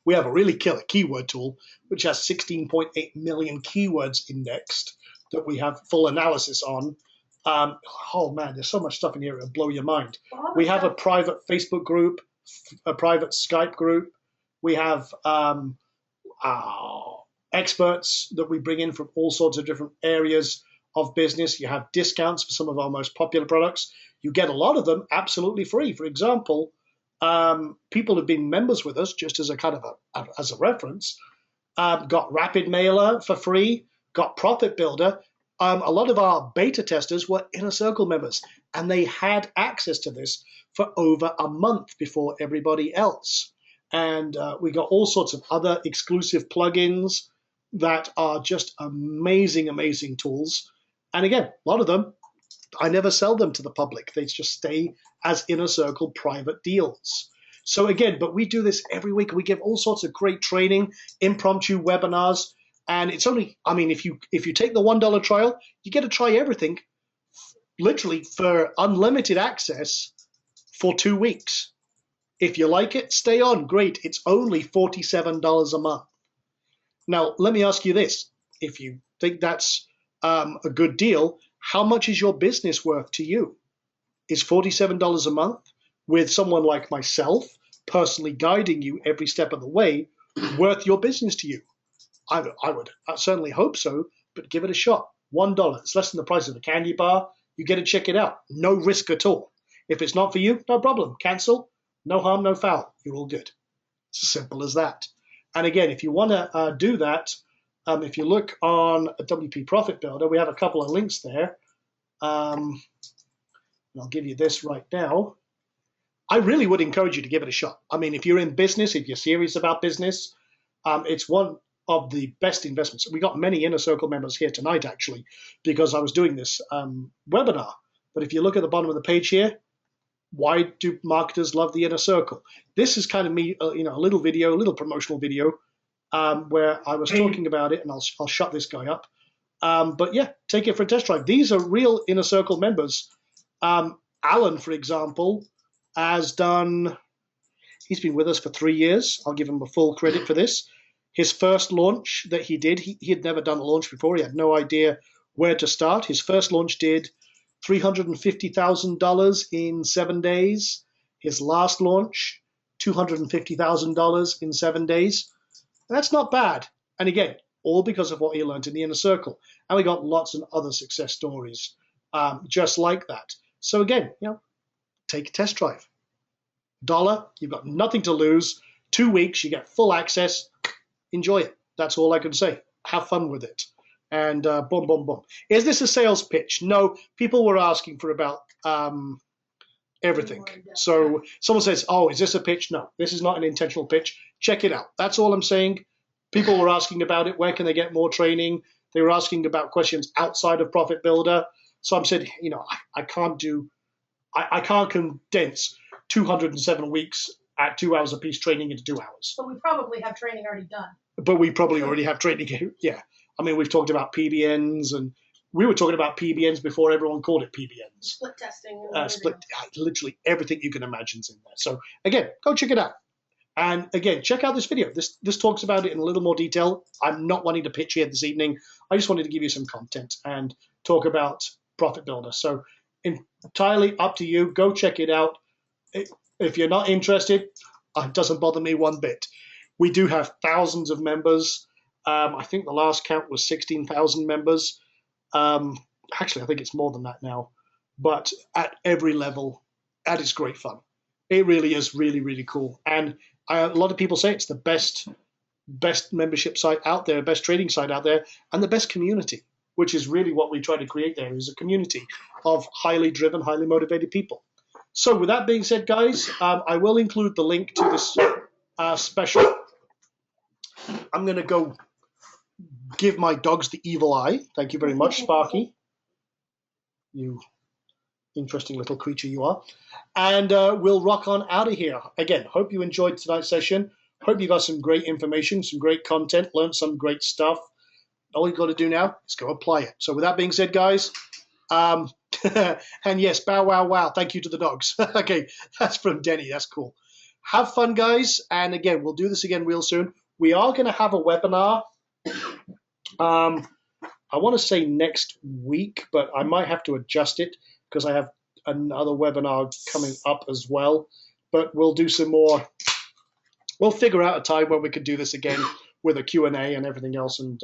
We have a really killer keyword tool, which has 16.8 million keywords indexed that we have full analysis on. Oh man, there's so much stuff in here, it'll blow your mind. We have a private Facebook group, a private Skype group. We have experts that we bring in from all sorts of different areas of business. You have discounts for some of our most popular products. You get a lot of them absolutely free. For example, people have been members with us just as a kind of as a reference. Got Rapid Mailer for free, got Profit Builder. A lot of our beta testers were Inner Circle members, and they had access to this for over a month before everybody else. And we got all sorts of other exclusive plugins that are just amazing, amazing tools. And again, a lot of them, I never sell them to the public. They just stay as Inner Circle private deals. So again, but we do this every week. We give all sorts of great training, impromptu webinars. And it's only, I mean, if you take the $1 trial, you get to try everything literally for unlimited access for 2 weeks. If you like it, stay on. Great. It's only $47 a month. Now, let me ask you this. If you think that's a good deal, how much is your business worth to you? Is $47 a month with someone like myself personally guiding you every step of the way worth your business to you? I would certainly hope so, but give it a shot. $1. It's less than the price of a candy bar. You get to check it out. No risk at all. If it's not for you, no problem. Cancel. No harm, no foul. You're all good. It's as simple as that. And again, if you want to do that, if you look on a WP Profit Builder, we have a couple of links there. And I'll give you this right now. I really would encourage you to give it a shot. I mean, if you're in business, if you're serious about business, it's one of the best investments. We got many Inner Circle members here tonight, actually, because I was doing this webinar. But if you look at the bottom of the page here, why do marketers love the Inner Circle? This is kind of me, a little video, a little promotional video where I was talking about it, and I'll shut this guy up. But yeah, take it for a test drive. These are real Inner Circle members. Alan, for example, has done, he's been with us for 3 years. I'll give him a full credit for this. His first launch that he did, he had never done a launch before. He had no idea where to start. His first launch did $350,000 in 7 days. His last launch, $250,000 in 7 days. That's not bad. And again, all because of what he learned in the Inner Circle. And we got lots of other success stories just like that. So again, take a test drive. $1, you've got nothing to lose. 2 weeks, you get full access. Enjoy it. That's all I can say. Have fun with it. And boom, boom, boom. Is this a sales pitch? No. People were asking for about everything. So someone says, oh, is this a pitch? No, this is not an intentional pitch. Check it out. That's all I'm saying. People were asking about it. Where can they get more training? They were asking about questions outside of Profit Builder. So I said, I can't condense 207 weeks at 2 hours a piece training into 2 hours. But we probably have training already done. But we probably already have training. Yeah. I mean, we've talked about PBNs, and we were talking about PBNs before everyone called it PBNs. Split testing. Literally everything you can imagine is in there. So again, go check it out. And again, check out this video. This talks about it in a little more detail. I'm not wanting to pitch here this evening. I just wanted to give you some content and talk about Profit Builder. So entirely up to you. Go check it out. If you're not interested, it doesn't bother me one bit. We do have thousands of members. I think the last count was 16,000 members. Actually, I think it's more than that now. But at every level, that is great fun. It really is really, really cool. And a lot of people say it's the best membership site out there, best trading site out there, and the best community, which is really what we try to create there, is a community of highly driven, highly motivated people. So with that being said, guys, I will include the link to this special. I'm going to go give my dogs the evil eye. Thank you very much, Sparky. You interesting little creature you are. And we'll rock on out of here. Again, hope you enjoyed tonight's session. Hope you got some great information, some great content, learned some great stuff. All you've got to do now is go apply it. So with that being said, guys, and yes, bow, wow, wow. Thank you to the dogs. Okay, that's from Denny. That's cool. Have fun, guys. And again, we'll do this again real soon. We are going to have a webinar. I want to say next week, but I might have to adjust it because I have another webinar coming up as well. But we'll do some more. We'll figure out a time when we could do this again with a Q&A and everything else. And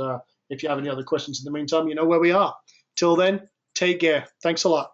if you have any other questions in the meantime, you know where we are. Till then, take care. Thanks a lot.